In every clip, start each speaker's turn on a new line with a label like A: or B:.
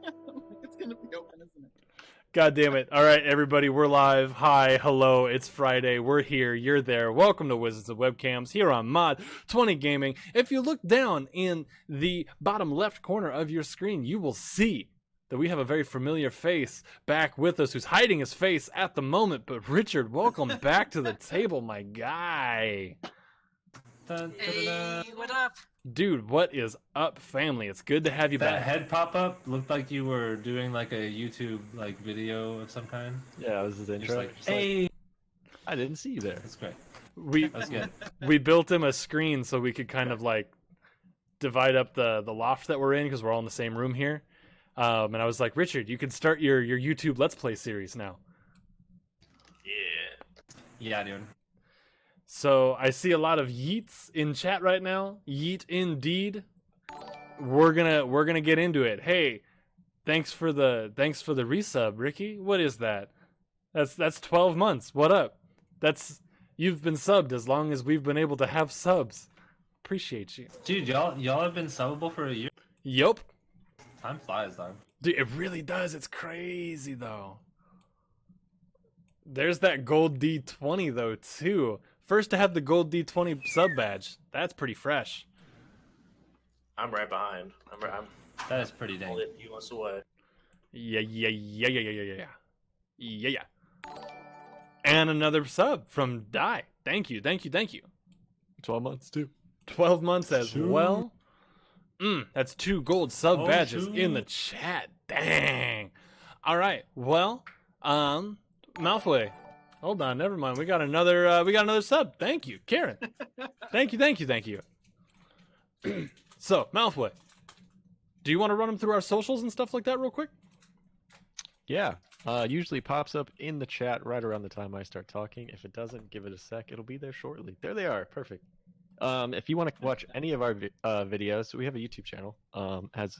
A: It's gonna be open, isn't it?
B: God damn it. All right, everybody, we're live. Hi, hello, it's Friday. We're here, you're there. Welcome to Wizards of Webcams here on Mod 20 Gaming. If you look down in the bottom left corner of your screen, you will see that we have a very familiar face back with us who's hiding his face at the moment. But Richard, welcome back to the table, my guy.
C: Hey, what up?
B: Dude, what is up, family? It's good to have you
D: That
B: back.
D: head pop up looked like you were doing like a YouTube like video of some kind.
E: Yeah, this is the
D: Just
E: intro.
D: like, hey,
E: I didn't see you there.
D: that's great.
B: We
D: That's good.
B: we built him a screen so we could kind of like divide up the loft that we're in because we're all in the same room here. And I was like, Richard, you can start your YouTube Let's Play series now.
D: Yeah, dude.
B: So I see a lot of yeets in chat right now. Yeet indeed. We're gonna get into it. Hey, thanks for the resub, Ricky. What is that? That's 12 months. What up? You've been subbed as long as we've been able to have subs. Appreciate you.
D: Dude, y'all have been subbable for a year.
B: Yup.
D: Time flies, dog.
B: Dude, it really does. It's crazy though. There's that gold D20 though too. First to have the gold D20 sub badge. That's pretty fresh.
C: I'm right behind. I'm
D: That is pretty dang.
C: only a few months away.
B: Yeah. And another sub from Die. Thank you.
E: 12 months too.
B: 12 months as
D: Shoot.
B: well. That's 2 gold sub
D: Oh,
B: badges
D: shoot.
B: in the chat. Dang. All right. Well, Malfoy. Hold on, never mind. We got another sub. Thank you, Karen. Thank you. So, Malfoy, do you want to run them through our socials and stuff like that real quick?
E: Yeah. Usually pops up in the chat right around the time I start talking. If it doesn't, give it a sec. It'll be there shortly. There they are. Perfect. If you want to watch any of our videos, we have a YouTube channel. Has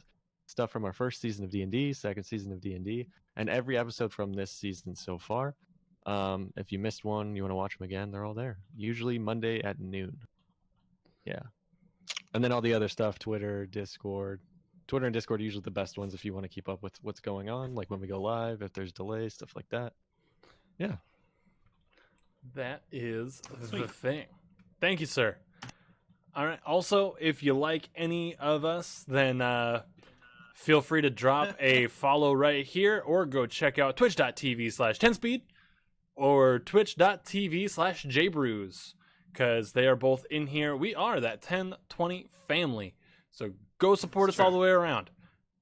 E: stuff from our first season of D&D, second season of D&D, and every episode from this season so far. If you missed one, you want to watch them again, they're all there. Usually Monday at noon. Yeah. And then all the other stuff, Twitter, Discord. Twitter and Discord are usually the best ones if you want to keep up with what's going on, like when we go live, if there's delays, stuff like that. Yeah.
B: That is the
D: Sweet.
B: thing. Thank you, sir. All right. Also, if you like any of us, then feel free to drop a follow right here or go check out twitch.tv/10speed or twitch.tv/jbrews because they are both in here. We are that 1020 family. So go support us all the way around.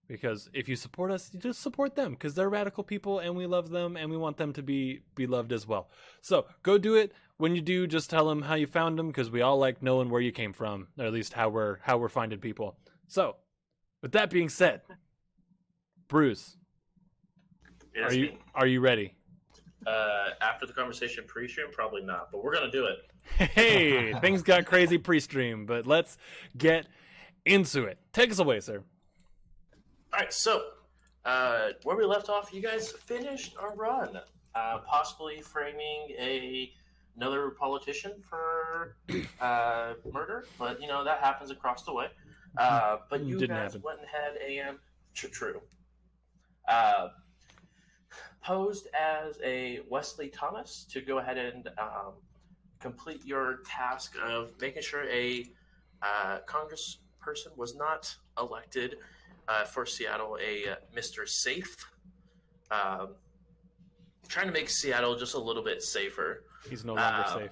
B: Because if you support us, you just support them because they're radical people and we love them and we want them to be loved as well. So go do it. When you do, just tell them how you found them because we all like knowing where you came from, or at least how we're finding people. So, with that being said, Bruce,
C: Yes,
B: are you ready?
C: after the conversation pre-stream, probably not, but we're gonna do it.
B: Hey, things got crazy pre-stream, but let's get into it. Take us away, sir.
C: All right, so where we left off, you guys finished a run, possibly framing another politician for murder, but you know that happens across the way. But you
B: Didn't
C: guys
B: happen.
C: went ahead and true. Posed as a Wesley Thomas to go ahead and complete your task of making sure a congressperson was not elected for Seattle a Mr. Safe. Trying to make Seattle just a little bit safer.
B: He's no longer safe.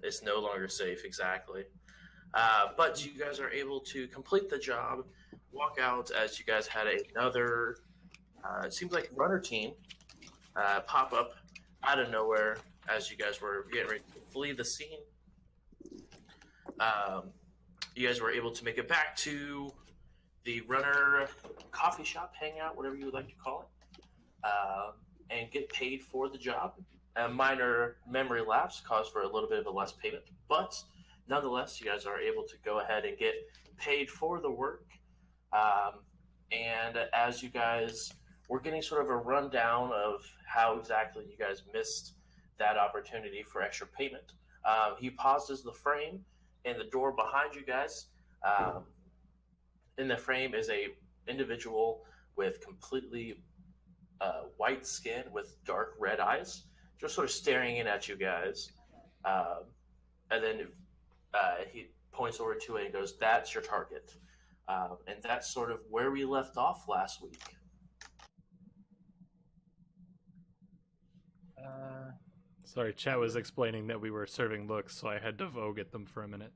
C: It's no longer safe, exactly. But you guys are able to complete the job, walk out as you guys had another, it seems like runner team pop up out of nowhere as you guys were getting ready to flee the scene. You guys were able to make it back to the runner coffee shop, hangout, whatever you would like to call it, and get paid for the job. A minor memory lapse caused for a little bit of a less payment, but nonetheless, you guys are able to go ahead and get paid for the work. And as you guys were getting sort of a rundown of how exactly you guys missed that opportunity for extra payment, he pauses the frame and the door behind you guys. In the frame is a individual with completely white skin with dark red eyes, just sort of staring in at you guys. And then he points over to it and goes, "That's your target." And that's sort of where we left off last week.
B: Sorry, chat was explaining that we were serving looks, so I had to vogue at them for a minute.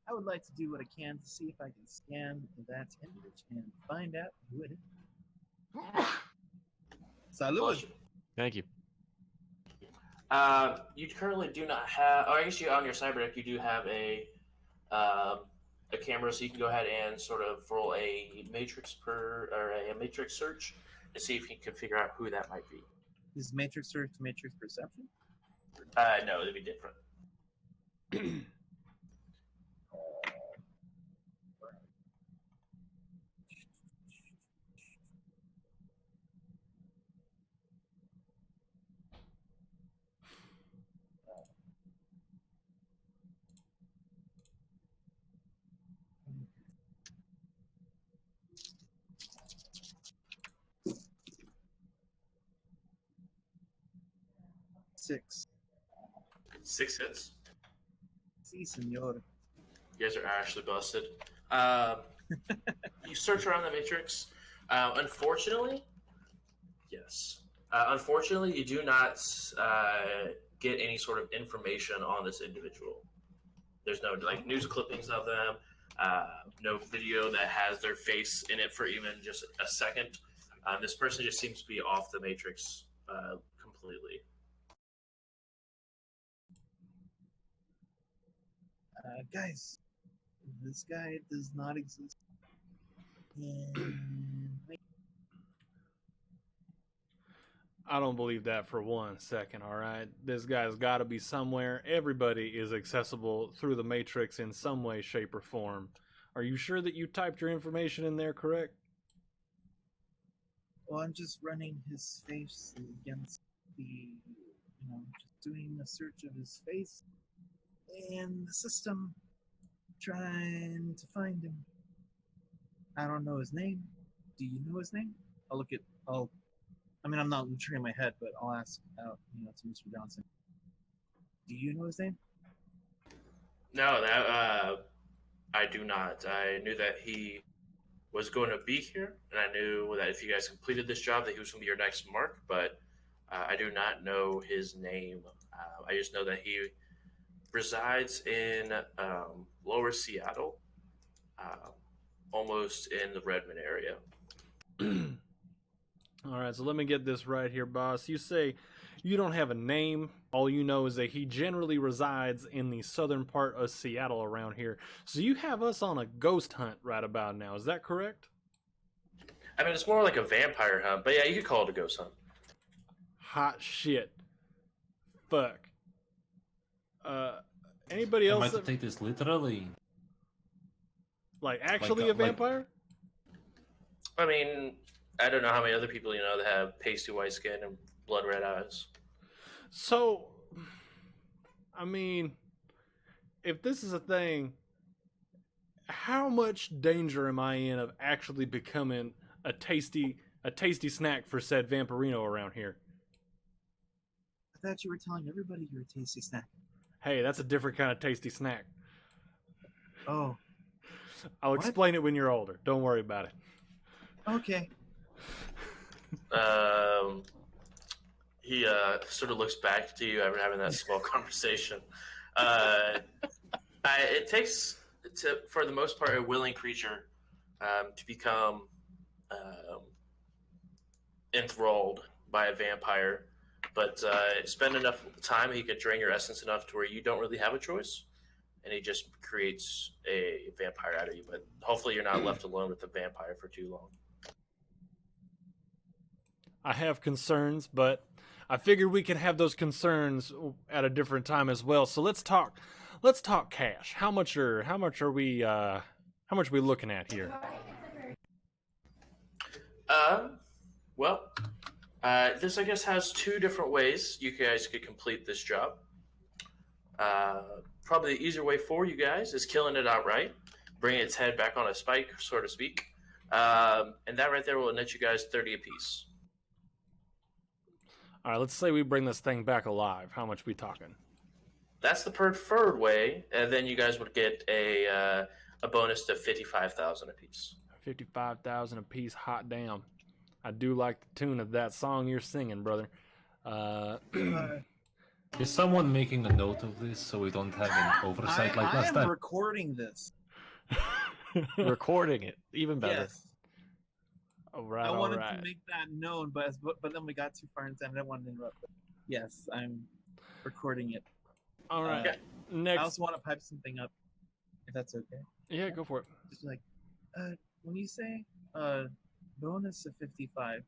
A: I would like to do what I can to see if I can scan that image and find out who it is. Salud.
E: Thank you.
C: You currently do not have. Oh, I guess you on your cyber deck you do have a camera, so you can go ahead and sort of roll a matrix a matrix search to see if you can figure out who that might be.
A: Is matrix search matrix perception?
C: No, it'd be different.
A: 6.
C: 6 hits.
A: Si, senor.
C: You guys are actually busted. You search around the matrix. Unfortunately, yes. Unfortunately, you do not get any sort of information on this individual. There's no like news clippings of them. No video that has their face in it for even just a second. This person just seems to be off the matrix completely.
A: Guys, this guy does not exist. And
B: I don't believe that for 1 second, alright? This guy's got to be somewhere. Everybody is accessible through the Matrix in some way, shape, or form. Are you sure that you typed your information in there correct?
A: well, I'm just running his face against just doing a search of his face and the system, trying to find him. I don't know his name. Do you know his name? I'm not turning my head, but I'll ask out, to Mr. Johnson. Do you know his name?
C: No, that I do not. I knew that he was going to be here, and I knew that if you guys completed this job, that he was going to be your next mark. But I do not know his name. I just know that he resides in Lower Seattle, almost in the Redmond area.
B: All right, so let me get this right here, boss. You say you don't have a name. All you know is that he generally resides in the southern part of Seattle around here. So you have us on a ghost hunt right about now. Is that correct?
C: I mean, it's more like a vampire hunt, but yeah, you could call it a ghost hunt.
B: Hot shit. Fuck. Anybody
D: I
B: else?
D: might take this literally.
B: Like actually a vampire?
C: I mean, I don't know how many other people that have pasty white skin and blood red eyes.
B: So, I mean, if this is a thing, how much danger am I in of actually becoming a tasty snack for said vampirino around here?
A: I thought you were telling everybody you're a tasty snack.
B: Hey, that's a different kind of tasty snack.
A: Oh.
B: I'll explain it when you're older. Don't worry about it.
A: Okay.
C: He sort of looks back to you after having that small conversation. It takes, for the most part, a willing creature to become enthralled by a vampire. But spend enough time, he could drain your essence enough to where you don't really have a choice. And he just creates a vampire out of you. But hopefully you're not left alone with the vampire for too long.
B: I have concerns, but I figured we could have those concerns at a different time as well. So let's talk cash. How much are we looking at here?
C: This I guess has 2 different ways you guys could complete this job. Probably the easier way for you guys is killing it outright, bringing its head back on a spike, so to speak. And that right there will net you guys 30 apiece.
B: All right, let's say we bring this thing back alive. How much we talking?
C: That's the preferred way, and then you guys would get a bonus to 55,000 apiece.
B: 55,000 apiece. Hot damn! I do like the tune of that song you're singing, brother.
D: Is someone making a note of this so we don't have an oversight like
A: I
D: last
A: am
D: time?
A: recording this.
E: Recording it, even better.
A: Yes.
B: All right,
A: I
B: all
A: wanted
B: right.
A: to make that known, but then we got too far into it. I didn't want to interrupt. But yes, I'm recording it.
B: All right.
C: Okay.
A: I
B: Next.
A: also want to pipe something up, if that's okay.
B: Yeah, go for it.
A: Just like, when you say bonus of 55,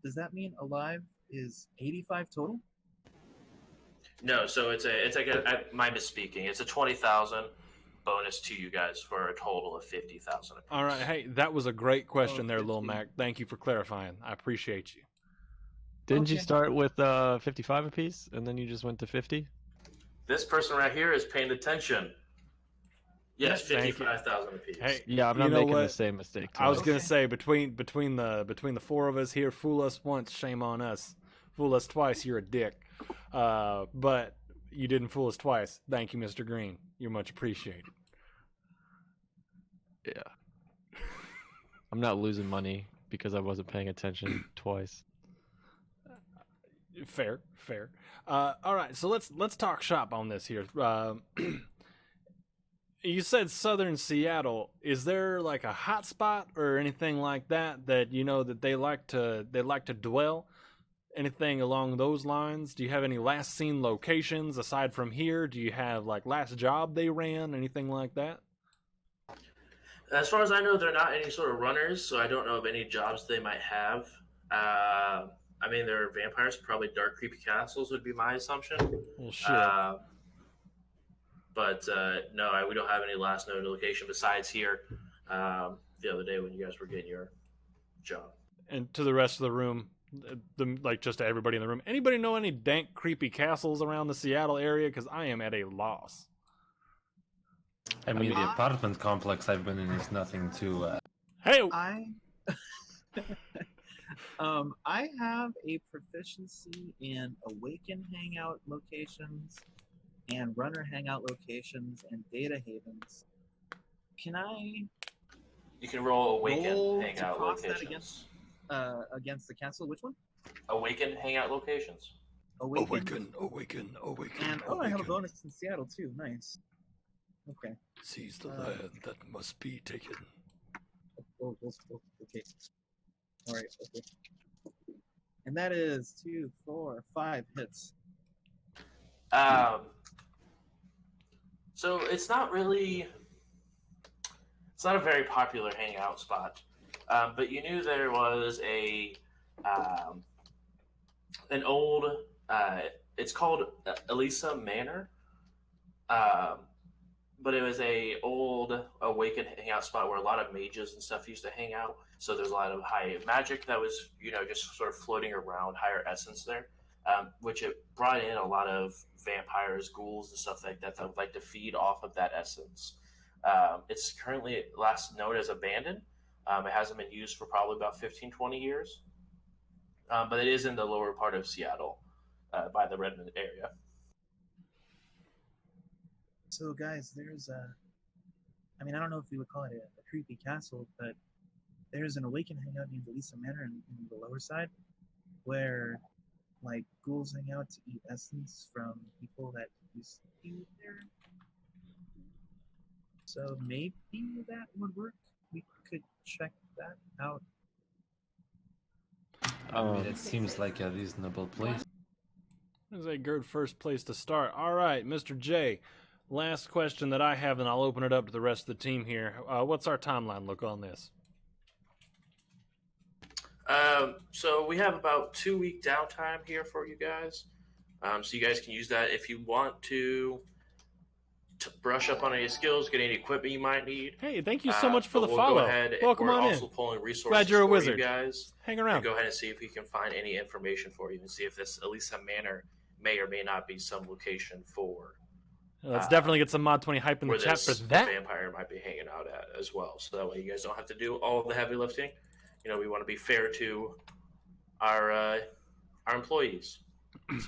A: does that mean alive is 85 total?
C: No, so it's like my misspeaking. It's a 20,000 bonus to you guys for a total of 50,000.
B: All right. Hey, that was a great question
A: Oh,
B: there, Lil
A: 50.
B: Mac. Thank you for clarifying. I appreciate you.
E: Didn't you
A: Okay.
E: start with 55 apiece, and then you just went to 50?
C: This person right here is paying attention. Yes,
B: Thank you.
C: 55,000 apiece.
B: Hey,
E: Yeah, I'm
B: you
E: not
B: know
E: making the
B: what?
E: same mistake.
B: I was
E: twice.
B: gonna
A: Okay.
B: say between the four of us here, fool us once, shame on us. Fool us twice, you're a dick. But you didn't fool us twice. Thank you, Mr. Green. You're much appreciated.
E: Yeah. I'm not losing money because I wasn't paying attention twice.
B: Fair. All right, so let's talk shop on this here. You said Southern Seattle. Is there like a hot spot or anything like that you know that they like to dwell? Anything along those lines? Do you have any last seen locations aside from here? Do you have like last job they ran? Anything like that?
C: As far as I know, they're not any sort of runners, so I don't know of any jobs they might have. I mean, they're vampires, probably dark, creepy castles would be my assumption.
B: Well, shit.
C: But no, we don't have any last known location besides here. The other day when you guys were getting your job.
B: And to the rest of the room, like just to everybody in the room, anybody know any dank, creepy castles around the Seattle area? Because I am at a loss.
D: I mean, the apartment complex I've been in is nothing to.
B: Hey,
A: I have a proficiency in Awaken hangout locations and Runner hangout locations and Data havens. Can I
C: You can roll Awaken
A: roll to
C: hangout
A: cross that
C: locations.
A: against the castle? Which one?
C: Awaken hangout locations.
A: Awaken.
B: awaken.
A: And I have a bonus in Seattle too. Nice. Okay.
B: Seize the
A: land
B: that must be taken.
A: Okay. All right. Okay. And that is 2, 4, 5 hits.
C: So it's not a very popular hangout spot, but you knew there was an old, it's called Elisa Manor, but it was a old awakened hangout spot where a lot of mages and stuff used to hang out. So there's a lot of high magic that was, just sort of floating around, higher essence there, which it brought in a lot of vampires, ghouls, and stuff like that would like to feed off of that essence. It's currently last known as abandoned. It hasn't been used for probably about 15, 20 years, but it is in the lower part of Seattle by the Redmond area.
A: So, guys, there's I don't know if you would call it a creepy castle, but there's an awakened hangout named Elisa Manor in the lower side where, like, ghouls hang out to eat essence from people that used to be there. So maybe that would work. We could check that out.
D: I mean, it seems like a reasonable place.
B: This is a good first place to start. All right, Mr. J. Last question that I have, and I'll open it up to the rest of the team here. What's our timeline look on this?
C: So we have about 2-week downtime here for you guys. So you guys can use that if you want to brush up on any skills, get any equipment you might need.
B: Hey, thank you so much for
C: But
B: the
C: we'll
B: follow.
C: Go ahead,
B: Welcome
C: we're
B: on
C: also
B: in.
C: pulling resources
B: Glad you're a
C: for
B: wizard.
C: you guys.
B: Hang around.
C: And go ahead and see if we can find any information for you and see if this Elisa Manor may or may not be some location for
B: Let's definitely get some Mod 20 hype in the
C: where
B: chat for
C: this
B: that.
C: vampire might be hanging out at as well. So that way you guys don't have to do all of the heavy lifting. You know, we want to be fair to our employees,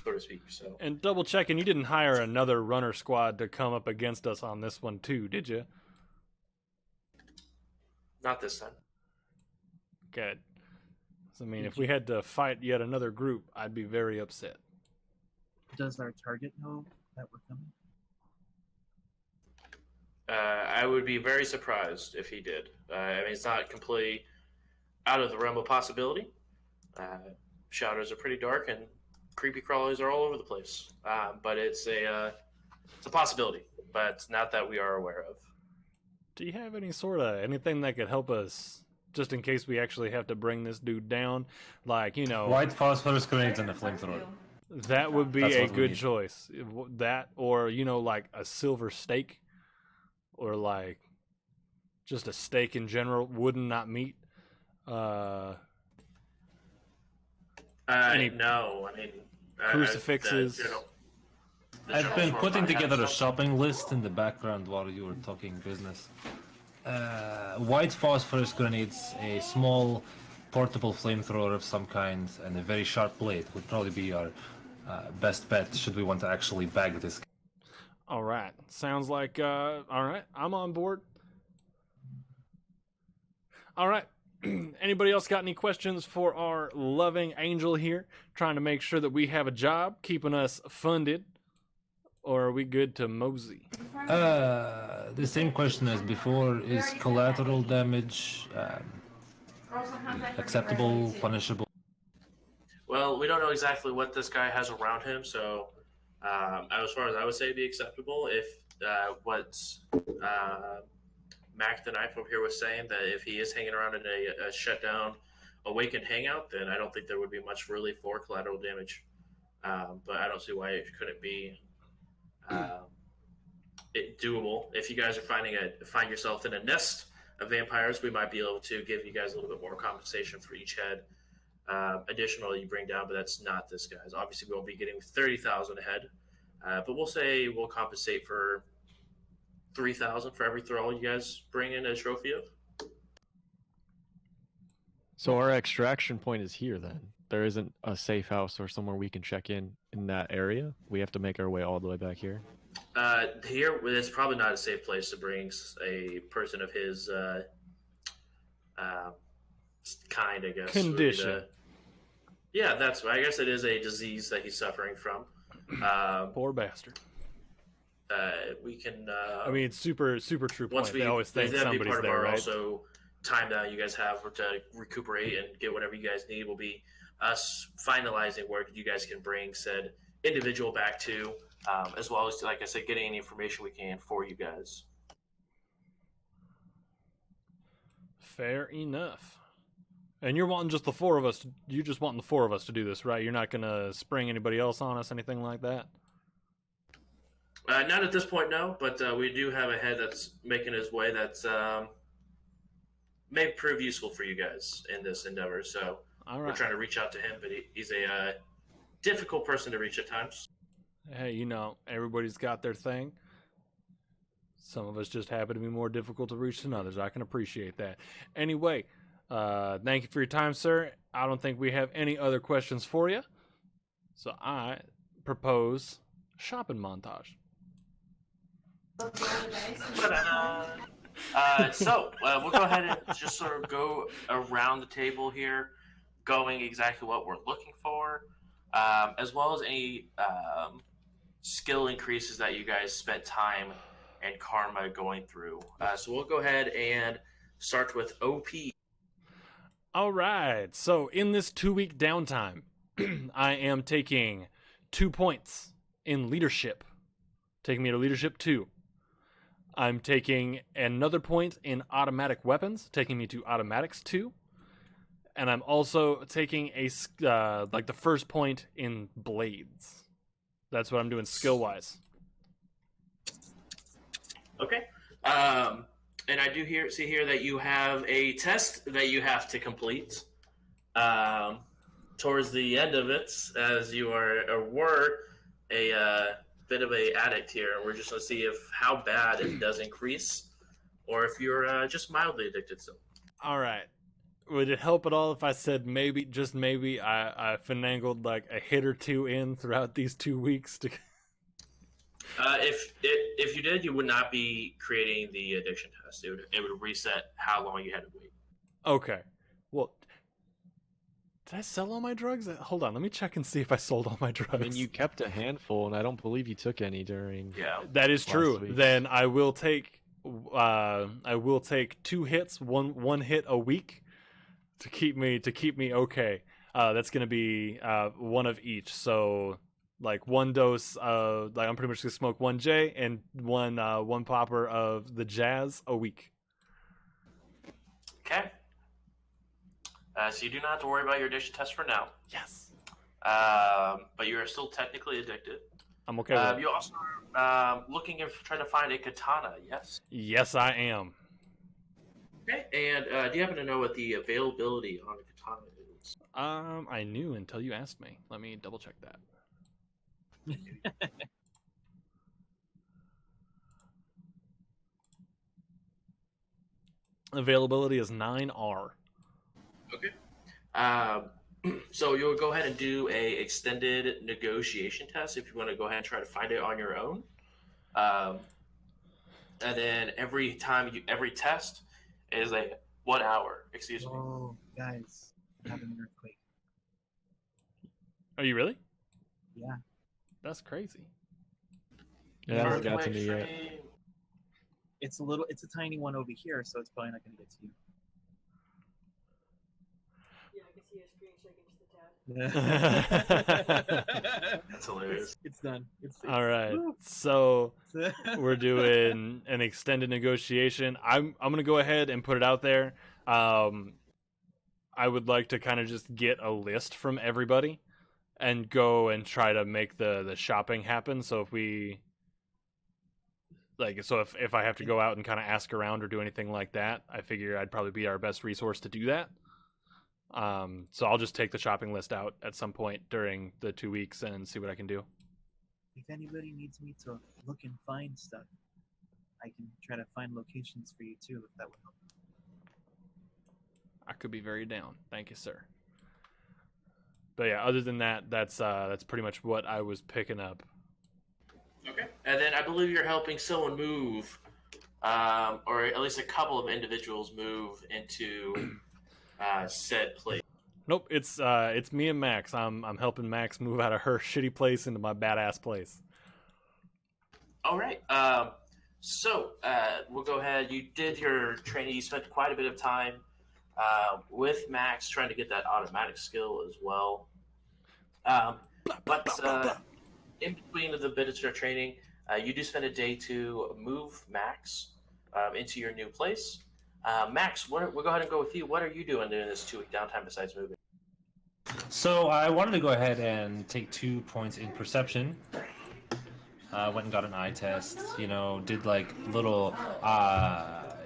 C: so to speak. So
B: And double checking, you didn't hire another runner squad to come up against us on this one too, did you?
C: not this time.
B: Good. So, I mean, if we had to fight yet another group, I'd be very upset.
A: Does our target know that we're coming?
C: I would be very surprised if he did. I mean, it's not completely out of the realm of possibility. Shadows are pretty dark and creepy crawlies are all over the place. But it's a possibility, but not that we are aware of.
B: Do you have any sort of anything that could help us, just in case we actually have to bring this dude down? Like, you know,
D: White phosphorus grenades and a flamethrower.
B: that would be
D: That's
B: a
D: what we
B: good
D: need.
B: choice. That, or you know, like a silver steak, or like just a steak in general, wooden, not meat. Any
C: No, I mean
B: crucifixes.
C: The
D: I've been
C: general
D: putting
C: store might have
D: together a
C: something.
D: shopping list in the background while you were talking business. White phosphorus grenades, a small portable flamethrower of some kind, and a very sharp blade would probably be our best bet should we want to actually bag this.
B: All right, sounds like all right. I'm on board. All right. Anybody else got any questions for our loving angel here, trying to make sure that we have a job, keeping us funded, or are we good to mosey?
D: The same question as before: is collateral damage acceptable, punishable?
C: Well, we don't know exactly what this guy has around him, so as far as I would say, it'd be acceptable if what Mac the Knife over here was saying, that if he is hanging around in a shutdown, awakened hangout, then I don't think there would be much really for collateral damage. But I don't see why it couldn't be doable. If you guys are find yourself in a nest of vampires, we might be able to give you guys a little bit more compensation for each head. Additional you bring down, but that's not this guy's. Obviously, we won't be getting 30,000 a head, but we'll say we'll compensate for 3,000 for every thrall you guys bring in a trophy of.
E: So our extraction point is here then. There isn't a safe house or somewhere we can check in that area. We have to make our way all the way back here.
C: Here, it's probably not a safe place to bring a person of his kind, I guess.
B: Condition.
C: Yeah, that's. I guess it is a disease that he's suffering from.
B: Poor bastard.
C: We can.
B: I mean, it's super true point.
C: Once
B: They always think
C: that'd be
B: somebody's
C: part of
B: there,
C: our
B: right?
C: also time that you guys have to recuperate and get whatever you guys need will be us finalizing where you guys can bring said individual back to, as well as, like I said, getting any information we can for you guys.
B: Fair enough. And you're wanting just the four of us. You're just wanting the four of us to do this, right? You're not gonna spring anybody else on us, anything like that.
C: Not at this point, no. But we do have a head that's making his way. That's may prove useful for you guys in this endeavor. So
B: All
C: we're
B: right.
C: trying to reach out to him, but he's a difficult person to reach at times.
B: Hey, you know, everybody's got their thing. Some of us just happen to be more difficult to reach than others. I can appreciate that. Anyway, thank you for your time, sir. I don't think we have any other questions for you. So I propose shopping montage.
C: So we'll go ahead and just sort of go around the table here, going exactly what we're looking for, as well as any skill increases that you guys spent time and karma going through. So we'll go ahead and start with OP.
B: All right. So in this 2-week downtime, I am taking 2 points in leadership, taking me to leadership 2. I'm taking another point in automatic weapons, taking me to automatics 2. And I'm also taking like the first point in blades. That's what I'm doing skill-wise.
C: Okay. And I do see here that you have a test that you have to complete towards the end of it, as you were a bit of a addict here, and we're just going to see if how bad it does increase, or if you're just mildly addicted still.
B: All right. Would it help at all if I said maybe, just maybe, I finagled like a hit or two in throughout these 2 weeks to?
C: If you did, you would not be creating the addiction test. It would reset how long you had to wait.
B: Okay. Well, did I sell all my drugs? Hold on, let me check and see if I sold all my drugs.
E: I mean, you kept a handful, and I don't believe you took any during.
C: Yeah.
B: That is
E: last
B: true.
E: week.
B: Then I will take 2 hits, one hit a week to keep me okay. That's gonna be one of each. So like one dose of like I'm pretty much gonna smoke one J and one popper of the Jazz a week.
C: Okay. So you do not have to worry about your addiction test for now.
B: Yes.
C: But you are still technically addicted.
B: I'm okay with it.
C: You also looking at trying to find a katana, yes?
B: Yes, I am.
C: Okay. And do you happen to know what the availability on a katana is?
B: I knew until you asked me. Let me double check that. Availability is 9R.
C: Okay. So you'll go ahead and do a extended negotiation test if you want to go ahead and try to find it on your own. And then every test is a 1 hour. Excuse me.
A: Oh, guys, I'm having an earthquake.
B: Are you really?
A: Yeah.
B: That's crazy.
E: It hasn't got to me yet.
A: It's a tiny one over here, so it's probably not going to get to you.
F: Yeah, I can see your screen shaking just a tad.
C: That's hilarious.
A: It's done.
B: All right.
A: woo.
B: So we're doing an extended negotiation. I'm gonna go ahead and put it out there. I would like to kind of just get a list from everybody and go and try to make the shopping happen. So if I have to go out and kind of ask around or do anything like that, I figure I'd probably be our best resource to do that. So I'll just take the shopping list out at some point during the 2 weeks and see what I can do.
A: If anybody needs me to look and find stuff, I can try to find locations for you too, if that would help.
B: I could be very down. Thank you, sir. But yeah, other than that, that's pretty much what I was picking up.
C: Okay. And then I believe you're helping someone move, or at least a couple of individuals move into said place.
B: Nope, it's me and Max. I'm helping Max move out of her shitty place into my badass place.
C: All right. So we'll go ahead. You did your training. You spent quite a bit of time with Max trying to get that automatic skill as well. But in between the bit of your training, you do spend a day to move Max into your new place. Max, we'll go ahead and go with you. What are you doing during this 2-week downtime besides moving?
D: So I wanted to go ahead and take 2 points in perception. Went and got an eye test. Did like little,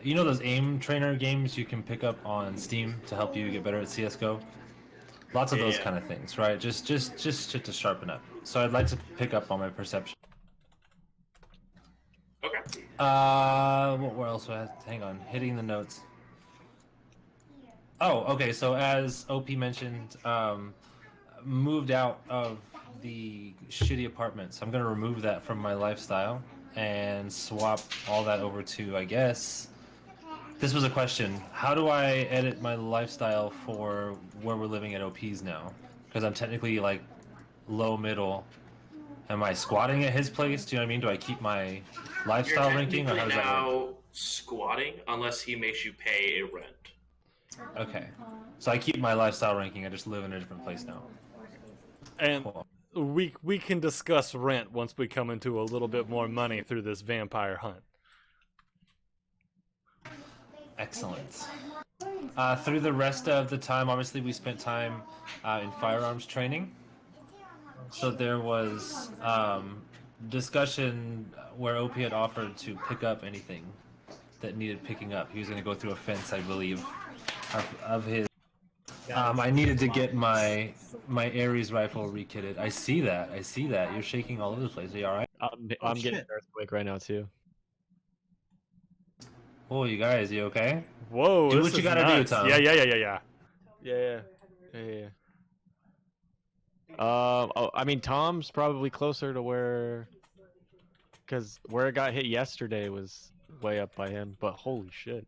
D: those aim trainer games you can pick up on Steam to help you get better at CS:GO. Lots of those kind of things, right? Just shit to sharpen up. So I'd like to pick up on my perception.
C: Okay.
D: Where else? Hang on, hitting the notes. Oh, okay. So as OP mentioned, moved out of the shitty apartment. So I'm gonna remove that from my lifestyle and swap all that over to, I guess. This was a question. How do I edit my lifestyle for where we're living at OP's now? Because I'm technically like low middle. Am I squatting at his place? Do you know what I mean? Do I keep my lifestyle ranking, or how does that work?
C: You're now squatting unless he makes you pay a rent.
D: Okay. So I keep my lifestyle ranking. I just live in a different place now.
B: And
D: Cool.
B: we can discuss rent once we come into a little bit more money through this vampire hunt.
D: Excellent. Through the rest of the time, obviously, we spent time in firearms training. So there was discussion where OP had offered to pick up anything that needed picking up. He was going to go through a fence, I believe, of his. I needed to get my Ares rifle rekitted. I see that. You're shaking all over the place. Are you all right?
E: I'm getting an
A: shit.
E: earthquake right now too.
D: Oh, you guys, you okay?
B: Whoa,
D: Do
B: this
D: what you
B: is
D: gotta do,
B: nuts.
D: Tom.
B: Yeah.
E: Yeah. I mean, Tom's probably closer to where, because where it got hit yesterday was way up by him. But holy shit!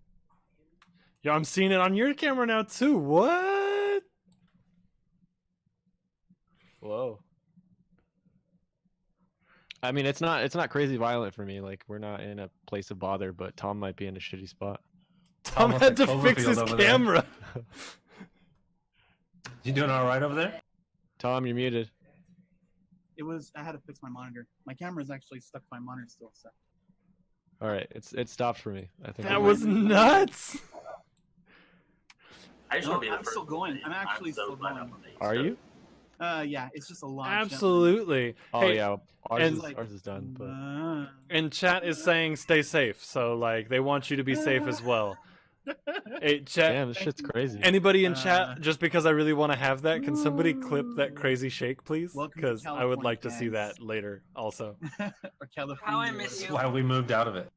B: Yo, I'm seeing it on your camera now too. What?
E: Whoa. I mean, it's not crazy violent for me. Like, we're not in a place of bother, but Tom might be in a shitty spot.
B: Tom
D: Almost
B: had
D: like
B: to fix
D: Cloverfield
B: his
D: over there.
B: camera.
D: You doing all right over there?
E: Tom, you're muted.
A: I had to fix my monitor. My camera is actually stuck to my monitor still. So.
E: All right, it stopped for me. I think
B: That
E: I'm
B: was
E: good.
B: nuts.
C: I just
A: No,
C: want to be the
A: I'm
C: first.
A: still going. I'm actually
C: so
A: still
C: glad
A: going.
C: I'm on the East
E: Are
C: Coast.
E: you?
A: Yeah, it's just a lot.
B: Absolutely.
E: Oh
B: Hey,
E: yeah,
B: and-
E: ours is done. But
B: And chat is saying stay safe, so like they want you to be safe as well. Hey, chat.
E: damn, this shit's crazy.
B: Anybody in chat? Just because I really want to have that, can somebody clip that
A: Ooh.
B: crazy shake, please?
A: Welcome to
B: Because I would
A: California,
B: like to see
A: guys.
B: that later, also.
A: or California.
F: How I miss
D: That's
F: you.
D: why we moved out of it.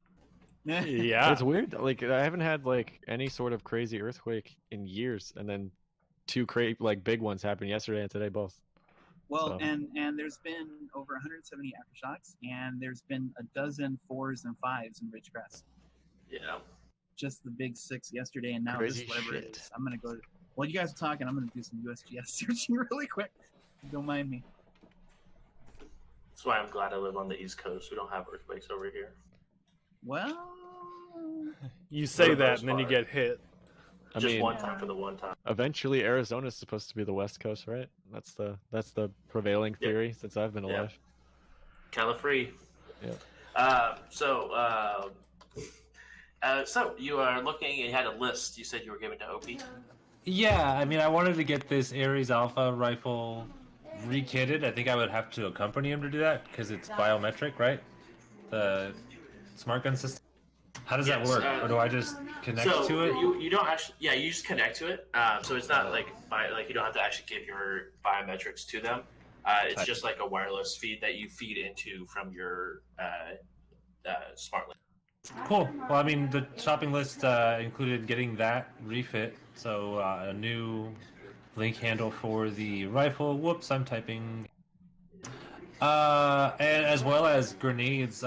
B: Yeah.
E: It's weird. Like, I haven't had like any sort of crazy earthquake in years, and then two big ones happened yesterday and today both.
A: Well,
E: So.
A: and there's been over 170 aftershocks, and there's been a dozen 4s and 5s in Ridgecrest.
C: Yeah.
A: Just the big 6 yesterday, and now
E: Crazy
A: this whatever it
E: shit.
A: is. I'm gonna go. While you guys are talking, I'm gonna do some USGS searching really quick. Don't mind me.
C: That's why I'm glad I live on the East Coast. We don't have earthquakes over here.
A: Well,
B: You
C: For
B: say
C: the
B: that
C: most
B: and then you
C: part.
B: get hit.
E: I
C: Just
E: mean,
C: one time for the one time.
E: eventually Arizona's supposed to be the West Coast, right? That's the prevailing
C: Yeah.
E: theory since I've been
C: Yeah.
E: alive.
C: Califree.
E: Yeah.
C: So you are looking. You had a list. You said you were giving to OP.
D: Yeah, I mean, I wanted to get this Ares Alpha rifle rekitted. I think I would have to accompany him to do that because it's biometric, right? The smart gun system. How does that
C: Yes,
D: work? Or do I just connect
C: So
D: to it?
C: you don't actually. Yeah, you just connect to it. So it's not like you don't have to actually give your biometrics to them. It's
D: Type.
C: just like a wireless feed that you feed into from your smart link.
D: Cool. Well, I mean, the shopping list included getting that refit. So a new link handle for the rifle. Whoops, I'm typing. And as well as grenades,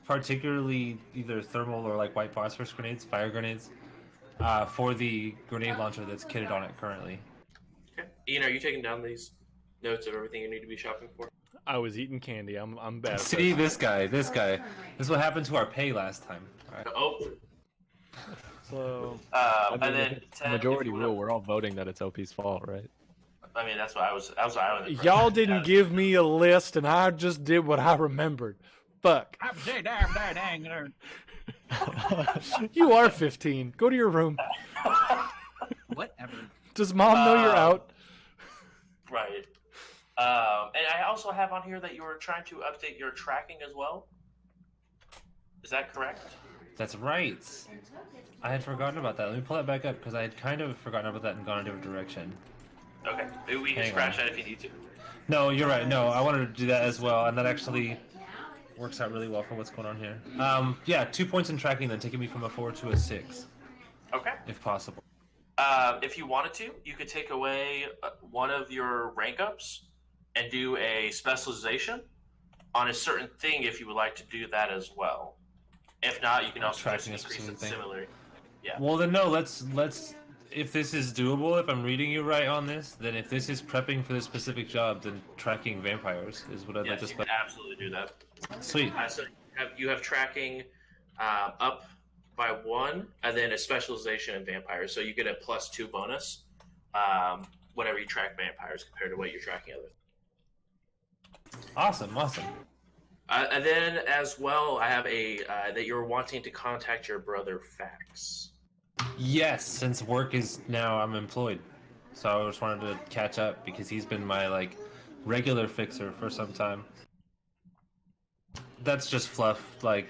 D: particularly either thermal or like white phosphorus grenades, fire grenades, for the grenade launcher that's kitted on it currently.
C: Okay. Ian, are you taking down these notes of everything you need to be shopping for?
B: I was eating candy. I'm bad at
D: See,
B: this.
D: this guy. This is what happened to our pay last time. All right.
C: Oh.
E: So
C: I
E: I mean,
C: and then
E: if it's
C: Ted,
E: majority
C: if you
E: rule,
C: wanna-
E: we're all voting that it's OP's fault, right?
C: I mean, that's what I was. That's what I was.
B: Y'all didn't give me a list, and I just did what I remembered. Fuck. You are 15. Go to your room.
A: whatever.
B: Does mom know you're out?
C: Right. And I also have on here that you were trying to update your tracking as well. Is that correct?
D: That's right. I had forgotten about that. Let me pull that back up because I had kind of forgotten about that and gone a different direction.
C: Okay. Maybe we can
D: Hang
C: scratch
D: on.
C: that if you need to.
D: No, you're right. No, I wanted to do that as well, and that actually works out really well for what's going on here. Yeah, 2 points in tracking, then taking me from a 4 to a 6,
C: Okay.
D: if possible.
C: If you wanted to, you could take away one of your rank ups and do a specialization on a certain thing if you would like to do that as well. If not, you can also just
D: Tracking a
C: increase
D: specific
C: it
D: thing.
C: similarly. Yeah.
D: Well, then no. Let's. If this is doable, if I'm reading you right on this, then if this is prepping for this specific job, then tracking vampires is what I'd like
C: Yes,
D: to
C: you can
D: spec.
C: absolutely do that.
D: Sweet.
C: So you have tracking up by 1, and then a specialization in vampires. So you get a +2 bonus whenever you track vampires compared to what you're tracking others.
D: Awesome.
C: And then as well, I have a that you're wanting to contact your brother Fax.
D: Yes, since work is now, I'm employed, so I just wanted to catch up because he's been my regular fixer for some time. That's just fluff. It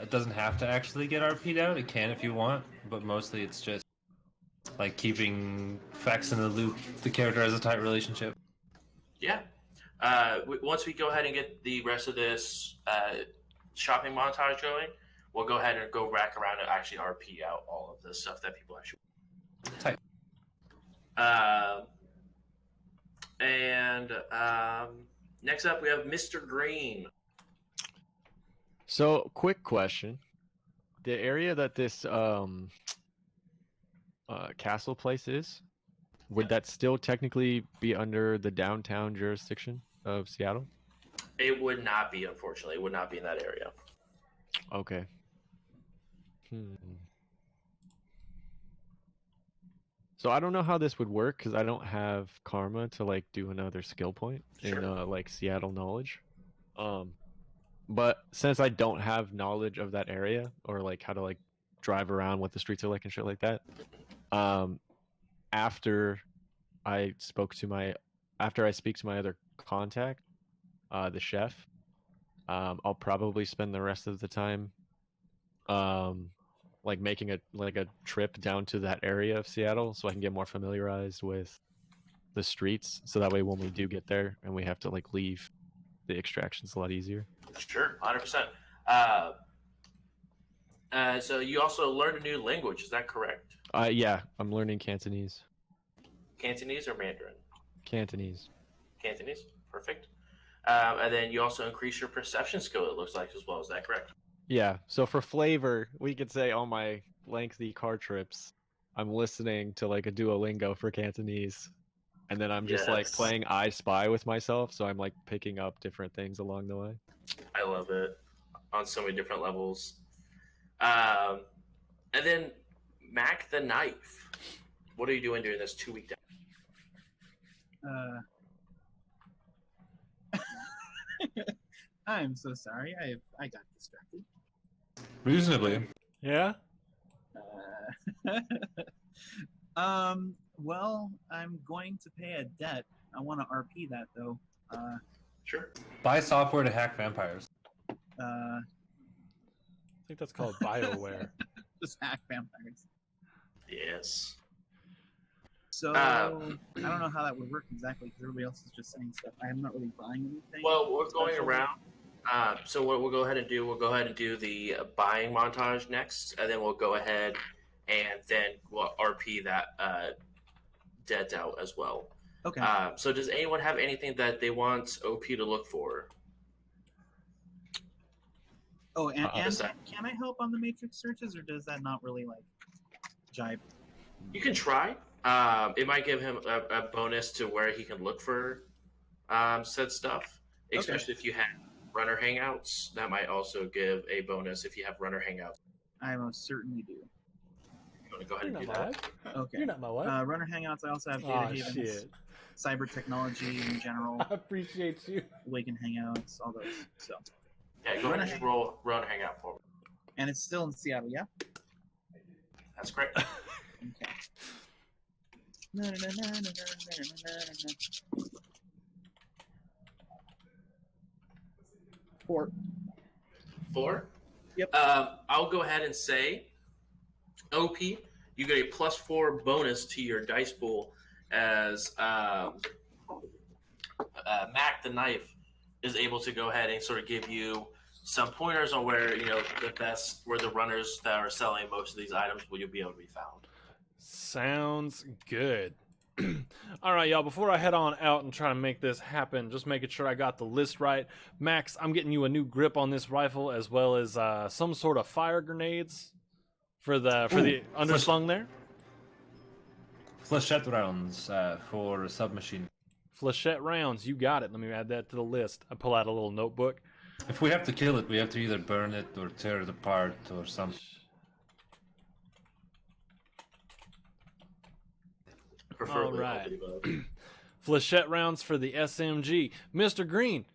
D: doesn't have to actually get RP'd out. It can if you want, but mostly it's just keeping Fax in the loop. The character has a tight relationship.
C: Yeah. once we go ahead and get the rest of this shopping montage going, we'll go ahead and go back around and actually RP out all of the stuff that people actually.
D: Type.
C: And next up, we have Mr. Green.
E: So, quick question: the area that this castle place is, would that still technically be under the downtown jurisdiction of Seattle?
C: It would not be, unfortunately. It would not be in that area.
E: Okay. So I don't know how this would work because I don't have karma to like do another skill point in
C: Sure.
E: like Seattle knowledge. But since I don't have knowledge of that area or like how to like drive around, what the streets are like and shit like that, after I speak to my other contact, the chef, I'll probably spend the rest of the time like making a trip down to that area of Seattle so I can get more familiarized with the streets, so that way when we do get there and we have to like leave, the extraction's a lot easier.
C: Sure, 100%. So you also learned a new language, is that correct?
E: Yeah, I'm learning Cantonese.
C: Cantonese or Mandarin?
E: Cantonese.
C: Cantonese, perfect. And then you also increase your perception skill, it looks like, as well. Is that correct?
E: Yeah, so for flavor, we could say on my lengthy car trips, I'm listening to like a Duolingo for Cantonese, and then I'm just like
C: Yes.
E: playing I Spy with myself, so I'm like picking up different things along the way.
C: I love it on so many different levels. And then Mac the Knife. What are you doing during this 2-week day?
A: I'm so sorry. I got distracted.
D: Reasonably.
B: Yeah.
A: Well, I'm going to pay a debt. I want to RP that though.
C: Sure.
D: Buy software to hack vampires.
B: I think that's called BioWare.
A: Just hack vampires.
C: Yes.
A: So I don't know how that would work exactly because everybody else is just saying stuff. I'm not really buying anything.
C: Well, we're going
A: special.
C: around. So what we'll go ahead and do, we'll go ahead and do the buying montage next, and then we'll go ahead and then we'll RP that debt out as well.
A: Okay.
C: So does anyone have anything that they want OP to look for?
A: Oh, and
C: Decide.
A: can I help on the matrix searches, or does that not really like jive?
C: You can try. It might give him a bonus to where he can look for said stuff, especially if you have runner hangouts. That might also give a bonus if you have runner hangouts.
A: I most certainly do.
C: You want to go ahead
B: You're
C: and
B: not
C: do
B: my
C: that?
B: wife.
A: Okay.
B: You're not my wife.
A: Runner hangouts. I also have data
B: Oh
A: havens,
B: shit!
A: cyber technology in general,
B: I appreciate you.
A: Awaken hangouts, all those. So,
C: Yeah, go ahead and just roll run hangout for me.
A: and it's still in Seattle, yeah.
C: That's correct.
A: Okay. Na, na, na, na, na, na, na, na. 4.
C: 4.
A: Yep.
C: I'll go ahead and say, OP, you get a +4 bonus to your dice pool as Mac the Knife is able to go ahead and sort of give you some pointers on where where the runners that are selling most of these items will be able to be found.
B: Sounds good. All right, y'all, before I head on out and try to make this happen, just making sure I got the list right. Max, I'm getting you a new grip on this rifle as well as some sort of fire grenades for the underslung there.
D: Flechette rounds for submachine.
B: Flechette rounds, you got it. Let me add that to the list. I pull out a little notebook.
D: If we have to kill it, we have to either burn it or tear it apart or something.
C: Preferably
B: All right.
C: all the above.
B: Flechette rounds for the SMG. Mr. Green,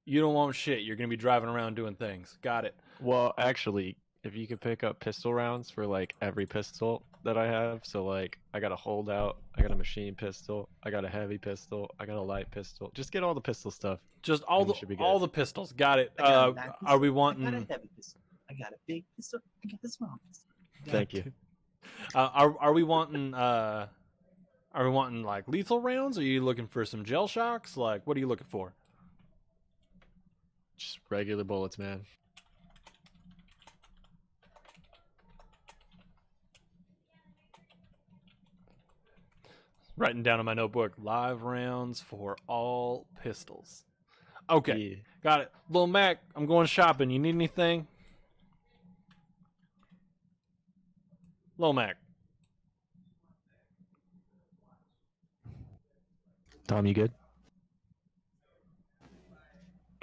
B: you don't want shit. You're going to be driving around doing things. Got it.
E: Well, actually, if you could pick up pistol rounds for like every pistol that I have, so like I got a holdout, I got a machine pistol, I got a heavy pistol, I got a light pistol. Just get all the pistol stuff.
B: Just all
E: And you should be
B: all
E: good.
B: the pistols. Got it.
A: I got a back
B: Are
A: pistol,
B: we
A: I got a
B: wanting?
A: heavy pistol. I got a big pistol. I got a small pistol.
E: Thank you.
B: Are we wanting? Are we wanting like lethal rounds? Are you looking for some gel shocks? Like, what are you looking for?
E: Just regular bullets, man.
B: Writing down in my notebook, live rounds for all pistols. Okay,
E: Yeah.
B: got it. Lil Mac, I'm going shopping. You need anything? Lil Mac.
E: Tom, you good?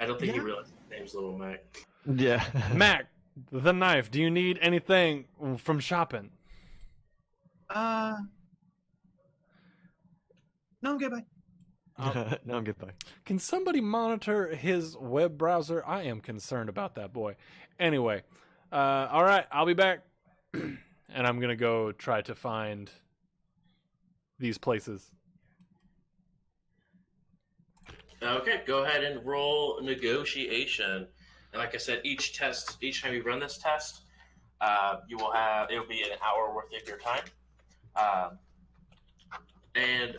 C: I don't think he
A: Yeah.
C: realized his name's Little Mac.
E: Yeah.
B: Mac, the knife. Do you need anything from shopping?
A: No, I'm good, bye.
E: No, I'm good. Bye.
B: Can somebody monitor his web browser? I am concerned about that boy. Anyway, all right, I'll be back. And I'm going to go try to find these places.
C: Okay, go ahead and roll negotiation. And like I said, each time you run this test, it'll be an hour worth of your time. And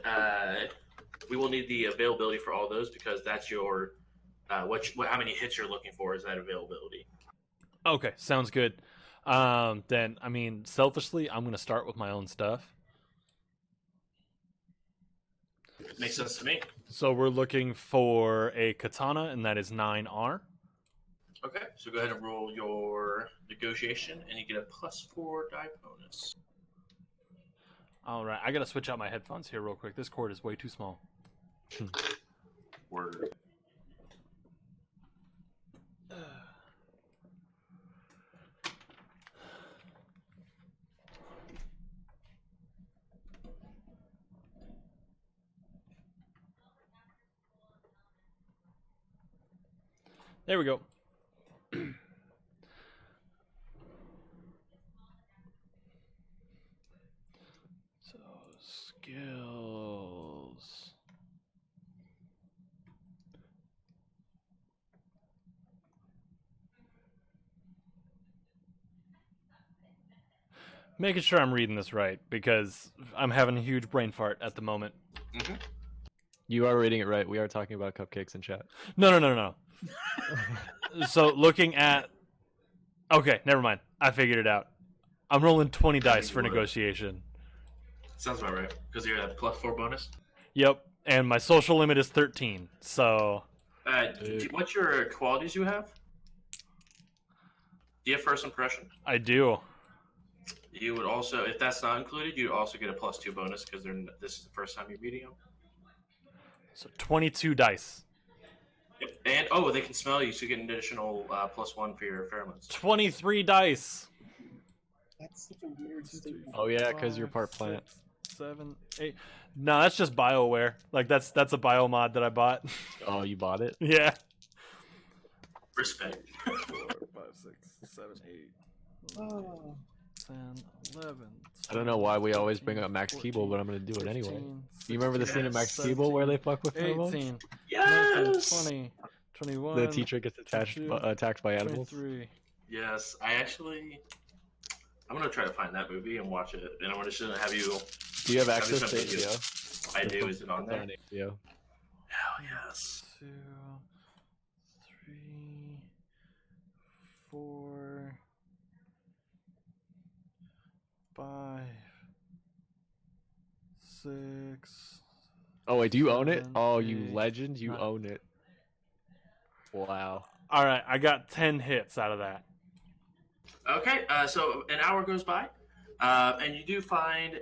C: we will need the availability for all those because that's your how many hits you're looking for is that availability.
B: Okay, sounds good. Then, I mean, selfishly, I'm going to start with my own stuff.
C: Makes sense to me.
B: So we're looking for a katana, and that is 9R.
C: Okay, so go ahead and roll your negotiation, and you get a +4 die bonus.
B: All right, I got to switch out my headphones here real quick. This cord is way too small.
C: Word.
B: There we go. So, skills. Making sure I'm reading this right because I'm having a huge brain fart at the moment.
C: Mm-hmm.
E: You are reading it right. We are talking about cupcakes in chat.
B: No. So looking at... Okay, never mind. I figured it out. I'm rolling 20 dice for negotiation.
C: Sounds about right, because you're at +4 bonus.
B: Yep, and my social limit is 13, so...
C: What's your qualities you have? Do you have first impression?
B: I do.
C: You would also, if that's not included, you'd also get a +2 bonus because this is the first time you're meeting them.
B: So 22 dice.
C: Yep. And they can smell you, so you get an additional +1 for your pheromones.
B: 23 dice.
A: That's such a weird statement.
E: Oh yeah, because you're part plant.
B: 7, 8. No, that's just BioWare. Like that's a bio mod that I bought.
E: Oh, you bought it?
B: Yeah.
C: Respect.
B: 4, 5, 6, 7, 8,
A: Oh.
B: 10, 11.
E: I don't know why we always bring up Max
B: 14,
E: Keeble, but I'm gonna do it anyway.
B: 15,
E: You remember the scene in Max
B: 17,
E: Keeble where they fuck with pheromones?
B: 18,
C: Yes!
B: 19, 20, 21.
E: The teacher gets attacked by animals.
B: 23.
C: Yes, I'm gonna try to find that movie and watch it, and I'm just gonna have you.
E: Do you have
C: Have
E: access
C: you
E: to
C: sent me
E: HBO?
C: I do. Is it on
E: It's
C: there?
E: on HBO.
C: Hell yes.
B: 2, 3, 4, 5, 6.
E: Oh wait, do you own it?
B: 7,
E: Oh, you
B: 8,
E: legend! You
B: 9.
E: own it. Wow.
B: All right, I got 10 hits out of that.
C: Okay, so an hour goes by, and you do find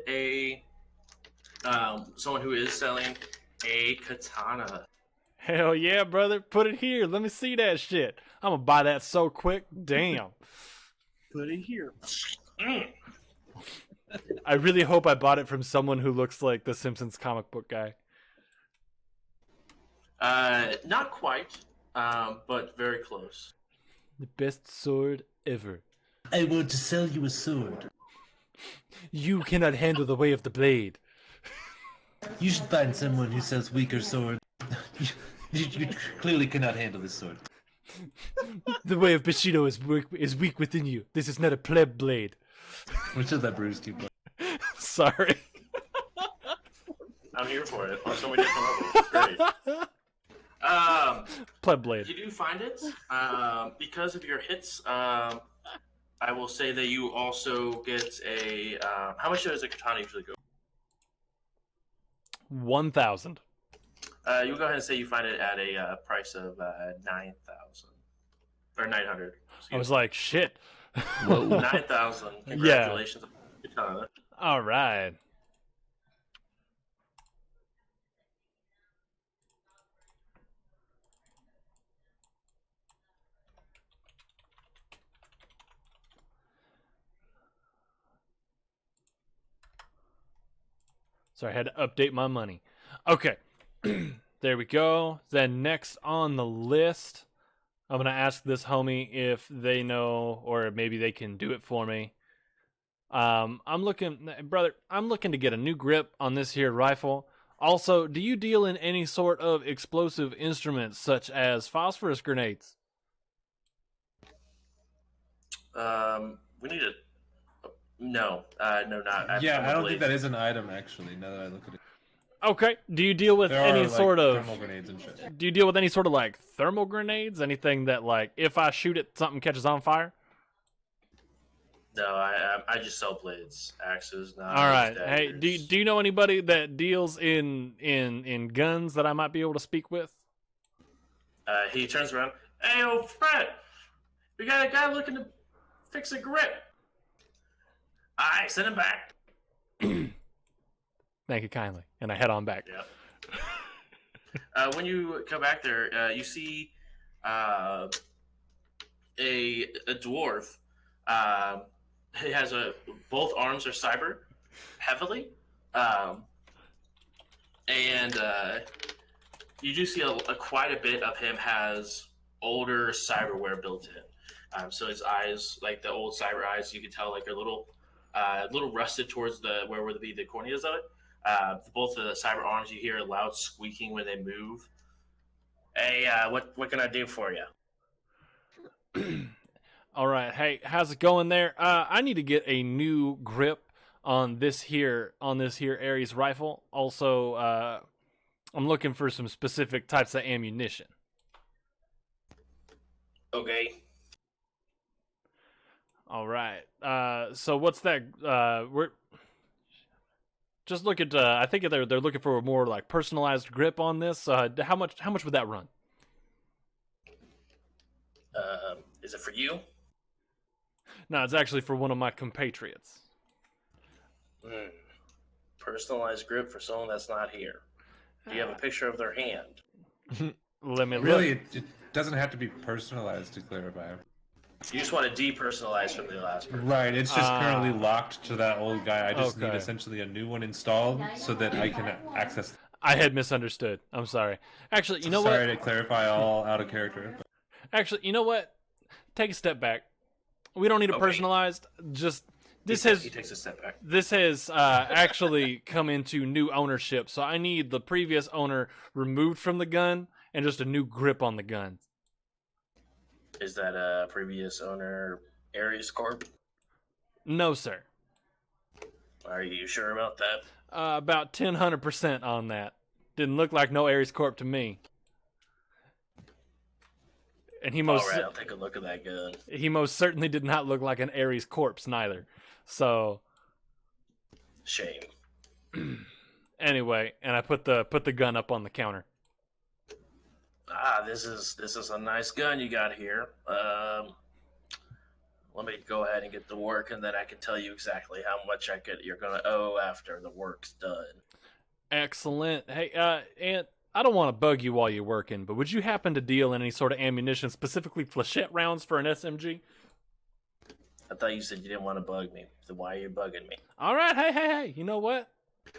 C: someone who is selling a katana.
B: Hell yeah, brother. Put it here. Let me see that shit. I'm going to buy that so quick. Damn.
A: Put it here.
C: Mm.
B: I really hope I bought it from someone who looks like the Simpsons comic book guy.
C: Not quite, but very close.
B: The best sword ever.
G: I want to sell you a sword.
B: You cannot handle the way of the blade.
G: You should find someone who sells weaker swords. You clearly cannot handle this sword.
B: The way of Bushido is weak within you. This is not a pleb blade.
G: Which is that bruise too much?
B: Sorry.
C: I'm here for it on so many different levels. Great.
B: Pleb blade.
C: You do find it. Because of your hits, I will say that you also get a. How much does a katana usually go?
B: 1,000.
C: You'll go ahead and say you find it at a price of 9,000 or 900.
B: I was like, shit.
C: 9,000. Congratulations, katana.
B: All right. Sorry, I had to update my money. Okay. There we go. Then next on the list, I'm going to ask this homie if they know, or maybe they can do it for me. I'm looking to get a new grip on this here rifle. Also, do you deal in any sort of explosive instruments such as phosphorus grenades?
C: We need a. No, no, not.
D: Yeah, I don't think that is an item actually. Now that I look at it,
B: Okay. Do you deal with
D: there
B: any
D: are, like,
B: sort of
D: thermal grenades and shit.
B: Do you deal with any sort of like thermal grenades? Anything that like if I shoot it, something catches on fire?
C: No, I just sell blades, axes. Not
B: All right.
C: daggers.
B: Hey, do you know anybody that deals in guns that I might be able to speak with?
C: He turns around. Hey, old Fred, we got a guy looking to fix a grip. All right, send him back.
B: Thank you kindly, and I head on back.
C: Yeah. When you come back there, you see a dwarf. He has both arms are cyber heavily, and you do see quite a bit of him has older cyberware built in. So his eyes, like the old cyber eyes, you can tell like a little rusted towards where would be the corneas of it. Both of the cyber arms, you hear a loud squeaking when they move. Hey, what can I do for you?
B: All right. Hey, how's it going there? I need to get a new grip on this here Ares rifle. Also, I'm looking for some specific types of ammunition.
C: Okay.
B: All right. So what's that? We're just look at. I think they're looking for a more like personalized grip on this. How much would that run?
C: Is it for you?
B: No, it's actually for one of my compatriots.
C: Personalized grip for someone that's not here. Do you have a picture of their hand?
B: Let me
D: Really,
B: look.
D: it doesn't have to be personalized to clarify.
C: You just want to depersonalize from the last person.
D: Right, it's just currently locked to that old guy. I just need
B: Okay.
D: essentially a new one installed so that I can access.
B: I had misunderstood. I'm sorry. Actually, you know
D: Sorry
B: what?
D: to clarify all out of character.
B: Actually, you know what? Take a step back. We don't need it
C: Okay.
B: personalized. Just
C: He takes a step back.
B: this has actually come into new ownership, so I need the previous owner removed from the gun and just a new grip on the gun.
C: Is that a previous owner, Ares Corp?
B: No, sir.
C: Are you sure about that?
B: About 100% on that. Didn't look like no Ares Corp to me. And he
C: All
B: most
C: right, I'll take a look at that gun.
B: he most certainly did not look like an Ares corpse neither. So
C: Shame.
B: anyway, and I put the gun up on the counter.
C: This is a nice gun you got here. Let me go ahead and get to work, and then I can tell you exactly how much you're gonna owe after the work's done.
B: Excellent. Hey, Aunt, I don't want to bug you while you're working, but would you happen to deal in any sort of ammunition, specifically flechette rounds for an SMG?
C: I thought you said you didn't want to bug me. So why are you bugging me?
B: All right, hey, you know what?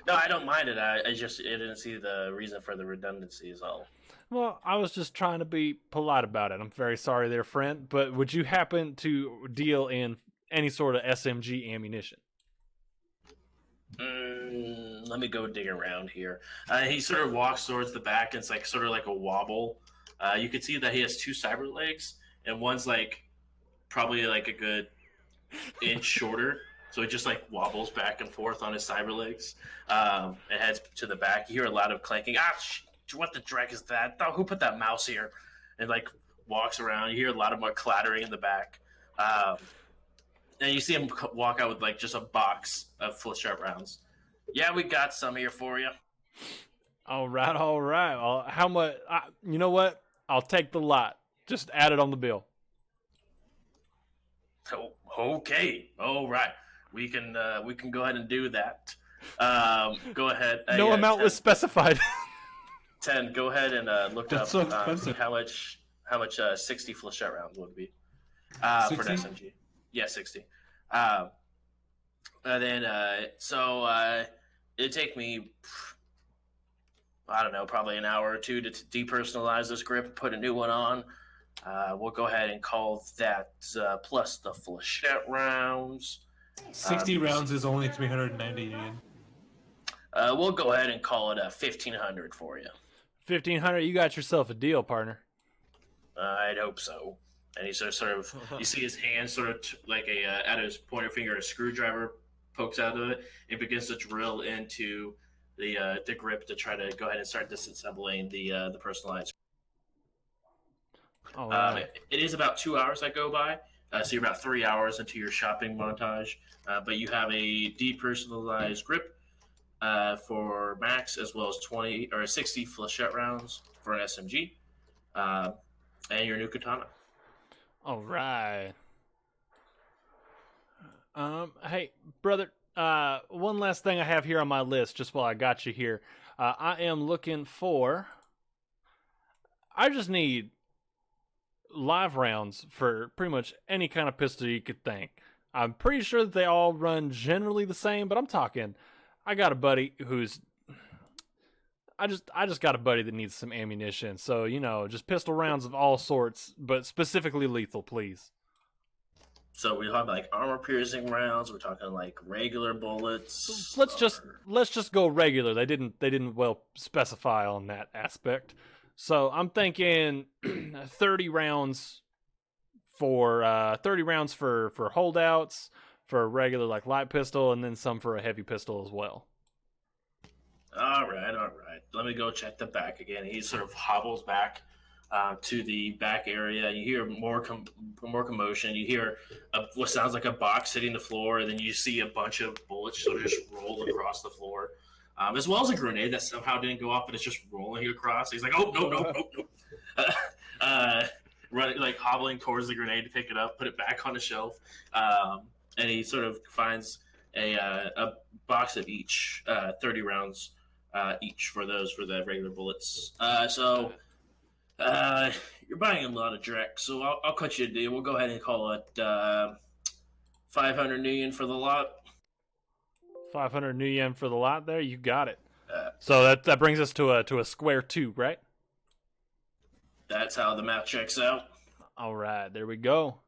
C: No, I don't mind it. I didn't see the reason for the redundancy is all.
B: Well, I was just trying to be polite about it. I'm very sorry there, friend, but would you happen to deal in any sort of SMG ammunition?
C: Let me go dig around here. He sort of walks towards the back, and it's like sort of like a wobble. You can see that he has two cyber legs, and one's like probably like a good inch shorter So it just like wobbles back and forth on his cyber legs. It heads to the back. You hear a lot of clanking. What the dreck is that? Oh, who put that mouse here? And like walks around. You hear a lot of more clattering in the back. And you see him walk out with like just a box of full sharp rounds. Yeah, we got some here for you.
B: All right, all right. Well, how much? You know what? I'll take the lot. Just add it on the bill.
C: Oh, okay, all right. We can go ahead and do that. Go ahead.
B: No amount
C: 10,
B: was specified.
C: 10. Go ahead and look
D: That's
C: up
D: so expensive.
C: how much 60 full shot rounds would be for an
D: 60?
C: SMG. Yeah, 60. And then it'd take me, I don't know, probably an hour or two to depersonalize this grip, put a new one on. We'll go ahead and call that plus the flechette rounds.
D: 60 rounds is only 390 yen.
C: We'll go ahead and call it 1,500 for you.
B: 1,500. You got yourself a deal, partner.
C: I'd hope so. And he sort of you see his hand sort of like out of his pointer finger, a screwdriver pokes out of it and begins to drill into the grip to try to go ahead and start disassembling the personalized.
B: All right.
C: It is about 2 hours that go by, so you're about 3 hours into your shopping montage. But you have a depersonalized grip for max, as well as 20 or 60 flechette rounds for an SMG, and your new katana.
B: All right. Hey, brother. One last thing I have here on my list, just while I got you here. I am looking for. I just need live rounds for pretty much any kind of pistol you could think. I'm pretty sure that they all run generally the same, but I'm talking. I got a buddy who's. I just got a buddy that needs some ammunition, so just pistol rounds of all sorts, but specifically lethal, please.
C: So we have like armor piercing rounds. We're talking like regular bullets.
B: Let's just go regular. They didn't well specify on that aspect. So I'm thinking 30 rounds for holdouts, for a regular like light pistol, and then some for a heavy pistol as well.
C: All right. Let me go check the back again. He sort of hobbles back to the back area. You hear more commotion. You hear what sounds like a box hitting the floor, and then you see a bunch of bullets sort of just roll across the floor, as well as a grenade that somehow didn't go off, but it's just rolling across. He's like, "Oh no!" Running, like hobbling towards the grenade to pick it up, put it back on the shelf, and he sort of finds a box of each 30 rounds each for the regular bullets. So you're buying a lot of Drek, so I'll cut you a deal. We'll go ahead and call it 500 new yen for the lot.
B: 500 new yen for the lot. There, you got it. So that brings us to a square two, right?
C: That's how the math checks out.
B: All right, there we go.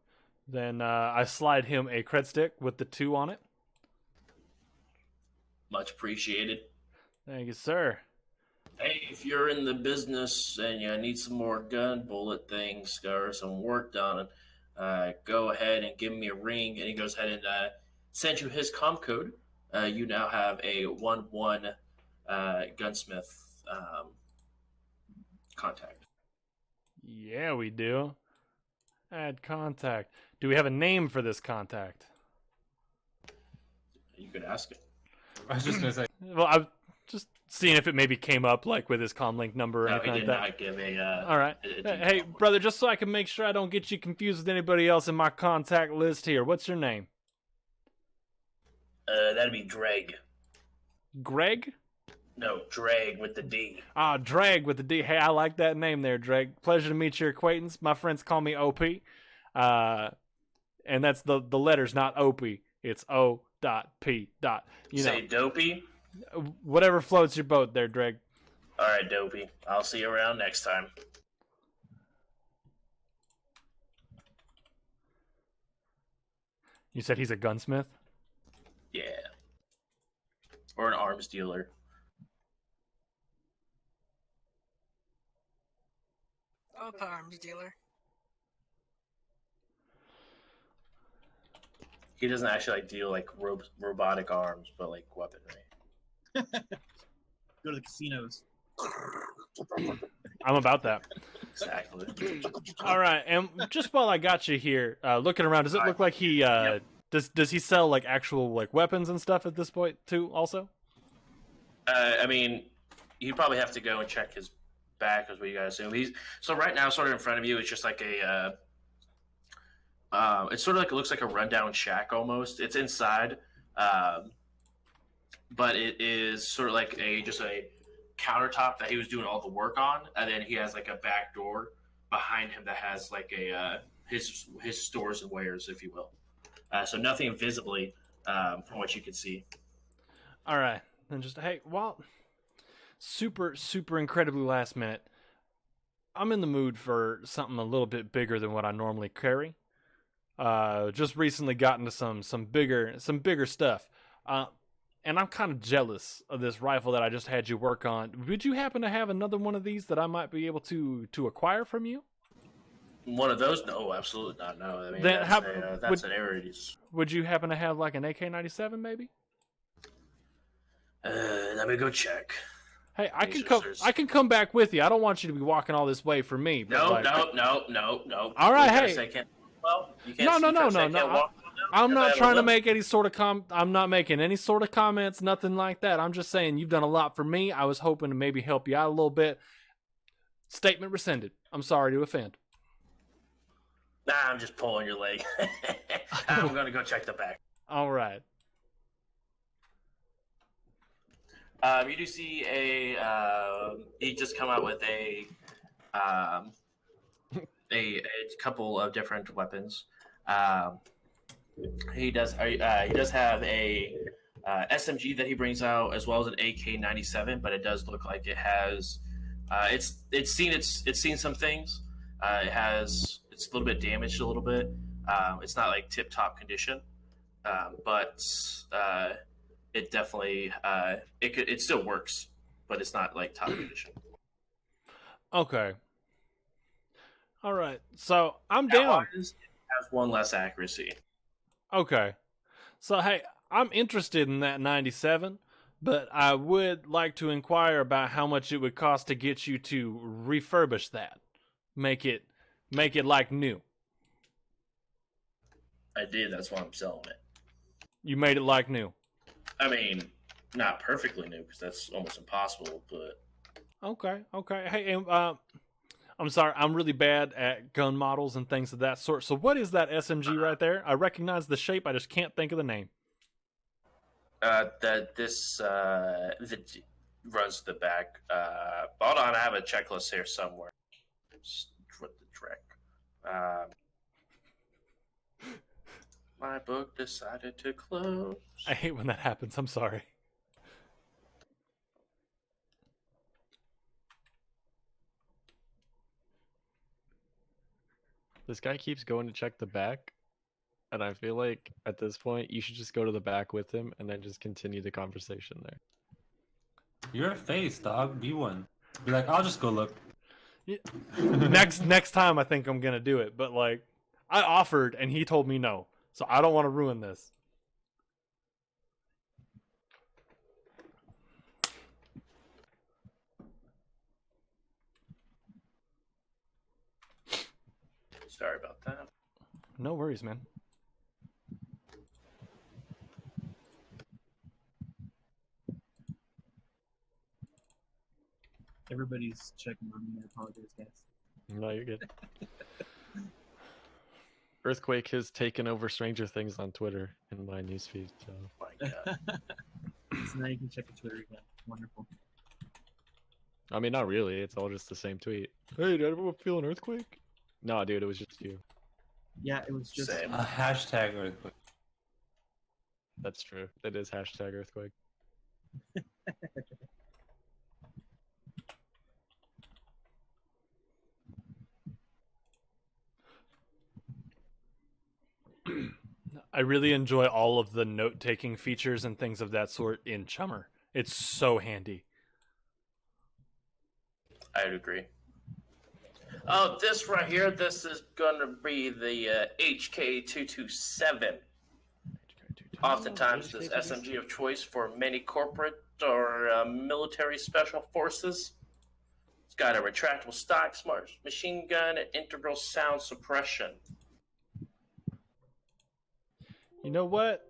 B: Then I slide him a cred stick with the 2 on it.
C: Much appreciated.
B: Thank you, sir.
C: Hey, if you're in the business and you need some more gun bullet things or some work done, go ahead and give me a ring. And he goes ahead and send you his comm code. You now have a 1-1 gunsmith contact.
B: Yeah, we do. Add contact. Do we have a name for this contact?
C: You could ask it.
D: I was just gonna say.
B: Well, I'm just seeing if it maybe came up like with his comlink number or
C: No, he
B: anything
C: did
B: like that.
C: not give a.
B: All right.
C: a
B: Hey, brother, just so I can make sure I don't get you confused with anybody else in my contact list here. What's your name?
C: That'd be Dreg.
B: Greg?
C: No, Dreg with the D.
B: Ah, Drag with the D. Hey, I like that name there, Drag. Pleasure to meet your acquaintance. My friends call me OP. And that's the letters, not Opie. It's O.P.
C: Say Dopey?
B: Whatever floats your boat there, Dreg.
C: All right, Dopey. I'll see you around next time.
B: You said he's a gunsmith?
C: Yeah. Or an arms dealer.
H: Arms dealer.
C: He doesn't actually like deal like robotic arms, but like weaponry.
A: Go to the casinos.
B: I'm about that.
C: Exactly.
B: All right, and just while I got you here, looking around, does it look like he does he sell like actual like weapons and stuff at this point too? Also,
C: I mean, you probably have to go and check his back, is what you guys assume. So right now, sort of in front of you, it's just like a. It's sort of like it looks like a rundown shack almost. It's inside, but it is sort of like just a countertop that he was doing all the work on, and then he has like a back door behind him that has like a his stores and wares, if you will. So nothing visibly from what you can see.
B: all right, then just hey, well, super incredibly last minute. I'm in the mood for something a little bit bigger than what I normally carry. Just recently got into some bigger stuff. And I'm kind of jealous of this rifle that I just had you work on. Would you happen to have another one of these that I might be able to acquire from you?
C: One of those? No, absolutely not. No, I mean
B: Then
C: that's an Ares.
B: Would you happen to have like an AK-97 maybe?
C: Let me go check.
B: Hey, I can come back with you. I don't want you to be walking all this way for me. But
C: No,
B: like,
C: no.
B: All right,
C: You
B: hey.
C: can't, well, you can't.
B: No. I'm not trying to make any sort of I'm not making any sort of comments, nothing like that. I'm just saying you've done a lot for me. I was hoping to maybe help you out a little bit. Statement rescinded. I'm sorry to offend.
C: Nah, I'm just pulling your leg. I'm gonna go check the back.
B: All right.
C: You do see he just come out with a couple of different weapons. He does have a SMG that he brings out, as well as an AK-97, but it does look like it has it's seen some things. It's a little bit damaged a little bit. It's not like tip top condition, but it definitely it still works, but it's not like top condition.
B: Okay. All right. So I'm down.
C: It has one less accuracy.
B: Okay. So hey, I'm interested in that 97, but I would like to inquire about how much it would cost to get you to refurbish that. Make it like new.
C: I did. That's why I'm selling it.
B: You made it like new.
C: I mean, not perfectly new, because that's almost impossible. But
B: Okay. Hey, I'm sorry. I'm really bad at gun models and things of that sort. So what is that SMG right there? I recognize the shape. I just can't think of the name.
C: this runs the back. Hold on, I have a checklist here somewhere. Just what the trick. My book decided to close.
B: I hate when that happens. I'm sorry.
E: This guy keeps going to check the back, and I feel like at this point you should just go to the back with him and then just continue the conversation there.
D: You're a face, dog. Be one. Be like, I'll just go look.
B: Next time I think I'm gonna do it, but like I offered and he told me no, so I don't want to ruin this.
C: Sorry about that.
B: No worries, man.
A: Everybody's checking on me. I apologize, guys.
E: No, you're good. Earthquake has taken over Stranger Things on Twitter in my newsfeed. So
C: Oh my God.
A: So now you can check the Twitter again. Wonderful.
E: I mean, not really. It's all just the same tweet. Hey, did everyone feel an earthquake? No, dude, it was just you.
A: Yeah, it was just
C: Same.
D: A hashtag earthquake.
E: That's true. It is hashtag earthquake.
B: I really enjoy all of the note-taking features and things of that sort in Chummer. It's so handy.
C: I'd agree. Oh, this right here, this is going to be the HK227. Oftentimes, this SMG of choice for many corporate or military special forces. It's got a retractable stock, smart machine gun, and integral sound suppression.
B: You know what?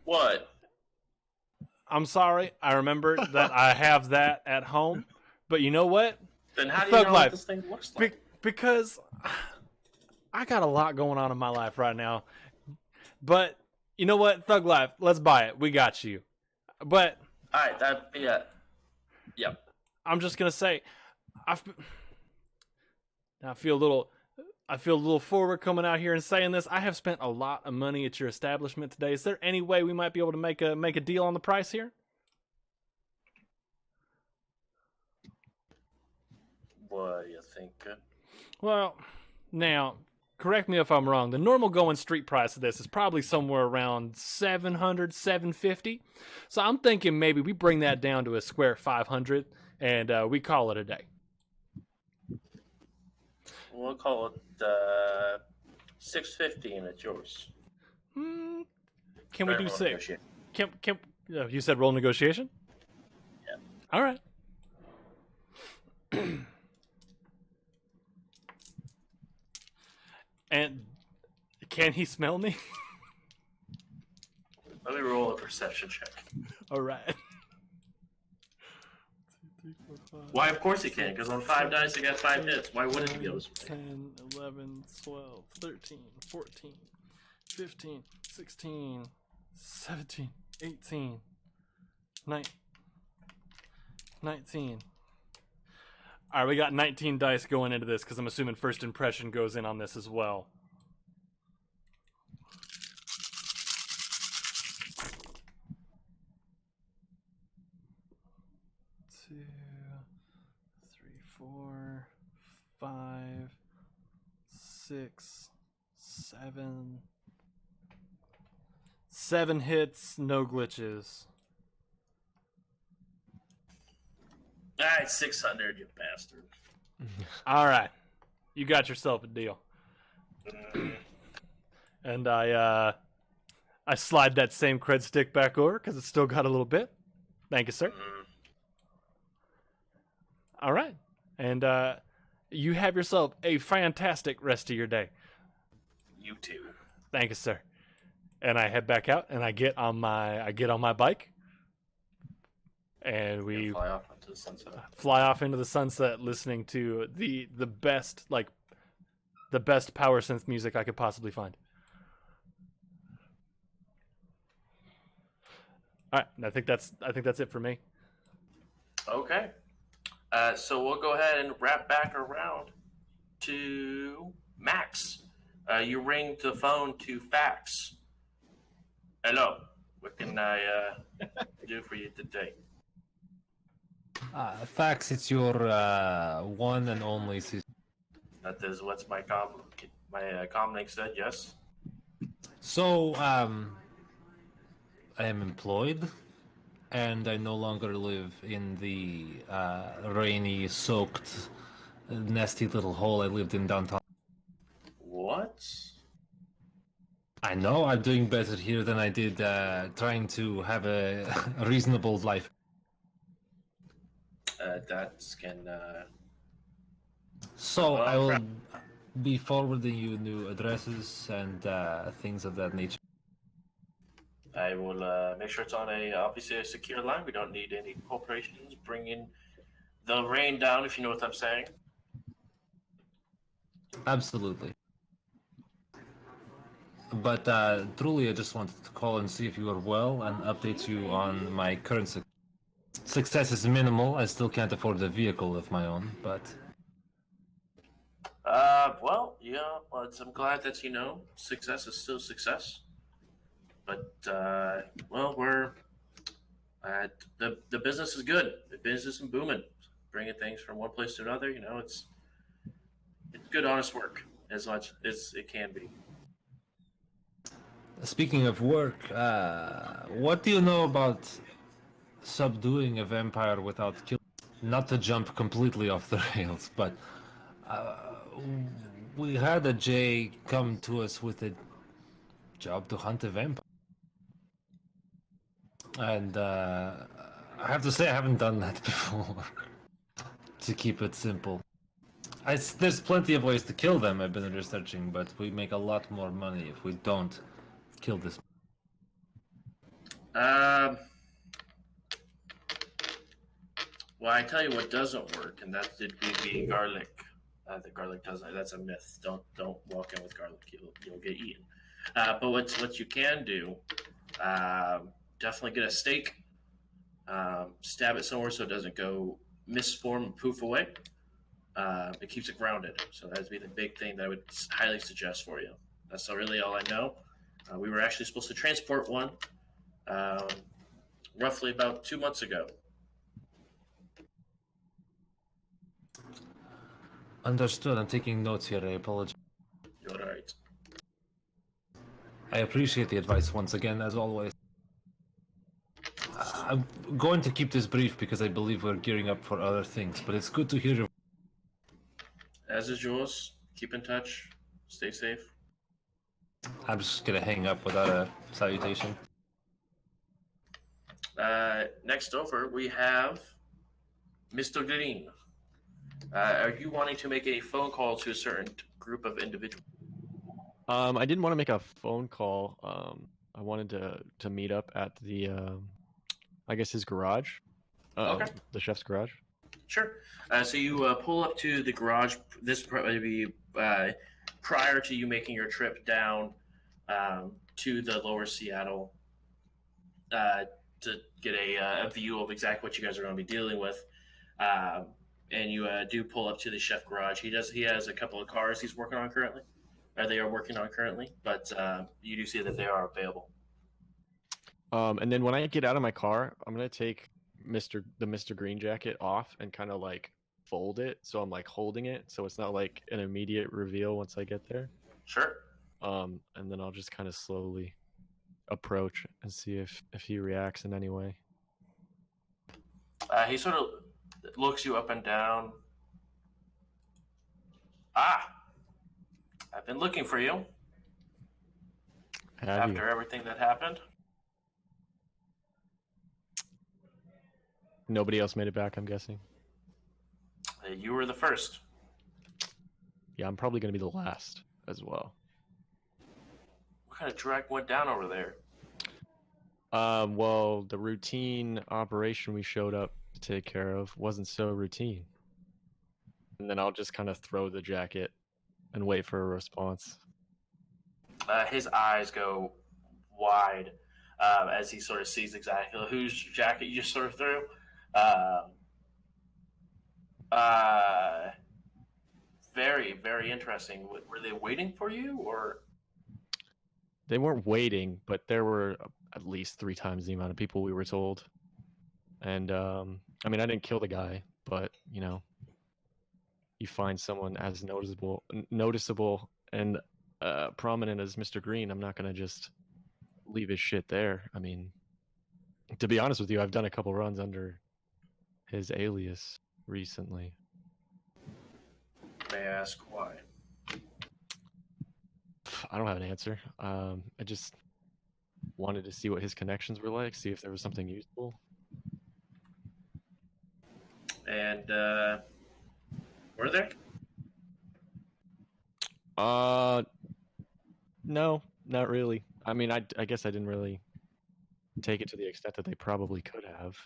C: What?
B: I'm sorry. I remember that I have that at home. But you know what?
C: Then how do you
B: Thug
C: know
B: life.
C: what this thing looks like?
B: Because I got a lot going on in my life right now. But you know what? Thug life. Let's buy it. We got you. But
C: All right, yep.
B: I'm just gonna say, I feel a little forward coming out here and saying this. I have spent a lot of money at your establishment today. Is there any way we might be able to make a deal on the price here?
C: What do you think?
B: Well, now, correct me if I'm wrong. The normal going street price of this is probably somewhere around $700, $750. So I'm thinking maybe we bring that down to a square $500 and we call it a day.
C: We'll call it $650, and it's yours.
B: Can we do
C: Roll
B: six?
C: negotiation.
B: Can you said roll negotiation?
C: Yeah.
B: All right. And can he smell me?
C: Let me roll a perception check.
B: All right.
C: Why, of course he can, because on 5 dice he got 5 hits. Why wouldn't he be able to?
B: 10, 11, 12, 13, 14, 15, 16, 17, 18, 19. All right, we got 19 dice going into this because I'm assuming first impression goes in on this as well. Two, three, 4, 5, 6, 7. 7 hits, no glitches.
C: All right, 600, you bastard.
B: All right, you got yourself a deal. And I slide that same cred stick back over because it's still got a little bit. Thank you, sir. All right, and you have yourself a fantastic rest of your day.
C: You too.
B: Thank you, sir. And I head back out, and I get on my bike, and we
C: Fly off into the sunset.
B: fly off into the sunset, listening to the best power synth music I could possibly find. All right, and I think that's it for me.
C: Okay. So we'll go ahead and wrap back around to Max. You ring the phone to Fax. Hello. What can I do for you today?
D: Fax, it's your one and only sister.
C: That is what's my comlink said. Yes.
D: So, I am employed, and I no longer live in the rainy, soaked, nasty little hole I lived in downtown.
C: What?
D: I know I'm doing better here than I did trying to have a reasonable life.
C: That can.
D: So
C: Oh,
D: I will
C: crap.
D: be forwarding you new addresses and things of that nature.
C: I will make sure it's on obviously a secure line. We don't need any corporations bringing the rain down, if you know what I'm saying.
D: Absolutely. But truly, I just wanted to call and see if you are well and update you on my current success is minimal. I still can't afford a vehicle of my own, but
C: Well, yeah, but I'm glad that success is still success. But well, we're the business is good. The business is booming, bringing things from one place to another. It's good, honest work as much as it can be.
D: speaking of work, what do you know about subduing a vampire without killing? Not to jump completely off the rails, but we had a Jay come to us with a job to hunt a vampire. And I have to say, I haven't done that before. To keep it simple. There's plenty of ways to kill them, I've been researching, but we make a lot more money if we don't kill this.
C: Well, I tell you what doesn't work, and that would be garlic. The garlic doesn't. That's a myth. Don't walk in with garlic. You'll get eaten. But what you can do, definitely get a steak, stab it somewhere so it doesn't go misform and poof away. It keeps it grounded. So that would be the big thing that I would highly suggest for you. That's really all I know. We were actually supposed to transport one um, roughly about 2 months ago.
D: Understood. I'm taking notes here. I apologize.
C: You're all right.
D: I appreciate the advice once again, as always. I'm going to keep this brief because I believe we're gearing up for other things, but it's good to hear your.
C: As is yours. Keep in touch. Stay safe.
D: I'm just gonna hang up without a salutation.
C: Next over, we have Mr. Green. Are you wanting to make a phone call to a certain group of individuals?
E: I didn't want to make a phone call. I wanted to meet up at the, I guess his garage.
C: Okay.
E: The chef's garage.
C: Sure. So you pull up to the garage. This probably be prior to you making your trip down to the lower Seattle to get a view of exactly what you guys are going to be dealing with. And you do pull up to the chef garage. He has a couple of cars he's working on currently. They are working on currently, but you do see that they are available.
E: And then when I get out of my car, I'm gonna take the Mr. Green jacket off and kind of like fold it, so I'm like holding it, so it's not like an immediate reveal once I get there.
C: Sure.
E: And then I'll just kind of slowly approach and see if he reacts in any way.
C: He sort of looks you up and down. Ah, I've been looking for you
E: Have
C: after
E: you?
C: everything that happened.
E: Nobody else made it back, I'm guessing.
C: You were the first.
E: Yeah, I'm probably gonna be the last as well.
C: What kind of drag went down over there?
E: Well, the routine operation we showed up to take care of wasn't so routine. And then I'll just kind of throw the jacket and wait for a response.
C: His eyes go wide as he sort of sees exactly whose jacket you just sort of threw. Um, uh, very, very interesting. Were they waiting for you, or?
E: They weren't waiting, but there were at least 3 times the amount of people we were told. And I mean, I didn't kill the guy, but you know, you find someone as noticeable and prominent as Mr. Green, I'm not gonna just leave his shit there. I mean, to be honest with you, I've done a couple runs under his alias recently.
C: May I ask why?
E: I don't have an answer. I just wanted to see what his connections were like, see if there was something useful.
C: And were there?
E: No, not really. I mean, I guess I didn't really take it to the extent that they probably could have.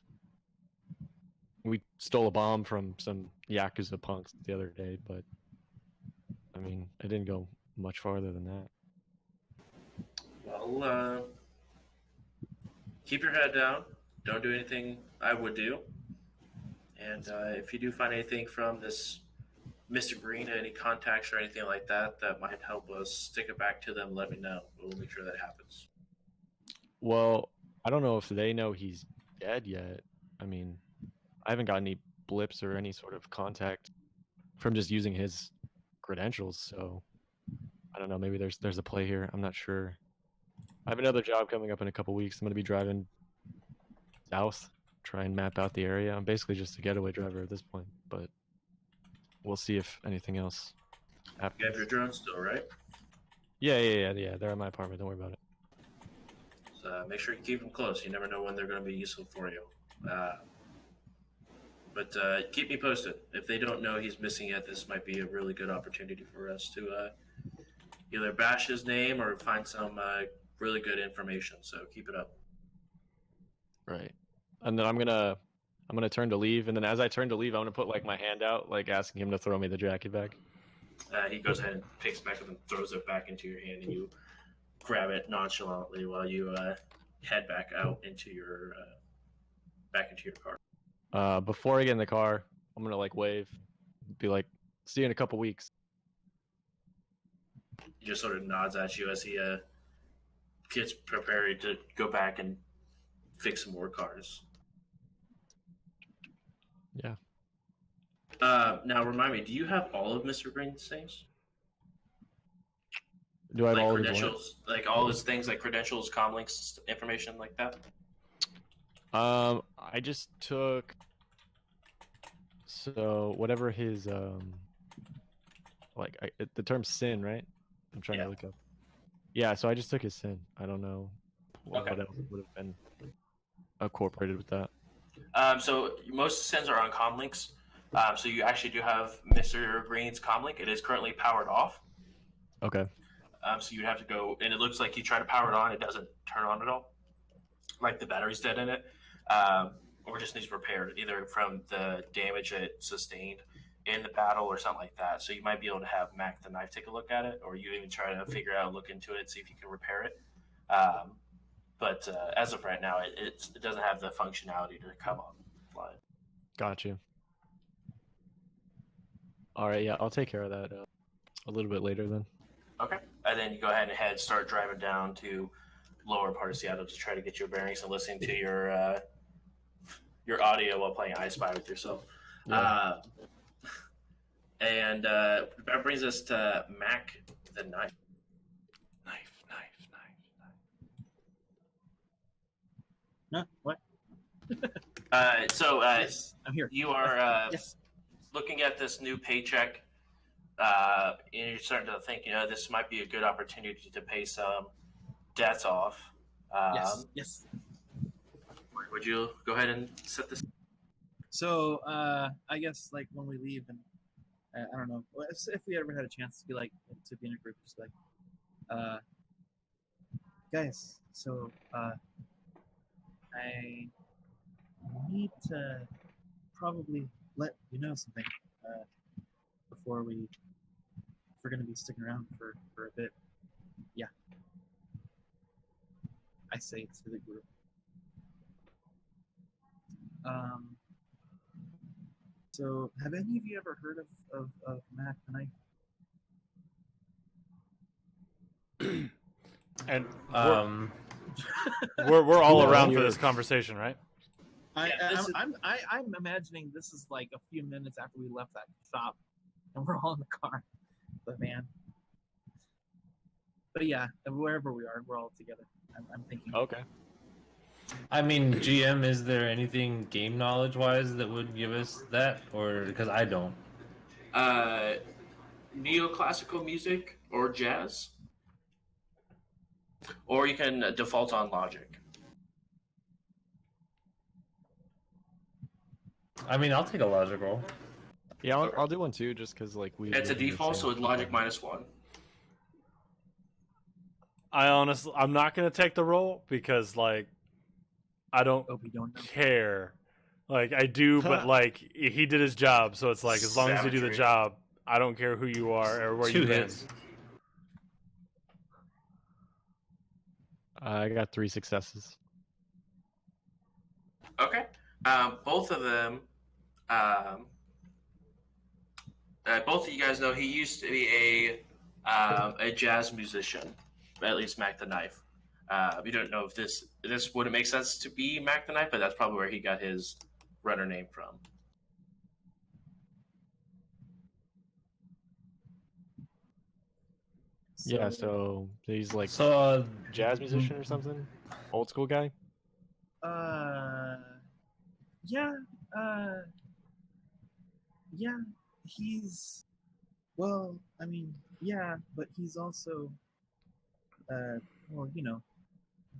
E: We stole a bomb from some Yakuza punks the other day, but I mean, it didn't go much farther than that.
C: Well, keep your head down. Don't do anything I would do. And if you do find anything from this Mr. Green, any contacts or anything like that that might help us stick it back to them, let me know. We'll make sure that happens.
E: Well, I don't know if they know he's dead yet. I mean, I haven't got any blips or any sort of contact from just using his credentials, so I don't know, maybe there's a play here. I'm not sure. I have another job coming up in a couple weeks. I'm going to be driving south, try and map out the area. I'm basically just a getaway driver at this point, but we'll see if anything else happens.
C: You have your drone still, right?
E: Yeah. They're at my apartment. Don't worry about it.
C: So make sure you keep them close. You never know when they're going to be useful for you. But keep me posted. If they don't know he's missing yet, this might be a really good opportunity for us to either bash his name or find some really good information. So keep it up.
E: Right. And then I'm gonna turn to leave, and then as I turn to leave, I'm gonna put like my hand out, like asking him to throw me the jacket back.
C: He goes ahead and picks it back up and throws it back into your hand, and you grab it nonchalantly while you head back out into your back into your car.
E: Before I get in the car, I'm gonna like wave, be like, "See you in a couple weeks."
C: He just sort of nods at you as he gets prepared to go back and fix some more cars.
E: Yeah.
C: Now remind me, do you have all of Mr. Green's things?
E: Do I have
C: Like
E: all of his what?
C: credentials, like all his things, like credentials, comlinks, information like that?
E: I just took so whatever his the term sin, right? I'm trying
C: Yeah.
E: to look up. Yeah, so I just took his sin. I don't know what
C: Okay.
E: else would have been incorporated with that.
C: So most sins are on comlinks. So you actually do have Mr. Green's comlink. It is currently powered off.
E: Okay.
C: So you'd have to go, and it looks like you try to power it on, it doesn't turn on at all. Like the battery's dead in it. Or just needs repaired, either from the damage it sustained in the battle or something like that. So you might be able to have Mac the Knife take a look at it, or you even try to figure out, look into it, see if you can repair it. But as of right now, it doesn't have the functionality to come online.
E: Gotcha. All right, yeah, I'll take care of that a little bit later then.
C: Okay. And then you go ahead and start driving down to lower part of Seattle to try to get your bearings and listening to your audio while playing I Spy with yourself.
E: Yeah.
C: And that brings us to Mac the Knife.
B: Knife.
A: No, what?
C: Yes,
A: I'm here.
C: you are
A: Yes.
C: looking at this new paycheck, and you're starting to think, this might be a good opportunity to pay some debts off.
A: Yes.
C: Would you go ahead and set this?
A: So I guess like when we leave, and I don't know if we ever had a chance to be like to be in a group, just like, guys. So I need to probably let you know something before if we're gonna be sticking around for a bit. Yeah, I say it to the group. So have any of you ever heard of Mac the Knife?
B: And
D: Um,
B: we're all
E: Yeah,
B: around for
E: you're-
B: this conversation, right?
A: I'm imagining this is like a few minutes after we left that shop, and we're all in the car, the van. But yeah, wherever we are, we're all together. I'm thinking.
E: Okay.
D: I mean, GM, is there anything game knowledge wise that would give us that, or because I don't?
C: Neoclassical music or jazz, or you can default on Logic.
D: I mean, I'll take a logic roll.
E: Yeah, I'll do one too, just because like we.
C: It's a
E: live in the
C: default,
E: same
C: so it's Logic
E: compartment.
C: -1.
B: I'm not gonna take the role because like I don't
A: Hope you don't know.
B: care. Like I do, but like he did his job, so it's like as long as you do the
C: Savagery.
B: job, I don't care who you are or where
D: 2
B: you've been.
D: hits.
E: I got 3 successes.
C: Okay. Both of them. Both of you guys know he used to be a jazz musician, at least Mac the Knife. We don't know if this wouldn't make sense to be Mac the Knife, but that's probably where he got his runner name from.
E: Yeah, so he's like
D: So,
E: jazz musician or something, old school guy.
A: Yeah, yeah, he's, well, I mean, yeah, but he's also, well,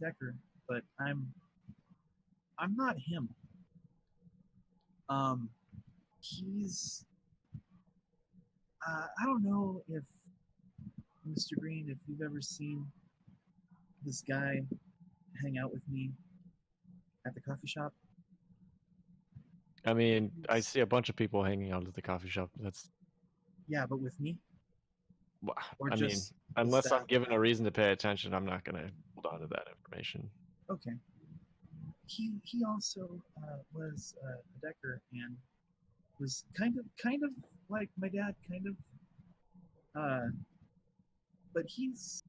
A: Decker, but I'm not him. He's I don't know if Mr. Green, if you've ever seen this guy hang out with me at the coffee shop.
E: I mean, I see a bunch of people hanging out at the coffee shop. That's,
A: Yeah, but with me, or
E: I mean,
A: just the
E: unless I'm
A: staff.
E: given a reason to pay attention, I'm not gonna hold on to that information.
A: Okay. He also was a decker and was kind of like my dad, kind of. But he's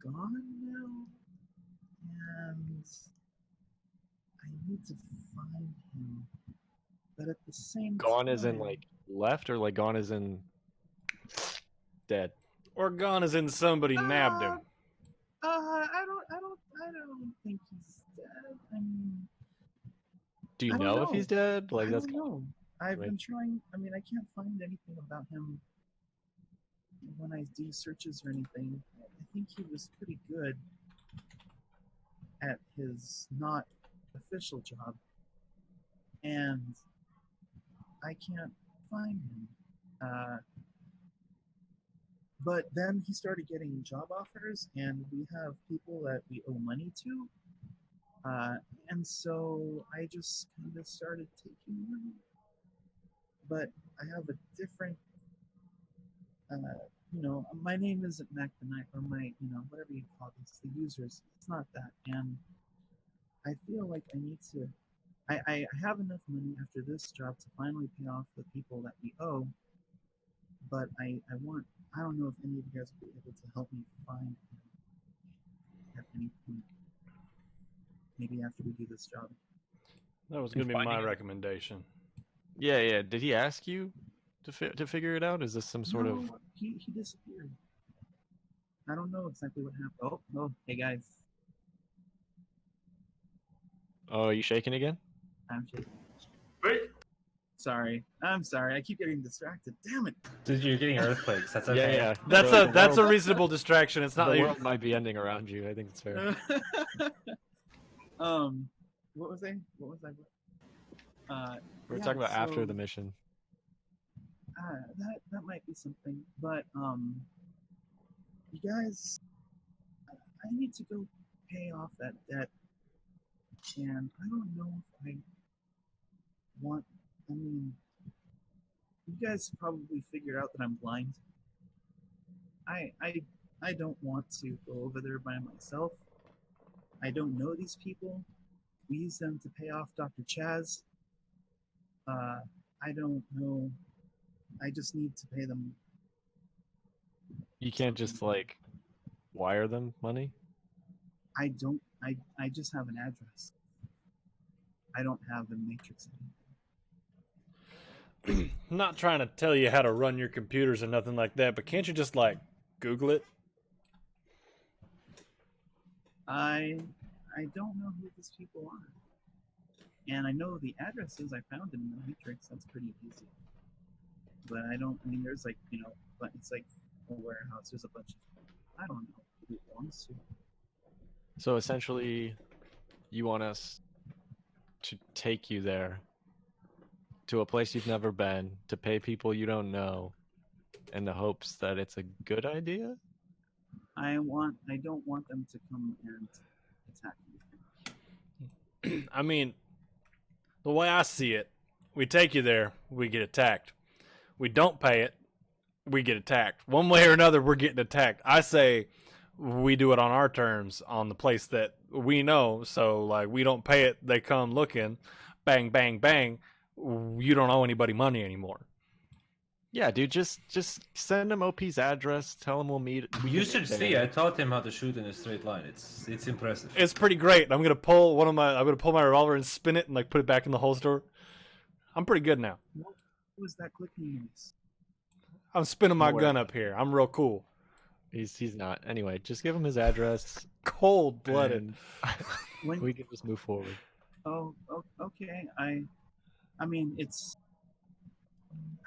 A: gone now, and I need to find him. But at the same
E: Gone
A: time,
E: as in like left, or like gone as in dead?
B: Or gone as in somebody nabbed him.
A: I don't think he's dead. I mean,
E: Do you
A: I don't
E: know if he's
A: know.
E: dead? Like
A: I
E: that's
A: don't
E: kind
A: know. I've
E: right.
A: been trying. I mean, I can't find anything about him when I do searches or anything. I think he was pretty good at his not official job, and I can't find him. But then he started getting job offers, and we have people that we owe money to. And so I just kind of started taking them. But I have a different, my name isn't Mac the Knight, or my, whatever you call this, the users. It's not that. And I feel like I need to, I have enough money after this job to finally pay off the people that we owe. But I don't know if any of you guys will be able to help me find him at any point. Maybe after we do this job.
B: That was going to be my
E: Finding him.
B: recommendation.
E: Yeah, yeah. Did he ask you to figure it out? Is this some sort of?
A: No, he disappeared. I don't know exactly what happened. Oh, hey guys.
E: Oh, are you shaking again?
A: I'm shaking.
C: Right?
A: Sorry. I'm sorry. I keep getting distracted. Damn it.
D: Dude, you're getting earthquakes. That's okay.
E: Yeah, yeah.
B: That's
E: The
B: a
E: world-
B: reasonable distraction. It's not
E: The
B: like
E: world might be ending around you. I think it's fair.
A: What was I?
E: We're
A: Yeah,
E: talking about after
A: so,
E: the mission.
A: that might be something, but you guys, I need to go pay off that debt, and I don't know if I want. I mean, you guys probably figured out that I'm blind. I don't want to go over there by myself. I don't know these people. We use them to pay off Dr. Chaz. I don't know. I just need to pay them.
E: You can't just like wire them money.
A: I don't. I just have an address. I don't have the matrix.
B: I'm not trying to tell you how to run your computers and nothing like that, but can't you just like Google it?
A: I don't know who these people are, and I know the addresses I found in the matrix. That's pretty easy. But I don't. I mean, there's like but it's like a warehouse. There's a bunch of. I don't know who it belongs to.
E: So essentially, you want us to take you there to a place you've never been to pay people you don't know in the hopes that it's a good idea?
A: I don't want them to come and attack me.
B: I mean, the way I see it, we take you there, we get attacked. We don't pay it, we get attacked. One way or another, we're getting attacked. I say we do it on our terms on the place that we know. So, like, we don't pay it, they come looking, bang, bang, bang. You don't owe anybody money anymore.
E: Yeah, dude, just send him OP's address. Tell him we'll meet.
D: You should see. I taught him how to shoot in a straight line. It's impressive.
B: It's pretty great. I'm gonna pull my revolver and spin it and like put it back in the holster. I'm pretty good now.
A: What was that clicking noise?
B: I'm spinning my
E: Don't worry
B: gun
E: about
B: up here. I'm real cool.
E: He's not. Anyway, just give him his address.
B: Cold blooded.
A: When
E: We can just move forward.
A: okay. I mean, it's.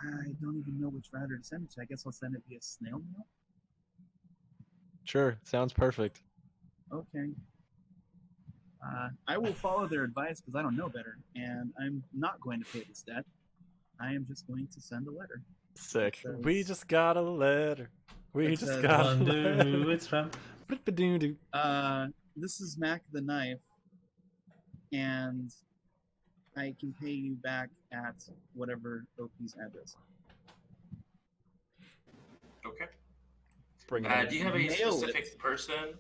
A: I don't even know which router to send it to. I guess I'll send it via snail mail.
E: Sure, sounds perfect.
A: Okay. I will follow their advice because I don't know better, and I'm not going to pay this debt. I am just going to send a letter.
E: Sick.
A: That
B: We
A: says-
B: just got a letter. We
A: That
B: just
A: says,
B: got a
D: Wonder who
B: letter.
D: it's from.
B: Blip-a-doo-doo.
A: This is Mac the Knife, and I can pay you back at whatever OP's address.
C: Okay.
B: Bring it in.
C: Do you have a
A: Mail
C: specific
A: it.
C: person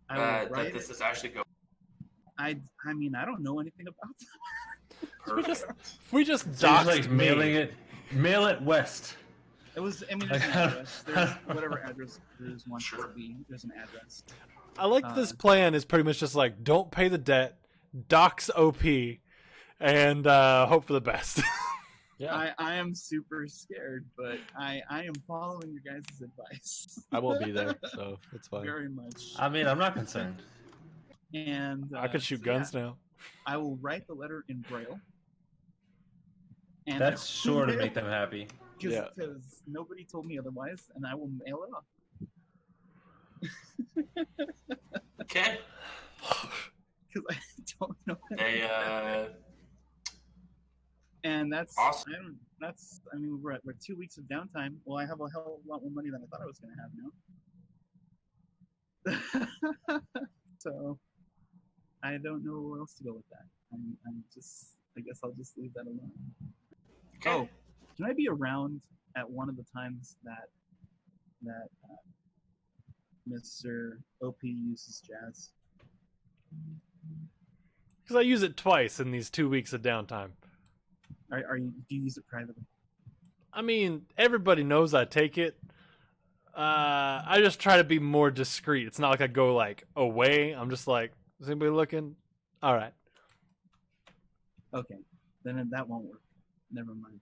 A: I will
C: that
A: write
C: this
A: it.
C: is actually going?
A: I mean, I don't know anything about them.
B: We just
D: So you're
B: doxed
D: just, like
B: me.
D: mailing it. Mail it west.
A: It was. I mean, there's an address. There's whatever address there's one
C: Sure.
A: to be. There's an address.
B: I like this plan is pretty much just like don't pay the debt, dox OP, and hope for the best.
E: Yeah.
A: I am super scared, but I am following your guys' advice.
E: I won't be there, so it's fine.
A: Very much.
D: I mean, I'm not concerned.
A: And
B: I could shoot
A: so,
B: guns
A: yeah,
B: now.
A: I will write the letter in Braille. And
D: That's sure to make them happy.
E: Yeah.
A: Because nobody told me otherwise, and I will mail it off.
C: Okay.
A: Because I don't know.
C: They
A: And that's
C: Awesome.
A: I mean, we're 2 weeks of downtime. Well, I have a hell of a lot more money than I thought I was going to have now. So I don't know where else to go with that. I guess I'll just leave that alone.
C: okay.
A: Oh, can I be around at one of the times that Mr. OP uses jazz?
B: Because I use it twice in these 2 weeks of downtime.
A: Do you use it privately?
B: I mean, everybody knows I take it. I just try to be more discreet. It's not like I go like away. I'm just like, is anybody looking? All right.
A: Okay, then that won't work. Never mind.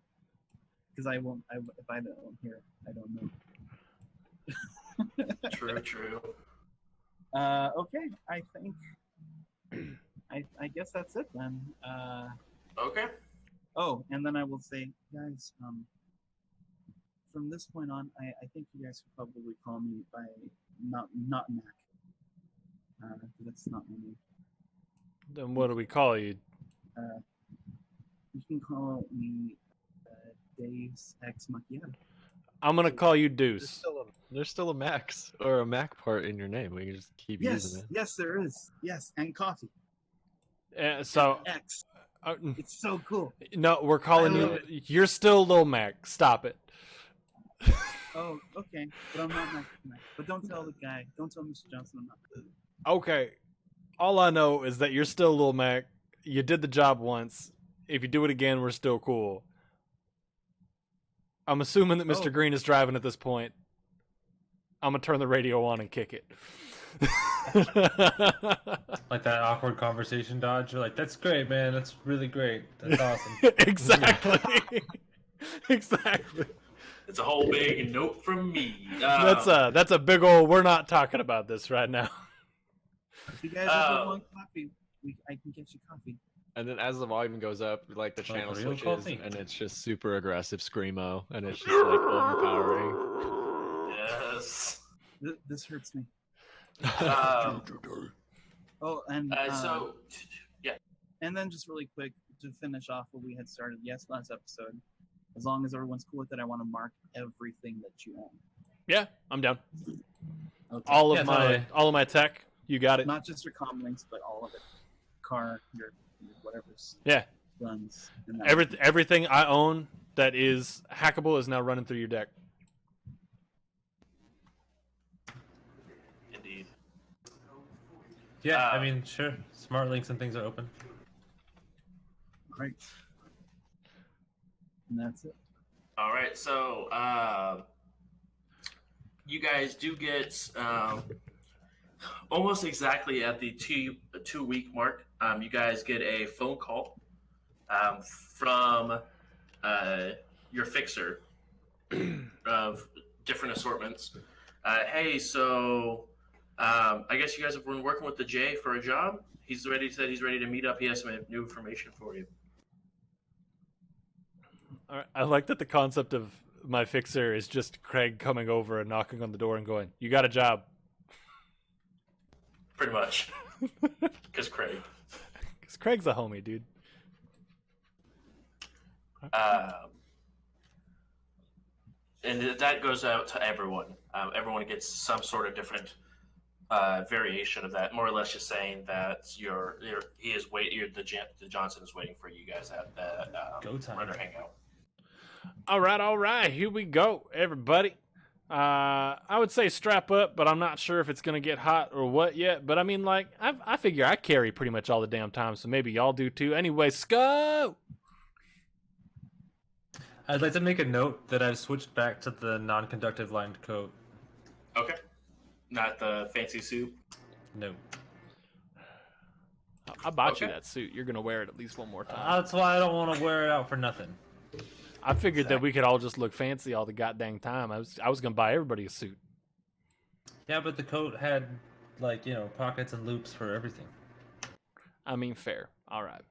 A: Because I won't. If I don't hear, I don't know.
C: True.
A: Okay, I think. I guess that's it then.
C: Okay.
A: Oh, and then I will say, guys, from this point on, I think you guys should probably call me by not Mac. That's not my name.
B: Then what do we call you?
A: You can call me Dave's ex macchiato.
B: I'm gonna call you Deuce.
E: There's still a Max or a Mac part in your name. We can just keep
A: Yes,
E: using it.
A: yes, there is. Yes, and coffee.
B: So
A: X. It's so cool.
B: no, we're calling
A: I
B: you.
A: love
B: You're still Lil Mac. Stop it.
A: Oh, okay. But I'm not Mac. But don't tell the guy. Don't tell Mr. Johnson I'm not.
B: Okay. All I know is that you're still Lil Mac. You did the job once. If you do it again, we're still cool. I'm assuming that Mr.
A: Oh.
B: Green is driving at this point. I'm gonna turn the radio on and kick it.
D: Like that awkward conversation dodge. You're like, that's great, man. That's really great. That's awesome.
B: Exactly. Exactly.
C: It's a whole big note from me.
B: That's a big old. We're not talking about this right now.
A: If you guys ever want coffee, I can get you coffee.
E: And then as the volume goes up, like the channel
D: real
E: switches,
D: coffee?
E: and it's just super aggressive screamo, and it's just like overpowering.
C: Yes.
A: This hurts me.
C: Um,
A: Oh, and
C: so, yeah.
A: and then just really quick to finish off what we had started last episode. As long as everyone's cool with it, I want to mark everything that you own.
B: Yeah, I'm down.
A: Okay.
B: All
D: Yeah,
B: of my
D: totally.
B: all of my tech. You got it.
A: Not just your comm links, but all of it. Car, your whatever's
B: Yeah.
A: guns. And that.
B: Everything I own that is hackable is now running through your deck.
C: Indeed.
D: Yeah, I mean, sure. Smart links and things are open.
A: Right. And that's it.
C: All right, so you guys do get almost exactly at the two week mark. You guys get a phone call from your fixer of different assortments. Hey, so I guess you guys have been working with the J for a job. He's ready to meet up. He has some new information for you.
B: All right. I like that the concept of my fixer is just Craig coming over and knocking on the door and going, "You got a job."
C: Pretty much. Because Craig.
B: Because Craig's a homie, dude.
C: And that goes out to everyone. Everyone gets some sort of different variation of that, more or less just saying that the Johnson is waiting for you guys at the
D: Go time.
C: Runner Hangout.
B: All right, here we go, everybody. I would say strap up, but I'm not sure if it's gonna get hot or what yet. But I mean, like, I figure I carry pretty much all the damn time, so maybe y'all do too. Anyway, go.
D: I'd like to make a note that I've switched back to the non-conductive lined coat.
C: Okay. Not the fancy suit.
D: No.
B: I bought you
C: Okay.
B: that suit. You're gonna wear it at least one more time.
D: That's why I don't want to wear it out for nothing.
B: I figured that we could all just look fancy all the goddamn time. I was gonna buy everybody a suit.
D: Yeah, but the coat had, like, pockets and loops for everything.
B: I mean, fair. All right.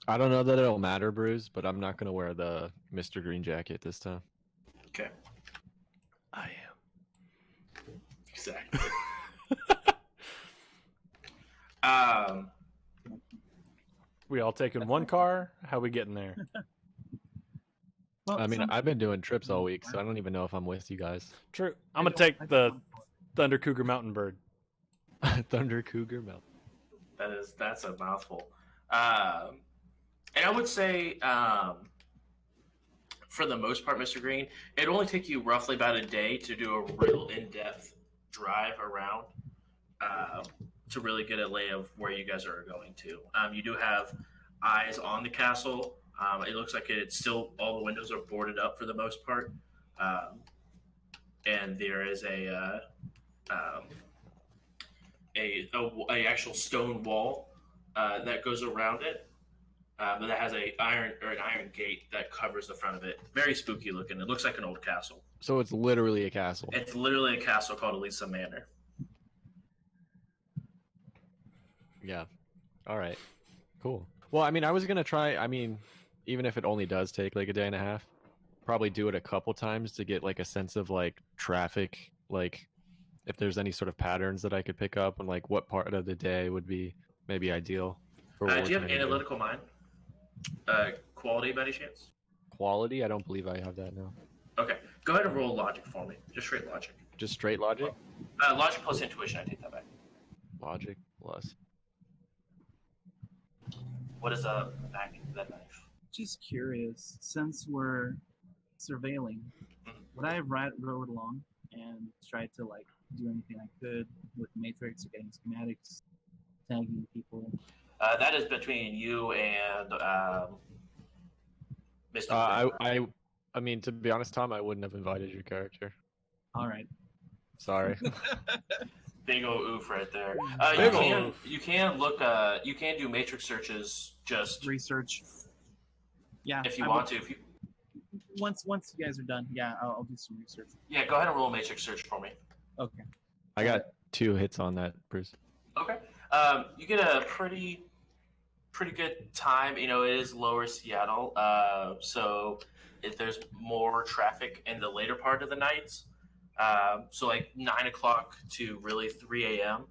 E: I don't know that it'll matter, Bruce, but I'm not gonna wear the Mr. Green jacket this time.
C: Okay.
B: I am.
C: Exactly. um,
B: We all taking one car? How we getting there?
A: Well,
E: I mean,
A: some-
E: I've been doing trips all week, so I don't even know if I'm with you guys.
B: True. I'm
A: I
B: gonna
A: don't-
B: take
A: I don't
B: the
A: want to.
B: Thunder Cougar Mountain Bird.
E: Thunder Cougar Melt.
C: that's a mouthful. And I would say, for the most part, Mr. Green, it'd only take you roughly about a day to do a real in-depth drive around to really get a lay of where you guys are going to. You do have eyes on the castle. It looks like it's still all the windows are boarded up for the most part, and there is a actual stone wall that goes around it, but that has an iron gate that covers the front of it. Very spooky looking. It looks like an old castle.
E: So it's literally a castle.
C: It's literally a castle called Elisa Manor.
E: Yeah. All right. Cool. Well, I mean, I was gonna try. I mean, even if it only does take like a day and a half, probably do it a couple times to get like a sense of like traffic, like if there's any sort of patterns that I could pick up, and like what part of the day would be maybe ideal. For what
C: Do you
E: we're
C: have
E: trying to do.
C: analytical mind? Quality by any chance?
E: Quality? I don't believe I have that now.
C: Okay. Go ahead and roll logic for me. Just straight logic.
E: Just straight logic.
C: Logic plus intuition. I take that back.
E: Logic plus.
C: What is the back of that knife?
A: Just curious, since we're surveilling, would I have rode along and tried to like do anything I could with Matrix or getting schematics, tagging people?
C: That is between you and Mr.
E: I mean, to be honest, Tom, I wouldn't have invited your character.
A: All right.
E: Sorry.
C: Big ol' oof right there.
B: Big ol' oof.
C: You can look. You can do matrix searches just
A: Research. Yeah.
C: if you
A: I
C: want
A: will-
C: to. If you
A: Once you guys are done, yeah, I'll do some research.
C: yeah, go ahead and roll a matrix search for me.
A: Okay.
E: I got 2 hits on that, Bruce.
C: Okay. You get a pretty good time. You know, it is lower Seattle, so if there's more traffic in the later part of the nights. So like 9 o'clock to really 3 a.m.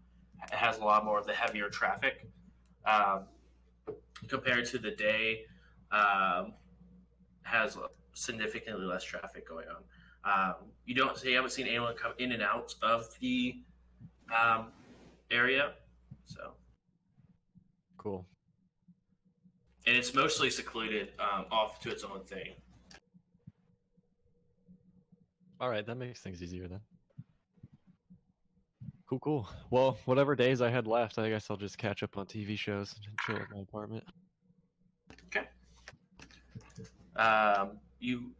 C: It has a lot more of the heavier traffic compared to the day. Has significantly less traffic going on. You haven't seen anyone come in and out of the area, so
E: Cool.
C: and it's mostly secluded, off to its own thing.
E: All right, that makes things easier then. Cool. Well, whatever days I had left, I guess I'll just catch up on TV shows and chill at my apartment.
C: Okay. You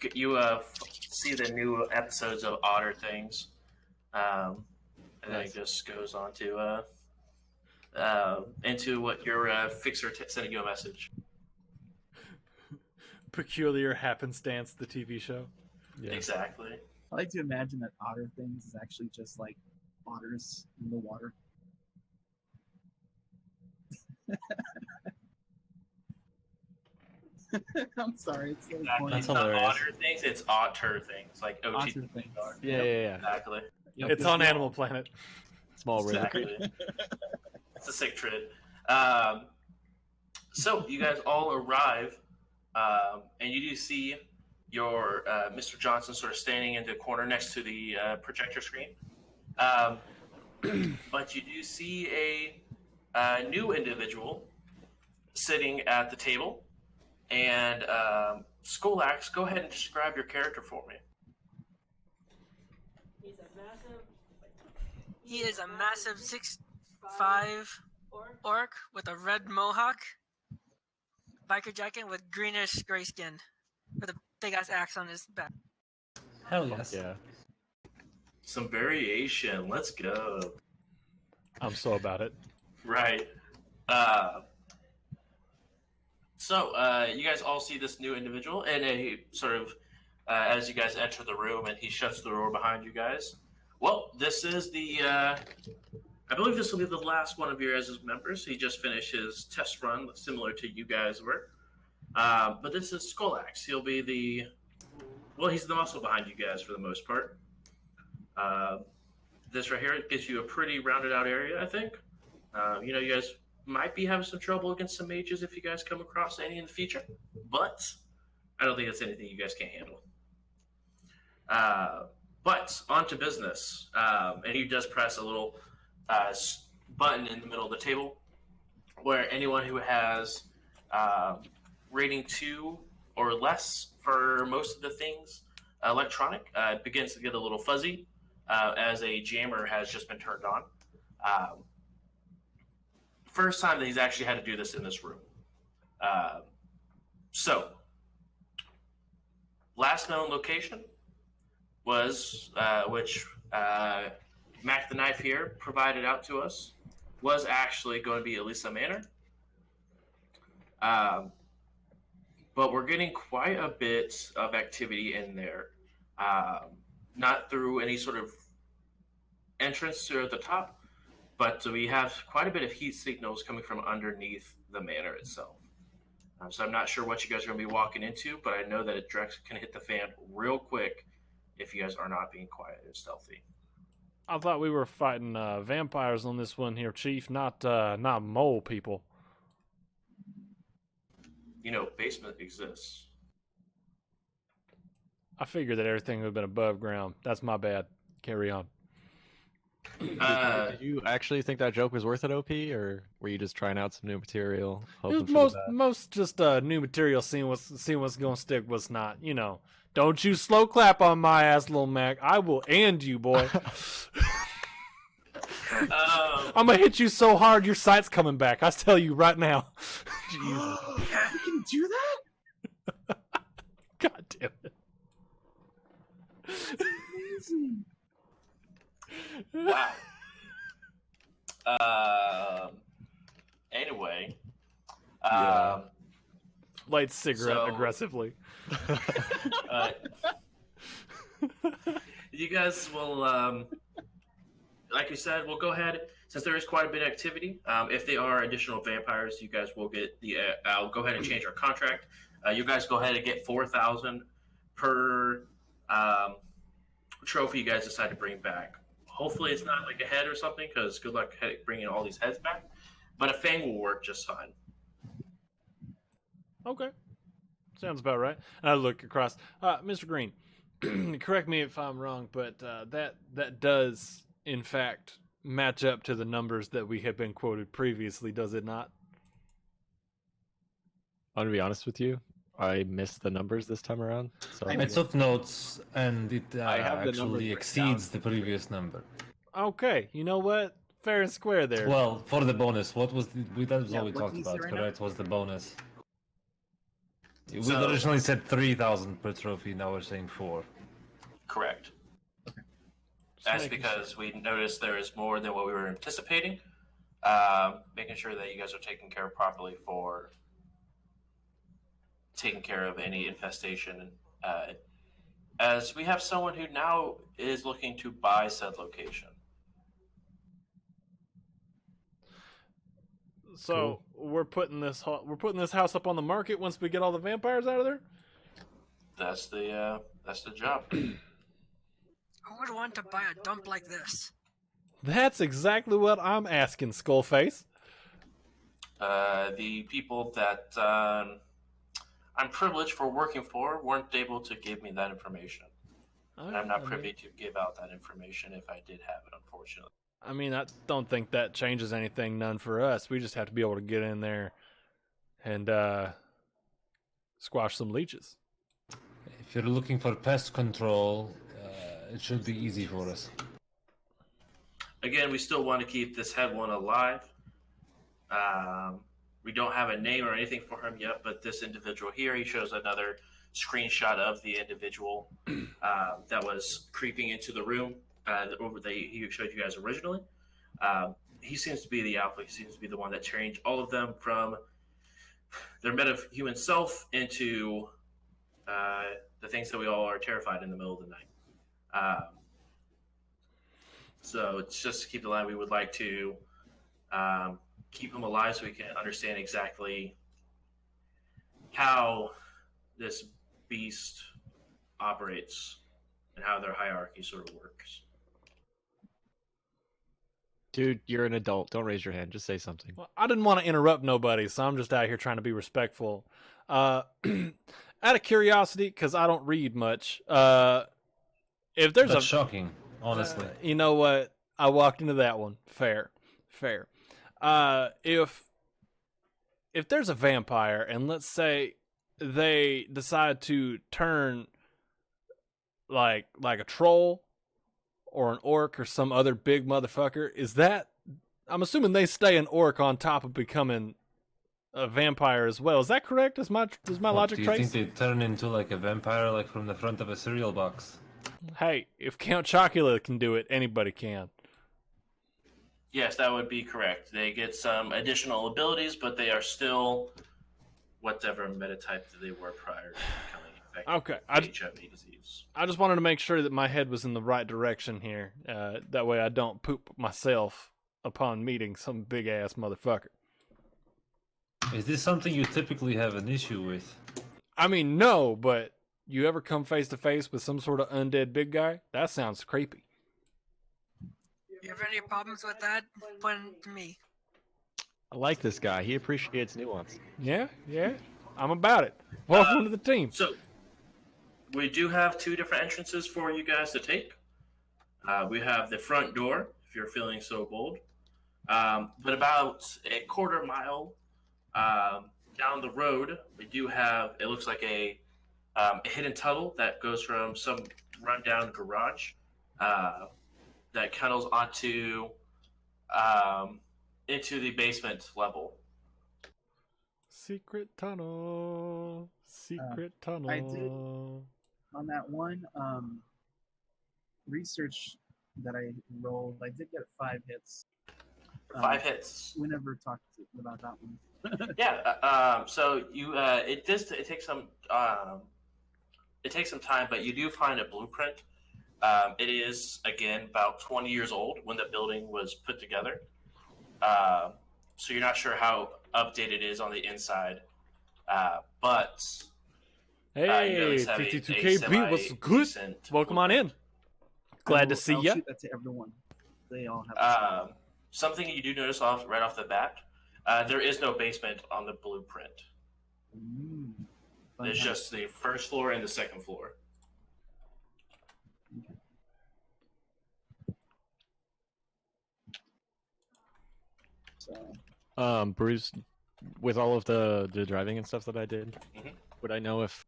C: see the new episodes of Odder Things, and then
E: Nice.
C: it just goes on to into what your fixer sending you a message.
B: Peculiar Happenstance, the TV show.
E: Yeah.
C: Exactly.
A: I like to imagine that Otter Things is actually just like otters in the water. I'm sorry, it's so
C: Exactly.
A: funny.
D: That's
C: It's not
D: hilarious.
C: Otter Things. It's Otter Things, like
A: Otter
C: OT.
A: Things.
E: Yeah.
C: Exactly.
A: Yep.
B: It's on Animal Planet.
E: Small river.
C: Exactly. It's a sick trid. So you guys all arrive, and you do see your Mr. Johnson sort of standing in the corner next to the projector screen. Um, but you do see a new individual sitting at the table. And Skolax, go ahead and describe your character for me.
F: He is a massive 6'5" orc with a red mohawk, biker jacket with greenish gray skin, with a big ass axe on his back.
G: Hell yes.
E: Yeah.
C: Some variation. Let's go.
B: I'm so about it.
C: Right. So you guys all see this new individual, and he sort of, as you guys enter the room, and he shuts the door behind you guys. Well, this is the. I believe this will be the last one of your guys' members. He just finished his test run, similar to you guys were. But this is Skolax. He'll be the. Well, he's the muscle behind you guys for the most part. This right here gives you a pretty rounded out area, I think. You guys might be having some trouble against some mages if you guys come across any in the future, but I don't think it's anything you guys can't handle. But on to business. And he does press a little button in the middle of the table where anyone who has rating 2 or less for most of the things electronic begins to get a little fuzzy as a jammer has just been turned on. First time that he's actually had to do this in this room. So, last known location was, which Mac the Knife here provided out to us, was actually going to be Elisa Manor. But we're getting quite a bit of activity in there. Not through any sort of entrance to the top, but we have quite a bit of heat signals coming from underneath the manor itself. So I'm not sure what you guys are going to be walking into, but I know that it can hit the fan real quick if you guys are not being quiet and stealthy.
B: I thought we were fighting vampires on this one here, Chief, not mole people.
C: Basement exists.
B: I figured that everything would have been above ground. That's my bad. Carry on.
E: Did you actually think that joke was worth it, OP, or were you just trying out some new material?
B: It was most just new material. Seeing what's gonna stick, what's not. Don't you slow clap on my ass, little Mac. I will end you, boy. I'm gonna hit you so hard, your sight's coming back. I tell you right now.
A: You can do that?
B: God damn it.
A: That's amazing.
C: Wow. Anyway.
B: Light cigarette aggressively.
C: You guys will, like you said, we'll go ahead, since there is quite a bit of activity. If they are additional vampires, you guys will get I'll go ahead and change our contract. You guys go ahead and get 4,000 per trophy you guys decide to bring back. Hopefully it's not like a head or something, because good luck bringing all these heads back. But a fang will work just fine.
B: Okay. Sounds about right. And I look across. Mr. Green, correct me if I'm wrong, but that does, in fact, match up to the numbers that we have been quoted previously, does it not?
E: I'm going to be honest with you. I missed the numbers this time around. So
G: I took notes, and it
E: I have the numbers
G: actually
E: written
G: exceeds
E: down.
G: the previous number.
B: Okay. You know what? Fair and square there.
G: Well, for the bonus, what was that was
A: Yeah,
G: all we
A: what
G: talked
A: did you say
G: about,
A: right now?
G: correct? Was the bonus. We
C: So-
G: originally said 3,000 per trophy, now we're saying 4.
C: Correct.
B: Just
C: That's
B: making
C: because we noticed there is more than what we were anticipating. Making sure that you guys are taken care of properly for taking care of any infestation. As we have someone who now is looking to buy said location.
B: So we're putting this house up on the market once we get all the vampires out of there.
C: That's the job.
F: Who would want to buy a dump like this?
B: That's exactly what I'm asking, Skullface.
C: The people that I'm privileged for working for weren't able to give me that information. And I'm not privy to give out that information if I did have it, unfortunately.
B: I mean, I don't think that changes anything, none for us. We just have to be able to get in there and squash some leeches.
D: If you're looking for pest control, it should be easy for us.
C: Again, we still want to keep this head one alive. We don't have a name or anything for him yet, but this individual here, he shows another screenshot of the individual that was creeping into the room he showed you guys originally. He seems to be the alpha. He seems to be the one that changed all of them from their meta-human self into the things that we all are terrified in the middle of the night. So it's just to keep the line. We would like to keep him alive so we can understand exactly how this beast operates and how their hierarchy sort of works.
E: Dude, you're an adult. Don't raise your hand. Just say something.
B: Well, I didn't want to interrupt nobody, so I'm just out here trying to be respectful. Out of curiosity, because I don't read much, if there's
D: That's shocking, honestly.
B: you know what? I walked into that one. Fair. If there's a vampire, and let's say they decide to turn like a troll or an orc or some other big motherfucker, is that? I'm assuming they stay an orc on top of becoming a vampire as well. Is that correct? Does my logic
D: Do you
B: trace?
D: think they turn into like a vampire, like from the front of a cereal box?
B: Hey, if Count Chocula can do it, anybody can.
C: Yes, that would be correct. They get some additional abilities, but they are still whatever metatype that they were prior to becoming infected
B: Okay,
C: with HIV disease.
B: I just wanted to make sure that my head was in the right direction here. That way I don't poop myself upon meeting some big-ass motherfucker.
D: Is this something you typically have an issue with?
B: I mean, no, but you ever come face-to-face with some sort of undead big guy? That sounds creepy.
F: You have any problems with that? Point to me.
E: I like this guy. He appreciates nuance.
B: Yeah, I'm about it. Welcome to the team.
C: So, we do have two different entrances for you guys to take. We have the front door, if you're feeling so bold. But about a quarter mile down the road, we do have, it looks like a hidden tunnel that goes from some rundown garage that tunnels onto into the basement level.
B: Secret tunnel. Tunnel.
A: I did on that one research that I rolled. I did get 5 hits.
C: 5 hits.
A: We never talked about that one.
C: Yeah. So you it takes some time, but you do find a blueprint. It is again about 20 years old when the building was put together. So you're not sure how updated it is on the inside, but
B: Hey,
C: you at least have a
B: 52KB, what's good?
C: semi-decent
B: Welcome on in. Glad to see
A: I'll
B: ya.
A: shoot that to everyone. They all have.
C: Something you do notice right off the bat, there is no basement on the blueprint. There's just the first floor and the second floor.
A: So,
E: Bruce, with all of the driving and stuff that I did,
C: Mhm.
E: would I know if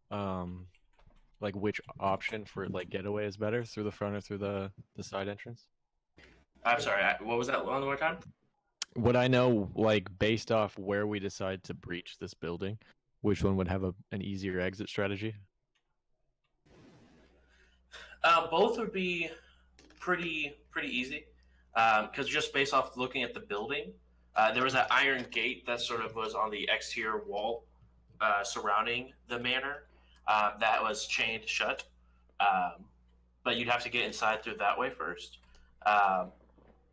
E: like which option for like getaway is better, through the front or through the side entrance?
C: I'm sorry, what was that one more time?
E: Would I know, like, based off where we decide to breach this building, which one would have an easier exit strategy?
C: Both would be pretty easy, because just based off looking at the building, there was that iron gate that sort of was on the exterior wall surrounding the manor that was chained shut, but you'd have to get inside through that way first,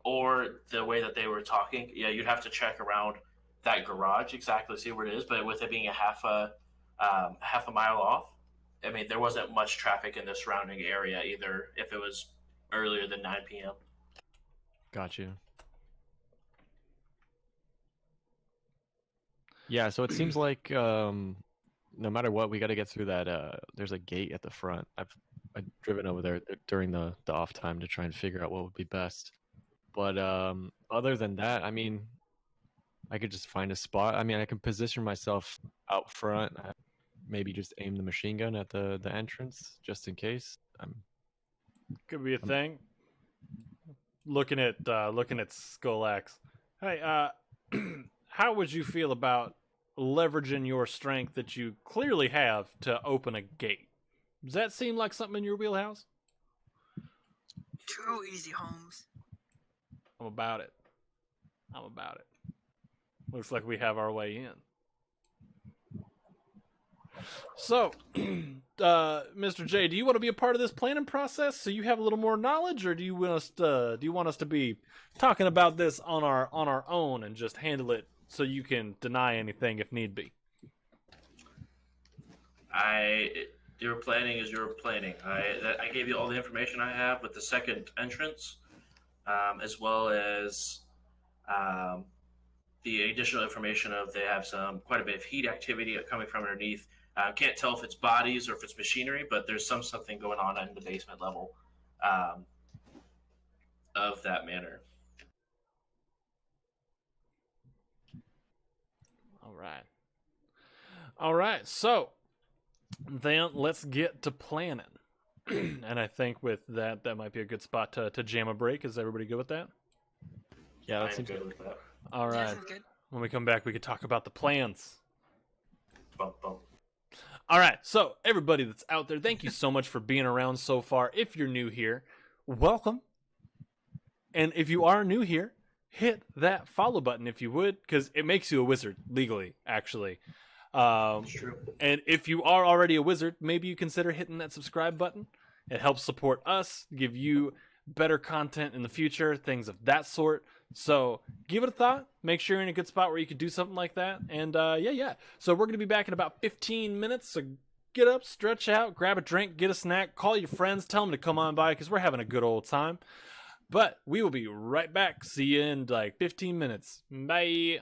C: or the way that they were talking. Yeah, you'd have to check around that garage exactly, see where it is. But with it being a half a mile off, I mean, there wasn't much traffic in the surrounding area either. If it was earlier than 9 p.m.
E: Got you. Yeah, so it seems like no matter what, we got to get through that. There's a gate at the front. I've driven over there during the off time to try and figure out what would be best. But other than that, I mean, I could just find a spot. I mean, I can position myself out front. Maybe just aim the machine gun at the entrance just in case.
B: Could be a thing. Looking at Skolax. Hey, how would you feel about leveraging your strength that you clearly have to open a gate? Does that seem like something in your wheelhouse?
F: Too easy, Holmes.
B: I'm about it. Looks like we have our way in. So, Mr. J, do you want to be a part of this planning process so you have a little more knowledge, or do you want us to be talking about this on our own and just handle it so you can deny anything if need be?
C: Your planning is your planning. I gave you all the information I have with the second entrance, as well as um, the additional information of they have quite a bit of heat activity coming from underneath. Can't tell if it's bodies or if it's machinery, but there's something going on in the basement level um, of that manor.
B: All right. So then let's get to planning. And I think with that might be a good spot to jam a break. Is everybody good with that?
E: Yeah, that
C: I'm
E: seems
C: good with that.
B: All right.
F: Sounds good.
B: When we come back, we could talk about the plans.
C: Bump, bump.
B: All right, so everybody that's out there, thank you so much for being around so far. If you're new here, welcome. And if you are new here, hit that follow button if you would, because it makes you a wizard legally, actually.
C: It's true.
B: And if you are already a wizard, maybe you consider hitting that subscribe button. It helps support us, give you better content in the future, things of that sort. So give it a thought. Make sure you're in a good spot where you could do something like that. And yeah. So we're going to be back in about 15 minutes. So get up, stretch out, grab a drink, get a snack, call your friends, tell them to come on by because we're having a good old time. But we will be right back. See you in like 15 minutes. Bye.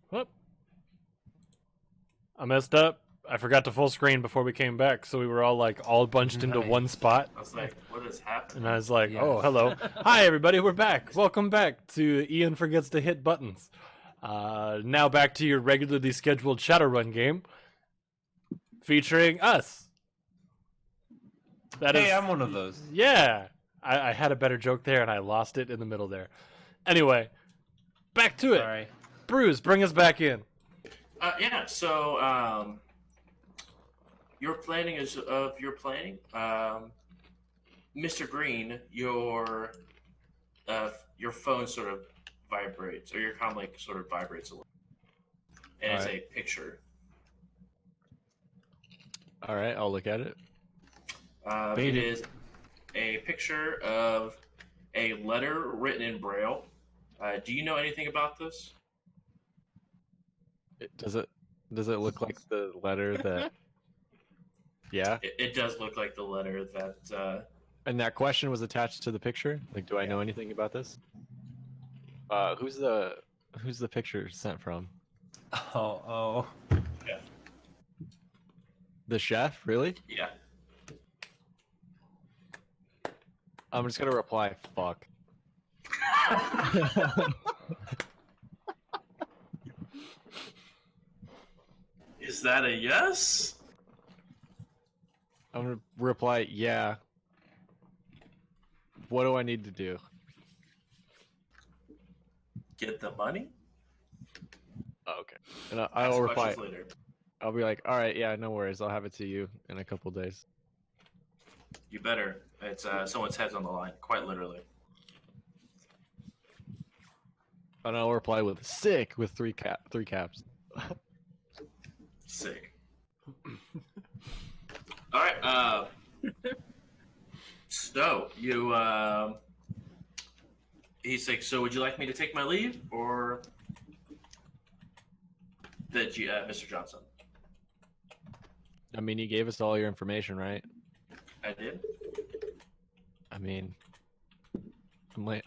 B: Whoop. I messed up. I forgot to full screen before we came back, so we were all like all bunched into one spot.
C: I was like, what is happening?
B: And I was like,
D: Yeah.
B: oh, hello. Hi, everybody. We're back. Welcome back to Ian Forgets to Hit Buttons. Now back to your regularly scheduled Shadowrun game featuring us.
D: Hey, I'm one of those.
B: Yeah. I had a better joke there, and I lost it in the middle there. Anyway, back to it.
D: Sorry.
B: Bruce, bring us back in.
C: Yeah, so your planning is of your planning. Mr. Green, your phone sort of vibrates, or your comlink sort of vibrates a little, and it's a picture.
E: All right, I'll look at it.
C: It is a picture of a letter written in Braille. Do you know anything about this?
E: Does it look like the letter that? Yeah.
C: It does look like the letter that.
E: And that question was attached to the picture. Like, do I know anything about this? Who's the picture sent from?
D: Oh.
C: Yeah.
E: The chef, really?
C: Yeah.
E: I'm just gonna reply, fuck.
C: Is that a yes?
E: I'm gonna reply, yeah. What do I need to do?
C: Get the money?
E: Oh, okay. And
C: Ask
E: I'll reply.
C: questions later.
E: I'll be like, all right, yeah, no worries. I'll have it to you in a couple days.
C: You better. It's someone's head's on the line, quite literally.
E: And I'll reply with sick with three caps.
C: Sick. All right. So you. He's like, so would you like me to take my leave, or Mr. Johnson?
E: I mean, you gave us all your information, right?
C: I did.
E: I mean,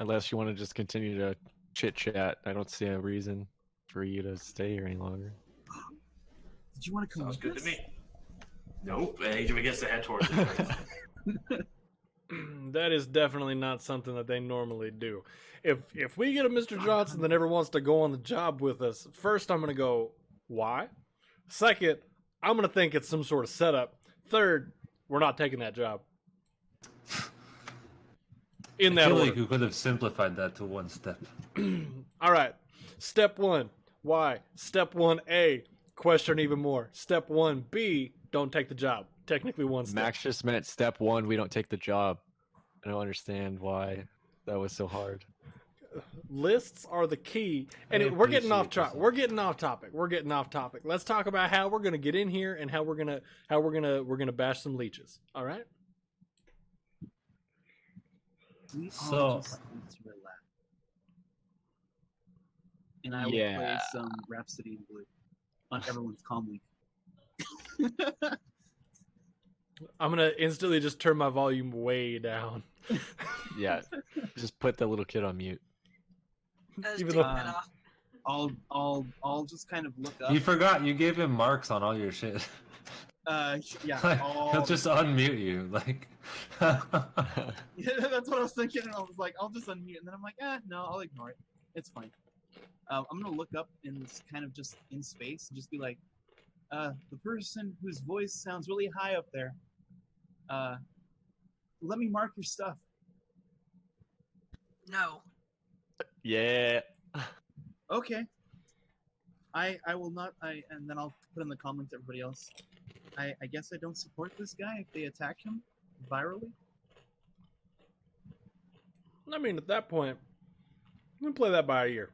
E: unless you want to just continue to chit chat, I don't see a reason for you to stay here any longer.
A: Did you want to come
C: Sounds
A: with
C: good
A: us?
C: to me. Nope. And he begins to head towards it.
B: That is definitely not something that they normally do. If we get a Mr. Johnson that never wants to go on the job with us, first I'm gonna go, why? Second, I'm gonna think it's some sort of setup. Third, we're not taking that job. In
D: I
B: that
D: feel
B: order.
D: like you could have simplified that to one step.
B: All right. Step 1, why? Step 1A, question even more. Step 1B, don't take the job. Technically one step.
E: Max just meant step one, we don't take the job. I don't understand why that was so hard.
B: Lists are the key, and
D: I
B: we're getting off
D: appreciate
B: track. We're getting off topic. Let's talk about how we're gonna get in here and how we're gonna bash some leeches. All right.
A: We
D: So-
A: all just need to relax. And I will
E: Yeah.
A: play some Rhapsody in Blue on everyone's comm link.
B: I'm gonna instantly just turn my volume way down.
E: Yeah, just put the little kid on mute.
F: Let's
B: Even
F: take
B: though-
F: that off.
A: I'll just kind of look up.
D: You forgot you gave him marks on all your shit.
A: Yeah,
D: He'll just unmute you. Like,
A: yeah, that's what I was thinking, and I was like, I'll just unmute, and then I'm like, no, I'll ignore it. It's fine. I'm gonna look up in this kind of just in space and just be like, the person whose voice sounds really high up there. Let me mark your stuff.
F: No.
E: Yeah.
A: Okay. I will not. And then I'll put in the comment to everybody else. I guess I don't support this guy if they attack him virally.
B: I mean, at that point, I'm gonna play that by ear.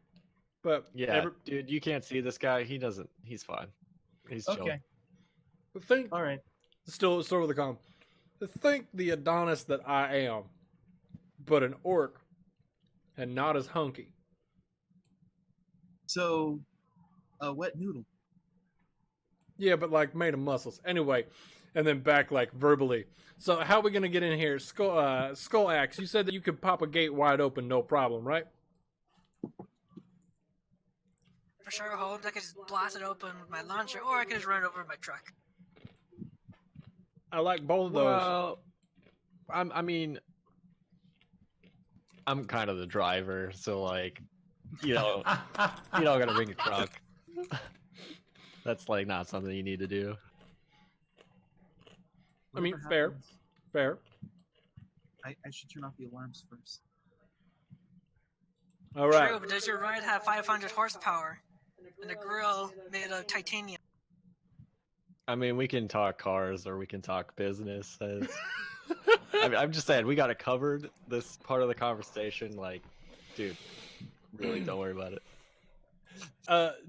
B: But
E: Yeah, dude, you can't see this guy. He's fine. He's chilling.
A: Okay.
B: think
A: All right.
B: still with the com. Think the Adonis that I am, but an orc, and not as hunky.
A: So, a wet noodle.
B: Yeah, but like made of muscles. Anyway, and then back like verbally. So how are we gonna get in here? Skull Axe, you said that you could pop a gate wide open, no problem, right?
F: for sure homes, I could just blast it open with my launcher, or I could just run it over with my truck.
B: I like both of those.
E: Well, I mean, I'm kind of the driver, so like, you know, you don't gotta bring a truck. That's like not something you need to do.
B: I mean,
A: Whatever
B: fair,
A: happens,
B: fair.
A: I should turn off the alarms first.
B: All right.
F: True, but does your ride have 500 horsepower and a grill made of titanium?
E: I mean, we can talk cars or we can talk business. I'm just saying, we got it covered. This part of the conversation, like, dude, really don't worry about it.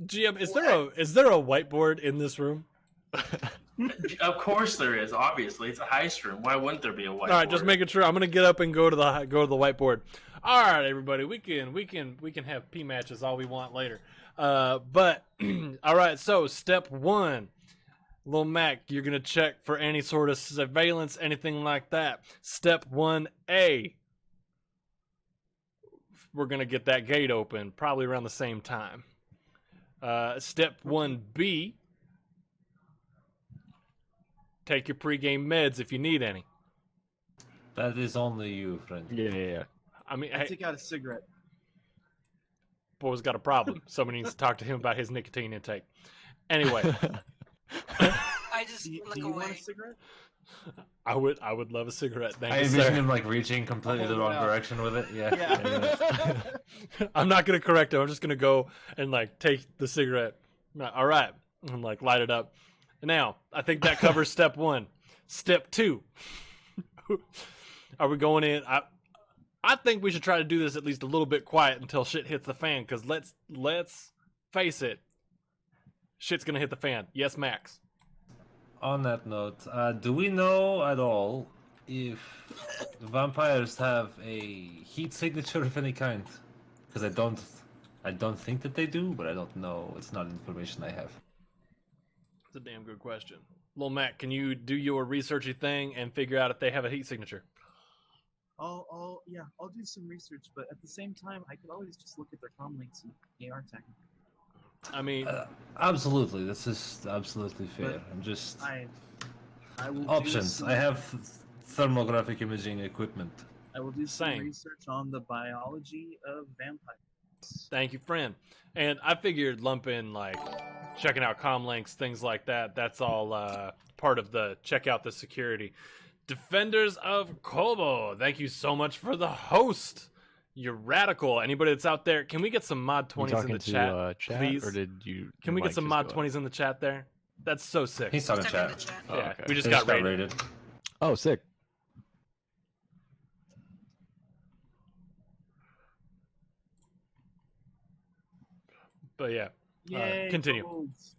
B: GM, is there a whiteboard in this room?
C: Of course there is. Obviously, it's a heist room. Why wouldn't there be a whiteboard?
B: All right, just making sure. I'm gonna get up and go to the whiteboard. All right, everybody, we can have P matches all we want later. But all right, so step 1, Lil Mac, you're gonna check for any sort of surveillance, anything like that. Step 1A, we're gonna get that gate open probably around the same time. Step 1B, take your pregame meds if you need any.
D: That is only you, friend.
E: Yeah.
B: I mean,
A: I
B: hey,
A: take out a cigarette.
B: boy's got a problem. Somebody needs to talk to him about his nicotine intake. Anyway,
F: I just
A: Do
F: look
A: you want a
F: away.
A: cigarette?
B: I would love a cigarette. Thank
D: I
B: you,
D: envision
B: sir.
D: him like reaching completely the
A: hold it
D: wrong
A: out.
D: direction with it. Yeah.
A: Yeah.
B: I'm not gonna correct him. I'm just gonna go and like take the cigarette. All right, and like light it up. Now, I think that covers step 1. Step 2. Are we going in? I think we should try to do this at least a little bit quiet until shit hits the fan. Because let's face it, shit's gonna hit the fan. Yes, Max.
D: On that note, do we know at all if vampires have a heat signature of any kind? Because I don't think that they do, but I don't know. It's not information I have.
B: That's a damn good question. Lil Mac, can you do your researchy thing and figure out if they have a heat signature?
A: I'll do some research, but at the same time, I could always just look at their comm links and AR tag.
B: I mean,
D: Absolutely, this is absolutely fair.
A: But
D: I'm just
A: I will do
D: options.
A: some-
D: I have thermographic imaging equipment.
A: I will do some
B: Same.
A: research on the biology of vampires.
B: thank you, friend. And I figured lump in like checking out comm links, things like that. That's all part of the check out the security. Defenders of Kobo, thank you so much for the host. You're radical. Anybody that's out there, can we get some mod
E: You
B: 20s in
E: talking
B: the
E: to
B: chat,
E: chat,
B: please?
E: or did you?
B: Can
E: your
B: we get
E: mic
B: some
E: just
B: mod
E: go out?
B: 20s in the chat there? That's so sick.
D: He's talking
F: Step in the
D: chat.
F: chat.
E: Oh,
B: Yeah,
E: okay.
B: we just
D: He
B: got rated.
E: Oh, sick.
B: But yeah,
A: Yay,
B: continue.
A: golds.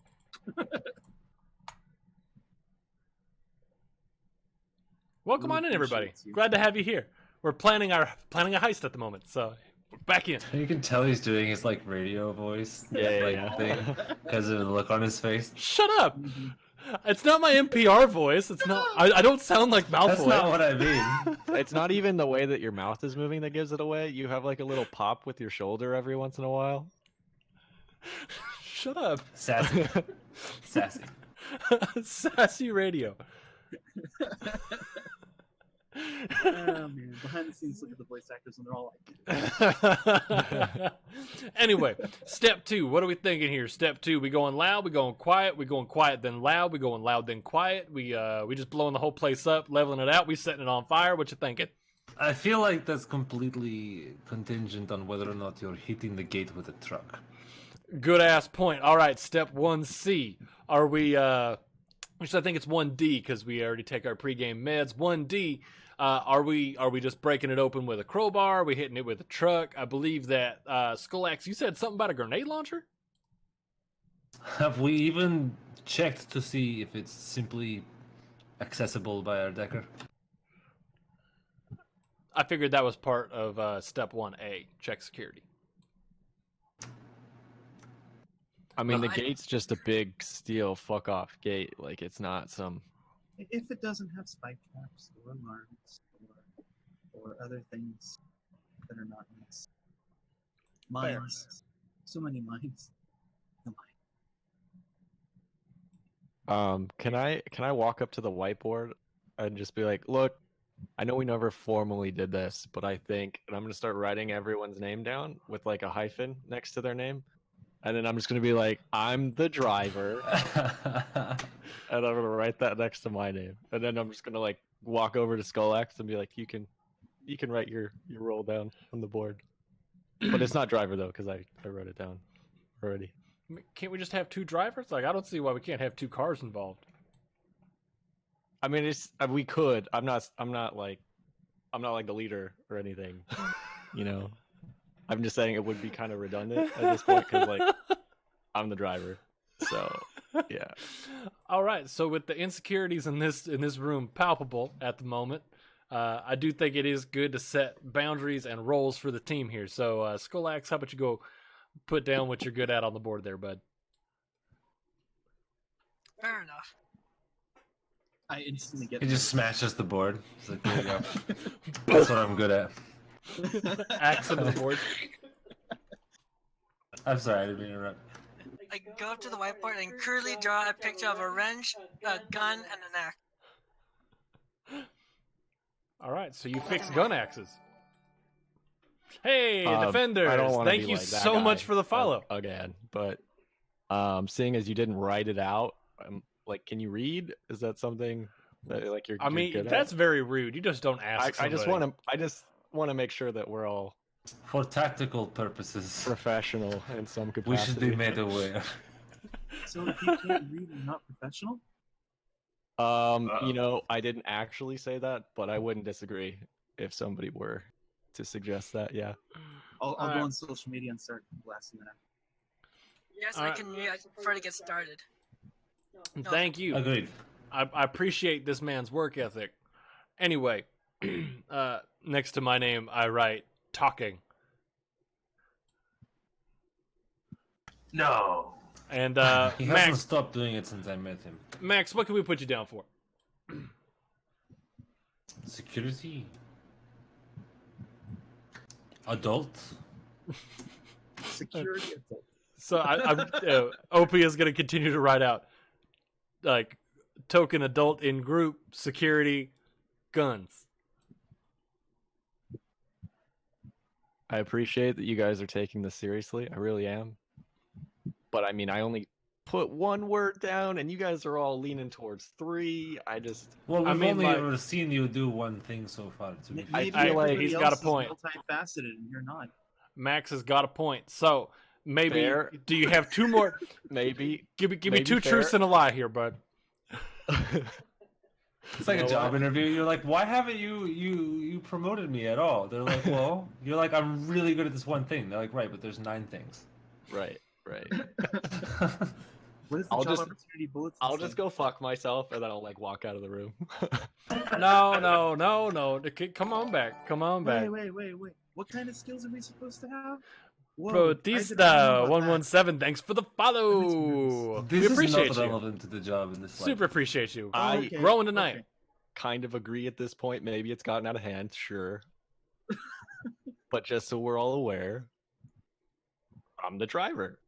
B: Welcome
A: Really
B: on in, everybody.
A: appreciate you.
B: Glad to have you here. We're planning a heist at the moment, so we're back in.
D: You can tell he's doing his like radio voice,
E: Yeah.
D: thing, because of the look on his face.
B: Shut up!
A: Mhm.
B: It's not my NPR voice. It's not. I don't sound like Malfoy.
D: That's not what I mean.
E: It's not even the way that your mouth is moving that gives it away. You have like a little pop with your shoulder every once in a while.
B: Shut up.
D: Sassy. Sassy.
B: Sassy radio.
A: Oh man, behind the scenes, look at the voice actors, and they're all like,
B: Anyway, step 2. What are we thinking here? Step 2. We going loud. We going quiet. We going quiet then loud. We going loud then quiet. We just blowing the whole place up, leveling it out. We setting it on fire. What you thinking?
D: I feel like that's completely contingent on whether or not you're hitting the gate with a truck.
B: Good ass point. All right, step 1C. Are we? Which I think it's 1D because we already take our pregame meds. 1D. Are we just breaking it open with a crowbar? Are we hitting it with a truck? I believe that Skullax, you said something about a grenade launcher?
D: Have we even checked to see if it's simply accessible by our decker?
B: I figured that was part of step 1A, check security.
E: I mean, the
F: I-
E: gate's just a big steel fuck off gate. Like it's not some.
A: if it doesn't have spike traps or alarms or other things that are not nice. Mines. So many mines.
E: Can I walk up to the whiteboard and just be like, look, I know we never formally did this, but I think, and I'm gonna start writing everyone's name down with like a hyphen next to their name, and then I'm just gonna be like, I'm the driver, and I'm gonna write that next to my name, and then I'm just gonna like walk over to Skullax and be like, you can write your role down on the board, but it's not driver though because I wrote it down already.
B: I mean, can't we just have two drivers? Like, I don't see why we can't have two cars involved.
E: I mean, it's we could. I'm not like the leader or anything, you know. I'm just saying it would be kind of redundant at this point because like I'm the driver. So yeah.
B: All right. So with the insecurities in this room palpable at the moment, I do think it is good to set boundaries and roles for the team here. So Skullax, how about you go put down what you're good at on the board there, bud?
F: Fair enough.
A: I instantly get.
D: He just smashes the board. It's like, there you go. That's what I'm good at.
B: Axe into the board.
D: I'm sorry, I didn't mean to interrupt.
F: I go up to the whiteboard and crudely draw a picture of a wrench, a gun, and an axe.
B: All right. So you fix gun axes. Hey,
E: I
B: defenders!
E: don't wanna
B: Thank
E: be
B: you
E: like that
B: so
E: guy
B: much for the follow.
E: again. But seeing as you didn't write it out, like, can you read? Is that something that like you're?
B: I
E: you're
B: mean,
E: good
B: that's
E: at?
B: very rude. You just don't ask.
E: I just want to make sure that we're all
D: For tactical purposes,
E: professional in some capacity.
D: we should be made aware.
A: So if you can't read, you're not professional.
E: You know, I didn't actually say that, but I wouldn't disagree if somebody were to suggest that. Yeah.
A: I'll go on social media and start blasting that out.
F: Yes, I can read. I prefer to get started.
B: Thank you.
D: Agreed.
B: I appreciate this man's work ethic. Anyway, next to my name, I write talking.
C: No.
B: And
D: He hasn't
B: Max,
D: stopped doing it since I met him.
B: Max, what can we put you down for?
D: Security. Adult.
A: Security adult.
B: So OP is going to continue to write out like token adult in group security guns.
E: I appreciate that you guys are taking this seriously. I really am. But I mean, I only put one word down, and you guys are all leaning towards three.
D: Well, we've
B: mean,
D: only
B: like-
D: ever seen you do one thing so far. To be
A: Maybe
E: feel like
A: everybody
B: he's
A: else
B: got a
A: is
B: point.
A: multifaceted and you're not.
B: Max has got a point. So maybe
E: Fair.
B: do you have two more?
E: maybe.
B: Give me
E: Maybe
B: two
E: fair.
B: truths and a lie here, bud.
D: It's like
E: You
D: a
E: know
D: job
E: what?
D: interview. You're like, why haven't you promoted me at all? They're like, well, you're like, I'm really good at this one thing. They're like, right, but there's 9 things.
E: Right.
A: What is the
E: I'll
A: job
E: just-
A: opportunity bullets?
E: I'll just go fuck myself, and then I'll like walk out of the room.
B: No. Come on back. Come on back.
A: Wait. What kind of skills are we supposed to have? Whoa, I didn't know
B: Protista
A: about
B: 117. Thanks for the follow.
D: This
B: We
D: is
B: appreciate
D: not
B: you.
D: relevant to the job in this.
B: Super appreciate you.
E: I-
A: Okay,
B: Growing tonight.
A: okay.
E: Kind of agree at this point. Maybe it's gotten out of hand, sure. But just so we're all aware, I'm the driver.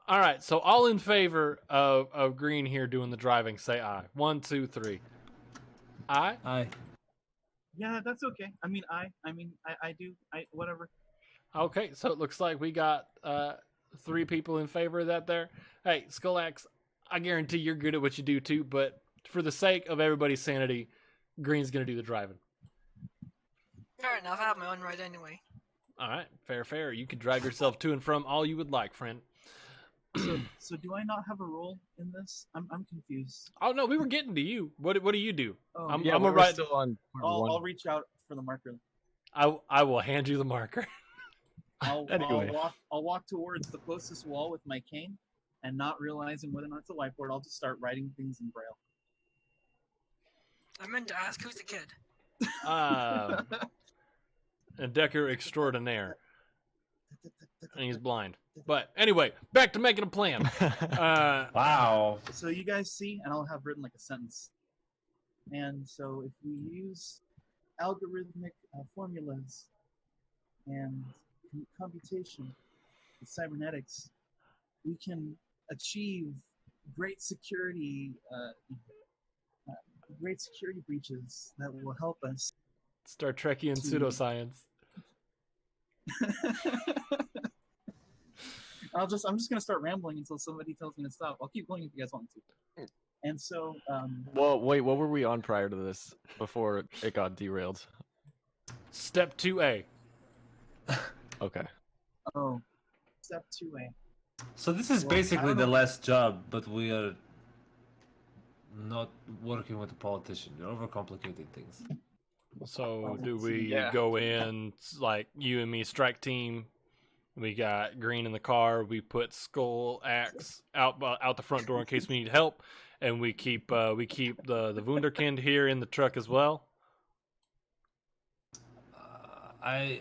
B: All right, so all in favor of Green here doing the driving, say aye. 1, 2, 3. Aye?
D: Aye.
A: Yeah, that's okay. I mean, I do. Whatever.
B: Okay, so it looks like we got 3 people in favor of that there. Hey, Skullax, I guarantee you're good at what you do too, but for the sake of everybody's sanity, Green's going to do the driving.
F: Fair enough. I have my own right anyway.
B: All right, fair. You can drive yourself to and from all you would like, friend.
A: So do I not have a role in this? I'm confused.
B: Oh no, we were getting to you. What do you do?
A: Oh,
B: I'm
E: Yeah,
B: gonna
E: we're
B: write.
E: still on.
A: I'll reach out for the marker.
B: I will hand you the marker.
E: Anyway.
A: I'll walk towards the closest wall with my cane, and not realizing whether or not it's a whiteboard, I'll just start writing things in braille.
F: I meant to ask who's the kid.
B: A Decker extraordinaire, and he's blind. But anyway, back to making a plan.
D: Wow.
A: So you guys see, and I'll have written like a sentence. And so if we use algorithmic formulas and computation with cybernetics, we can achieve great security, great security breaches that will help us.
B: Star Trekian
A: To-
B: pseudoscience.
A: I'm just gonna start rambling until somebody tells me to stop. I'll keep going if you guys want to. And so,
E: Well, wait, what were we on prior to this before it got derailed?
B: Step 2A.
E: Okay.
A: oh, step 2A.
D: So this is
A: Well, I
D: basically
A: don't
D: the
A: know.
D: last job, but we are not working with a politician. You're overcomplicating things.
B: So do we
E: Yeah.
B: go in like you and me strike team? We got Green in the car. We put Skull Axe out the front door in case we need help, and we keep the Wunderkind here in the truck as well.
D: I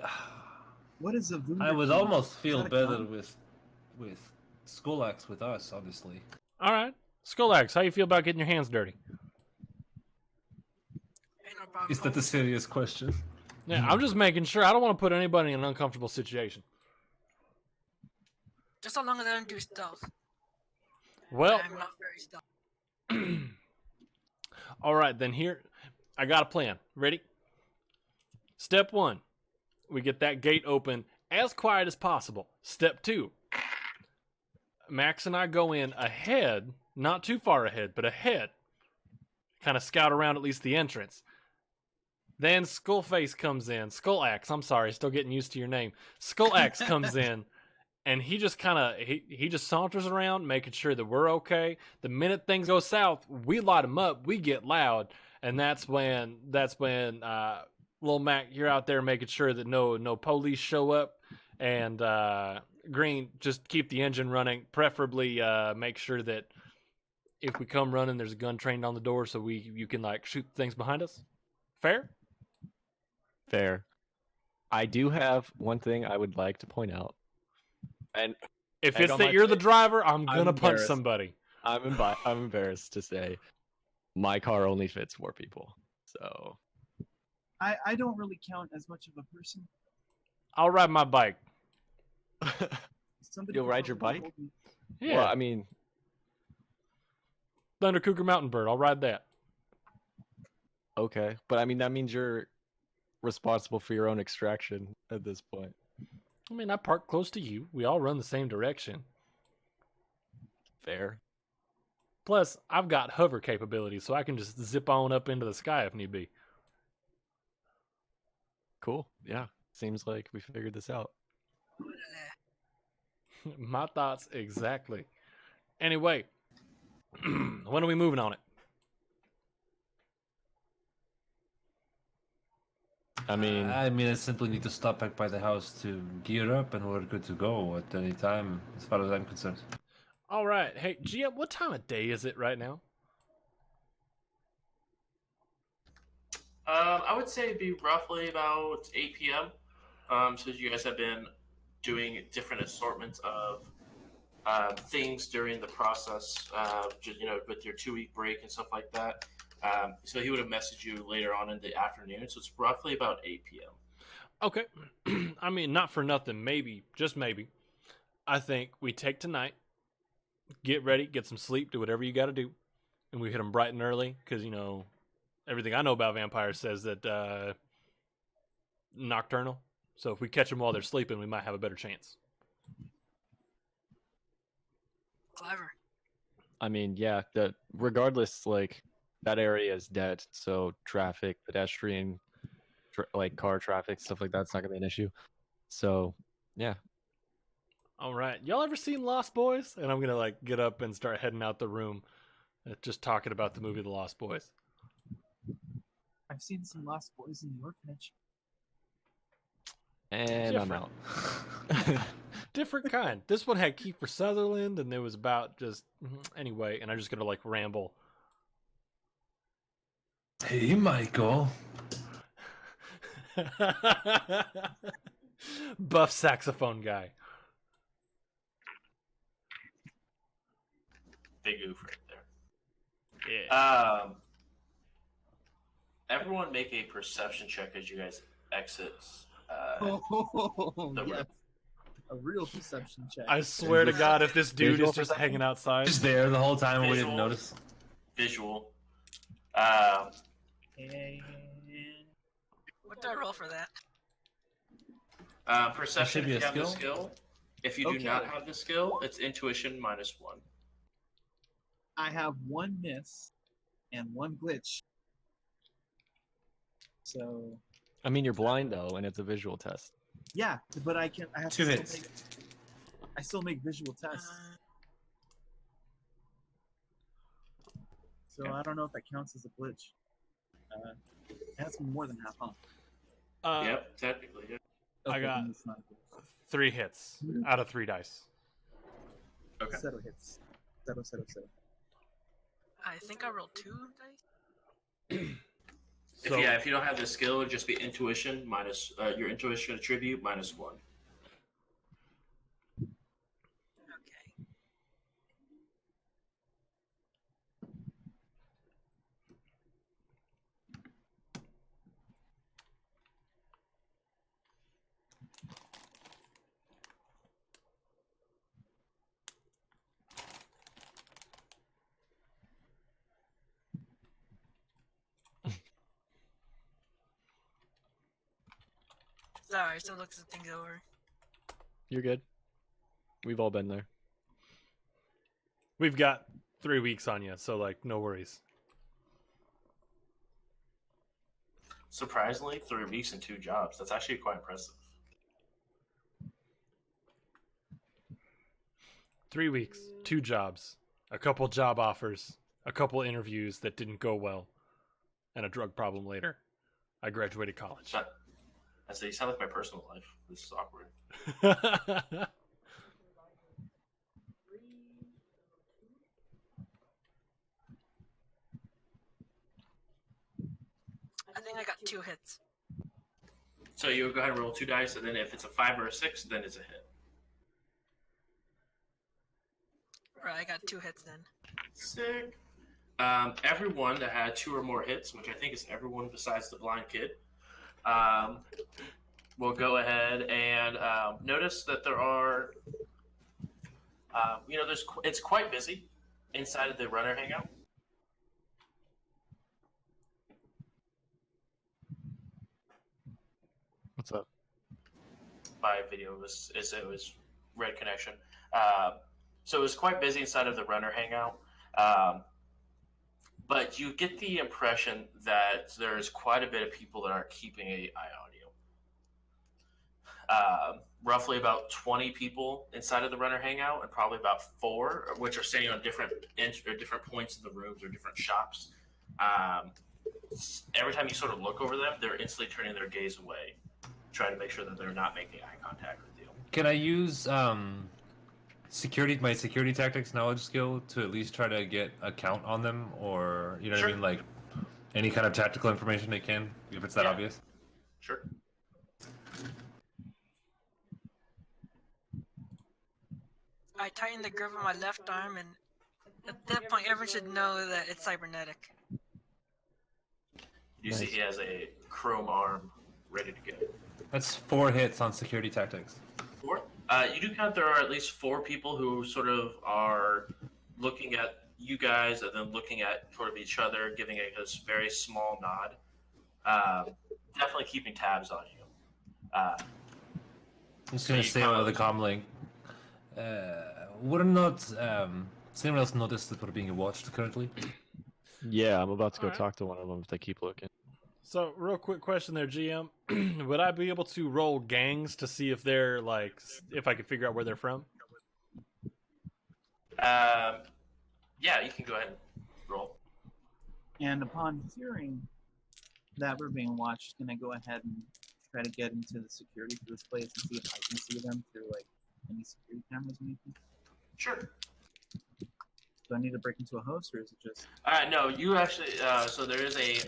A: What is a
D: I would
A: wunderkind?
D: almost
A: Is
D: feel
A: that a
D: better
A: gun?
D: with Skulax with us, honestly.
B: All right, Skull Axe, how you feel about getting your hands dirty?
F: Ain't no problem.
D: Is that a serious question?
B: Yeah, I'm just making sure. I don't want to put anybody in an uncomfortable situation.
F: Just so long as I don't do stealth.
B: Well,
F: I'm not very stealth.
B: all right, then here, I got a plan. Ready? Step 1, we get that gate open as quiet as possible. Step 2, Max and I go in ahead, not too far ahead, but ahead. Kind of scout around at least the entrance. Then Skullface comes in. Skullaxe, I'm sorry, still getting used to your name. Skullaxe comes in, and he just kind of he just saunters around, making sure that we're okay. The minute things go south, we light him up, we get loud, and that's when Lil Mac, you're out there making sure that no police show up, and Green, just keep the engine running. Preferably make sure that if we come running, there's a gun trained on the door, so you can like shoot things behind us. Fair?
E: Fair. I do have one thing I would like to point out. And
B: If
E: egg
B: it's
E: on
B: that
E: my
B: you're the
E: face,
B: driver, I'm
E: I'm
B: gonna punch
E: embarrassed.
B: somebody.
E: I'm embarrassed to say my car only fits 4 people. So
A: I don't really count as much of a person.
B: I'll ride my bike.
A: Somebody
E: You'll
A: could
E: ride your
A: probably
E: bike?
A: hold me.
B: Yeah,
E: Well, I mean,
B: Thunder Cougar Mountain Bird. I'll ride that.
E: okay, but I mean that means you're responsible for your own extraction at this point.
B: I mean, I park close to you. We all run the same direction.
E: Fair.
B: Plus, I've got hover capabilities, so I can just zip on up into the sky if need be.
E: Cool. Yeah. Seems like we figured this out.
B: My thoughts exactly. Anyway, when are we moving on it?
E: I mean,
D: I simply need to stop back by the house to gear up, and we're good to go at any time, as far as I'm concerned.
B: All right. Hey, GM, what time of day is it right now?
C: I would say it'd be roughly about 8 p.m. So you guys have been doing different assortments of things during the process, just with your 2-week break and stuff like that. So he would have messaged you later on in the afternoon. So it's roughly about 8 p.m.
B: Okay. I mean, not for nothing. Maybe, just maybe. I think we take tonight, get ready, get some sleep, do whatever you got to do, and we hit them bright and early because, everything I know about vampires says that nocturnal. So if we catch them while they're sleeping, we might have a better chance.
F: Clever.
E: I mean, yeah, regardless, like that area is dead, so traffic, pedestrian, like car traffic, stuff like that's not gonna be an issue. So, yeah.
B: All right. Y'all ever seen Lost Boys? And I'm going to like get up and start heading out the room just talking about the movie The Lost Boys.
A: I've seen some Lost Boys in the orphanage.
E: And I'm
B: Different.
E: out.
B: Different kind. This one had Kiefer Sutherland, and it was about just anyway. And I'm just gonna like ramble.
D: Hey, Michael.
B: Buff saxophone guy.
C: Big oof right there.
B: Yeah.
C: Everyone make a perception check as you guys exit the
A: Oh,
C: room.
A: yes. a real perception check.
B: I swear to God, if this dude
E: Visual
B: is just
E: perception?
B: hanging outside.
D: Just there the whole time and we didn't
C: Visual.
D: notice.
C: Visual.
A: And
F: What do I roll for that?
C: Perception
D: be
C: if
D: a
C: you have the
D: skill?
C: skill. If you do
A: Okay.
C: not have the skill, it's intuition -1.
A: I have one miss and one glitch. So
E: I mean, you're blind though, and it's a visual test.
A: yeah, but I have
D: Two
A: to
D: hits.
A: I still make visual tests. So I don't know if that counts as a glitch. It has to be more than half on.
C: Yep, technically. Yeah.
A: Okay,
B: got-
A: then it's not a glitch.
B: 3 hits out of 3 dice.
C: Okay.
A: Settle hits. Settle.
F: I think I rolled 2 dice.
B: So,
C: If you don't have the skill, it would just be intuition minus your intuition attribute -1.
F: Okay. Sorry, still looks at things over.
E: You're good. We've all been there.
B: we've got 3 weeks on you, so like, no worries.
C: Surprisingly, 3 weeks and 2 jobs. That's actually quite impressive.
B: 3 weeks, 2 jobs, a couple job offers, a couple interviews that didn't go well, and a drug problem later. I graduated college.
C: I say, you sound like my personal life. This is awkward.
F: I think I got 2 hits.
C: So you go ahead and roll 2 dice, and then if it's a 5 or a 6, then it's a hit.
F: Right, I got 2 hits then.
C: Sick. Everyone that had 2 or more hits, which I think is everyone besides the blind kid, will go ahead and notice that there are, it's quite busy inside of the runner hangout.
E: What's up?
C: My video was red connection. So it was quite busy inside of the runner hangout. But you get the impression that there's quite a bit of people that are keeping an eye on you. Roughly about 20 people inside of the runner hangout, and probably about 4, which are standing on different points in the rooms or different shops. Every time you sort of look over them, they're instantly turning their gaze away, trying to make sure that they're not making eye contact with you.
D: Can I use my security tactics knowledge skill to at least try to get a count on them, or you know what
C: Sure.
D: I mean, like any kind of tactical information they can, if it's that
C: Yeah.
D: obvious?
C: Sure.
F: I tighten the grip on my left arm, and at that point, everyone should know that it's cybernetic.
C: You see
E: Nice.
C: he has a chrome arm ready to go.
D: That's 4 hits on security tactics.
C: 4? You do count there are at least 4 people who sort of are looking at you guys and then looking at sort of each other, giving a very small nod. Definitely keeping tabs on you.
D: I'm just gonna
C: you
D: say
C: kinda-
D: over the comm link. We're not. Does anyone else notice that we're being watched currently?
E: Yeah, I'm about to go
B: Alright.
E: talk to one of them if they keep looking.
B: So, real quick question there, GM. Would I be able to roll gangs to see if they're like, if I could figure out where they're from?
C: Yeah, you can go ahead and roll.
A: And upon hearing that we're being watched, can I go ahead and try to get into the security for this place and see if I can see them through like any security cameras or anything?
C: Sure.
A: Do I need to break into a host, or is it just?
C: No, you actually. So there is a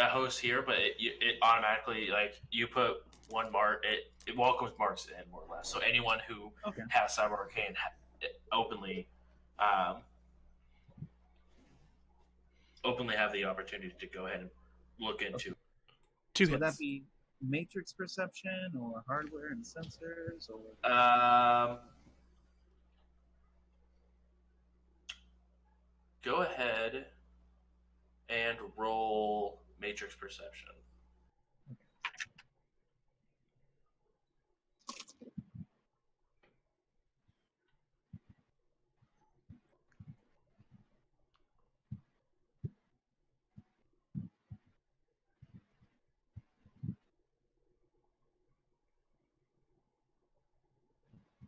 C: host here, but it automatically, like, you put one mark. It welcomes marks in, more or less. So anyone who
A: Okay.
C: has Cyber Arcane openly have the opportunity to go ahead and look into.
B: 2
A: So would
B: hits.
A: that be matrix perception or hardware and sensors or?
C: Go ahead and roll matrix perception.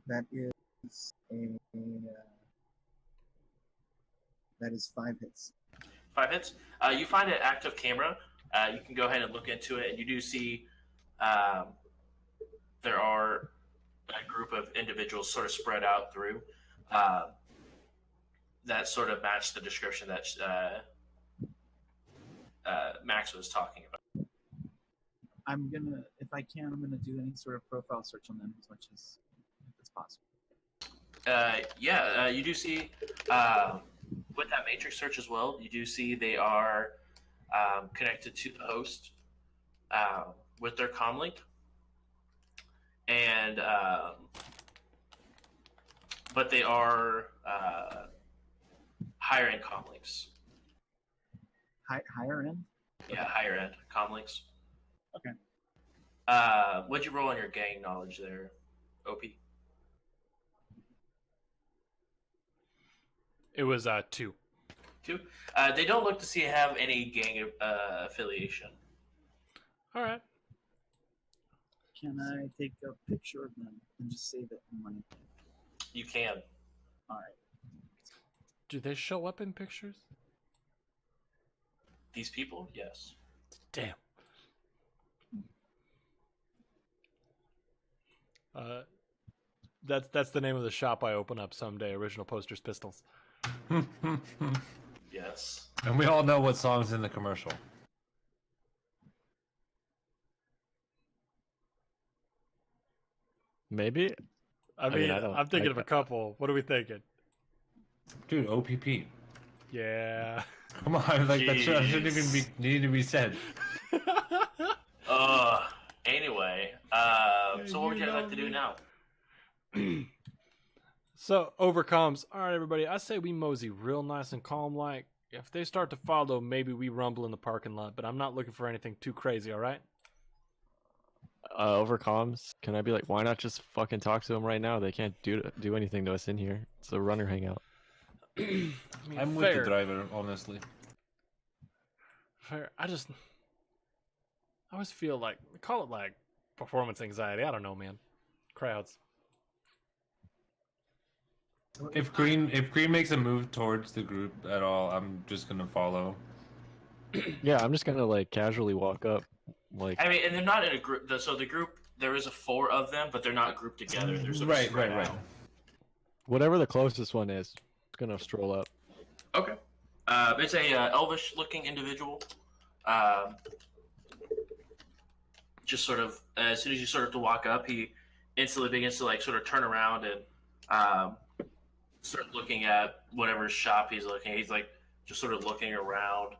A: That is that is 5 hits.
C: 5 hits. You find an active camera. You can go ahead and look into it, and you do see there are a group of individuals sort of spread out through that sort of match the description that Max was talking about.
A: I'm gonna, if I can, I'm gonna do any sort of profile search on them as much as possible.
C: You do see with that matrix search as well. You do see they are connected to the host with their comlink, and but they are higher end comlinks.
A: Higher end?
C: Yeah, higher end comlinks.
A: Okay.
C: What'd you roll on your gang knowledge there, OP?
B: It was 2.
C: 2. They don't look to see have any gang affiliation.
B: All right.
A: Can I take a picture of them and just save it in my?
C: You can.
A: All right.
B: Do they show up in pictures?
C: These people, yes.
B: Damn. That's the name of the shop I open up someday. Original Posters Pistols.
C: Yes.
D: And we all know what song's in the commercial.
E: Maybe.
B: I mean, I'm thinking of a couple. What are we thinking?
D: Dude, OPP.
B: Yeah.
D: Come on, like that shouldn't even need to be said.
C: Anyway, so what would you guys like to do now?
B: So, overcomes. All right, everybody. I say we mosey real nice and calm like. If they start to follow, maybe we rumble in the parking lot, but I'm not looking for anything too crazy, all right?
E: Overcoms. Can I be like, why not just fucking talk to them right now? They can't do anything to us in here. It's a runner hangout.
B: I mean,
D: I'm with the driver, honestly.
B: Fair. I always feel like, call it like performance anxiety. I don't know, man. Crowds.
D: If Green makes a move towards the group at all, I'm just gonna follow.
E: Yeah, I'm just gonna like casually walk up. Like,
C: I mean, and they're not in a group. So the group, there is 4 of them, but they're not grouped together. They're sort of spread out.
E: whatever the closest one is, I'm gonna stroll up.
C: Okay. It's a elvish-looking individual. Just sort of, as soon as you start to walk up, he instantly begins to like sort of turn around and start looking at whatever shop he's looking at. He's like just sort of looking around,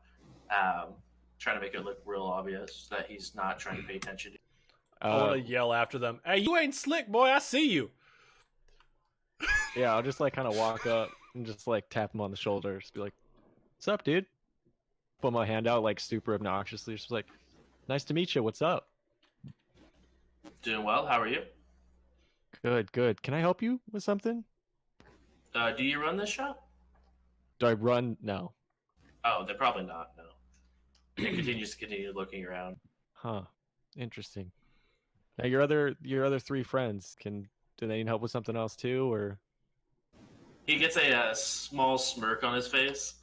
C: trying to make it look real obvious that he's not trying to pay attention to.
B: I want to yell after them. Hey, you ain't slick, boy. I see you.
E: Yeah, I'll just like kind of walk up and just like tap him on the shoulder. Just be like, "What's up, dude?" Put my hand out like super obnoxiously. Just like, "Nice to meet you. What's up?"
C: Doing well. How are you?
E: Good, good. Can I help you with something?
C: Do you run this shop?
E: Do I run? No.
C: Oh, they're probably not. No. He continues to continue looking around.
E: Huh. Interesting. Now your other 3 friends, do they need help with something else too, or?
C: He gets a small smirk on his face.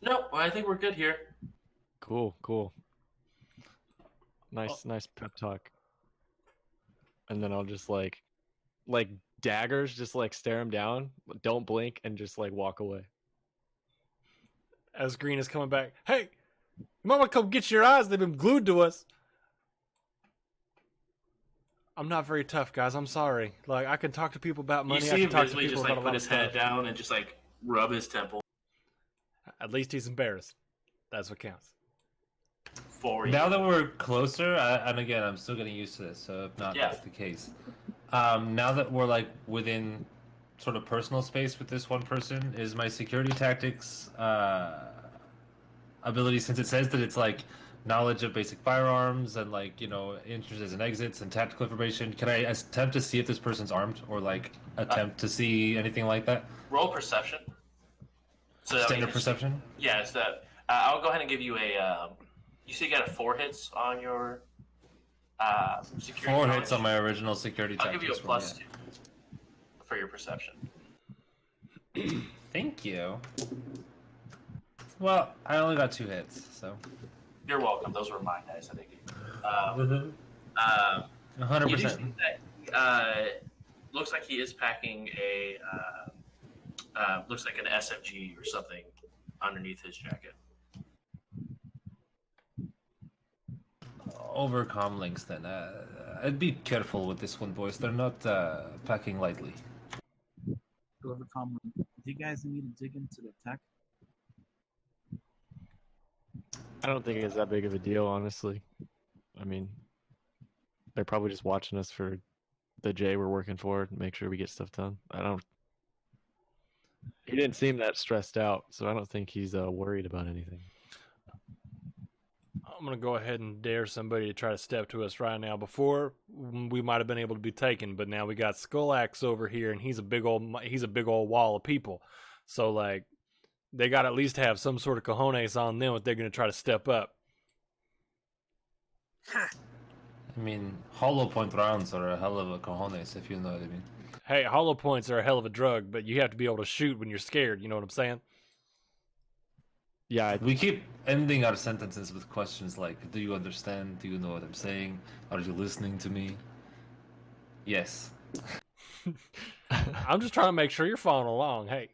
C: No, I think we're good here.
E: Cool, cool. Nice pep talk. And then I'll just like daggers, just like stare him down, don't blink, and just like walk away.
B: As Green is coming back, hey, you might want to come get your eyes. They've been glued to us. I'm not very tough, guys. I'm sorry. Like, I can talk to people about money.
C: You
B: I
C: see
B: can
C: him
B: talk to
C: visibly
B: people
C: just
B: about
C: like
B: a lot
C: put
B: of
C: his head
B: stuff.
C: down and just like rub his temple.
B: At least he's embarrassed. That's what counts.
C: for you.
D: Now that we're closer, and again, I'm still getting used to this, so if not,
C: Yeah.
D: that's the case. Now that we're like within sort of personal space with this one person, is my security tactics ability, since it says that it's like knowledge of basic firearms and like entrances and exits and tactical information, can I attempt to see if this person's armed or like attempt to see anything like that?
C: Roll perception. So
D: Standard perception?
C: Yeah, it's that. I'll go ahead and give you a. You see, you got a 4 hits on your security.
D: 4
C: knowledge.
D: hits on my original security
C: I'll
D: tactics.
C: give you a plus 2 for your perception.
D: Thank you. Well, I only got 2 hits, so.
C: You're welcome. Those were my dice. I think.
D: 100%.
C: You do see that, looks like he is packing a. Looks like an SMG or something underneath his jacket.
D: Over comm links then. I'd be careful with this one, boys. They're not packing lightly.
A: Whoever comment, do you guys need to dig into the tech?
E: I don't think it's that big of a deal, honestly. I mean, they're probably just watching us for the J we're working for to make sure we get stuff done. He didn't seem that stressed out, so I don't think he's worried about anything.
B: I'm gonna go ahead and dare somebody to try to step to us right now. Before we might have been able to be taken, but now we got Skullax over here, and he's a big old wall of people. So like, they got to at least have some sort of cojones on them if they're gonna try to step up.
D: I mean, hollow point rounds are a hell of a cojones, if you know what I mean.
B: Hey, hollow points are a hell of a drug, but you have to be able to shoot when you're scared. You know what I'm saying?
E: Yeah,
D: We keep ending our sentences with questions like, do you understand? Do you know what I'm saying? Are you listening to me? Yes.
B: I'm just trying to make sure you're following along. Hey.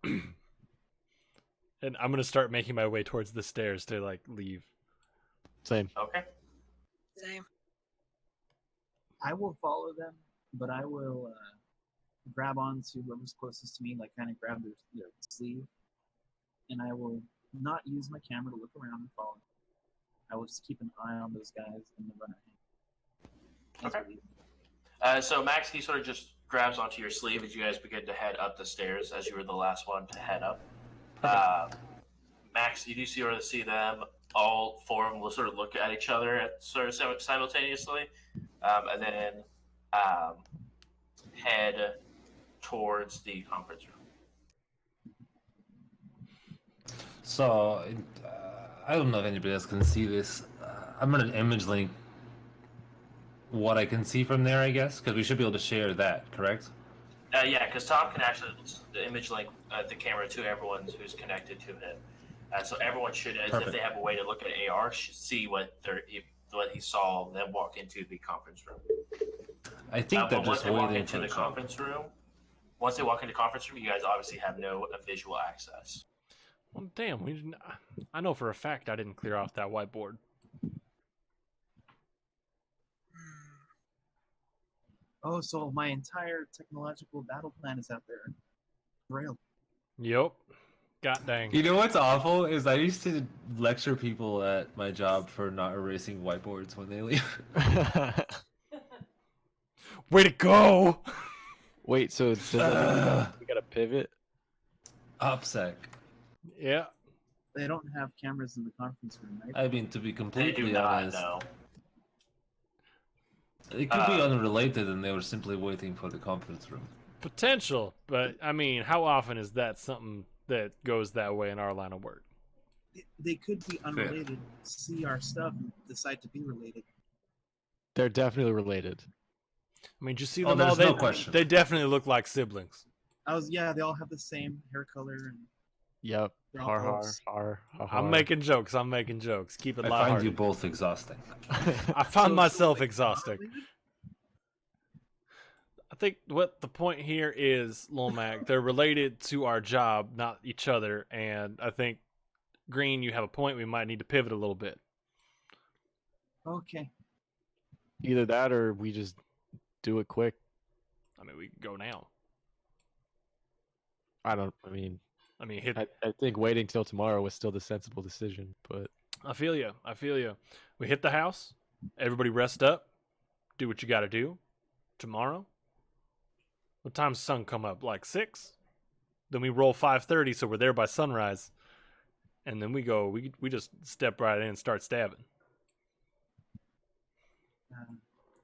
B: And I'm gonna start making my way towards the stairs to like leave.
E: same.
C: Okay.
F: Same.
A: I will follow them, but I will grab onto whoever's closest to me, like kind of grab their sleeve, and I will not use my camera to look around and follow. I will just keep an eye on those guys in the runner.
C: Okay. So Max, he sort of just grabs onto your sleeve as you guys begin to head up the stairs, as you were the last one to head up. Max, you do see them. All 4 of them will sort of look at each other simultaneously, and then head towards the conference room.
D: So, I don't know if anybody else can see this. I'm going to image link what I can see from there, I guess, because we should be able to share that, correct?
C: Yeah, because Tom can actually the image link the camera to everyone who's connected to him. So everyone should, as if they have a way to look at AR, should see what he saw them walk into the conference room.
D: I think they're
C: once
D: just
C: they walk
D: waiting
C: into
D: for
C: the conference room, once they walk into the conference room, you guys obviously have no visual access.
B: Well, damn, we didn't. I know for a fact I didn't clear off that whiteboard.
A: Oh, so my entire technological battle plan is out there. Rail.
B: Yep. God dang.
D: You know what's awful is I used to lecture people at my job for not erasing whiteboards when they leave.
B: Way to go!
E: Wait, so does that mean we got to pivot?
D: OPSEC.
B: Yeah.
A: They don't have cameras in the conference room, right?
D: I mean, to be
C: They
D: completely
C: do not
D: honest,
C: know.
D: it could be unrelated and they were simply waiting for the conference room.
B: Potential, but I mean, how often is that something that goes that way in our line of work?
A: They could be unrelated, see our stuff, and decide to be related.
E: They're definitely related.
B: I mean, just see
D: Oh,
B: them all.
D: there's no question.
B: They definitely look like siblings.
A: They all have the same hair color and
E: Yep.
A: they're all
E: Har har
A: elves.
E: har har.
B: I'm making jokes. Keep it
D: I
B: lighthearted.
D: find you both exhausting.
B: I find
A: So,
B: myself
A: like,
B: exhausting.
A: unrelated?
B: I think what the point here is, Lil Mac, they're related to our job, not each other. And I think, Green, you have a point. We might need to pivot a little bit.
A: Okay.
E: Either that or we just do it quick.
B: I mean, we can go now.
E: I mean,
B: hit.
E: I think waiting till tomorrow was still the sensible decision, but
B: I feel you. I feel you. We hit the house. Everybody rest up. Do what you got to do. Tomorrow. What time's sun come up? Like 6? Then we roll 5:30, so we're there by sunrise. And then we go. We just step right in and start stabbing.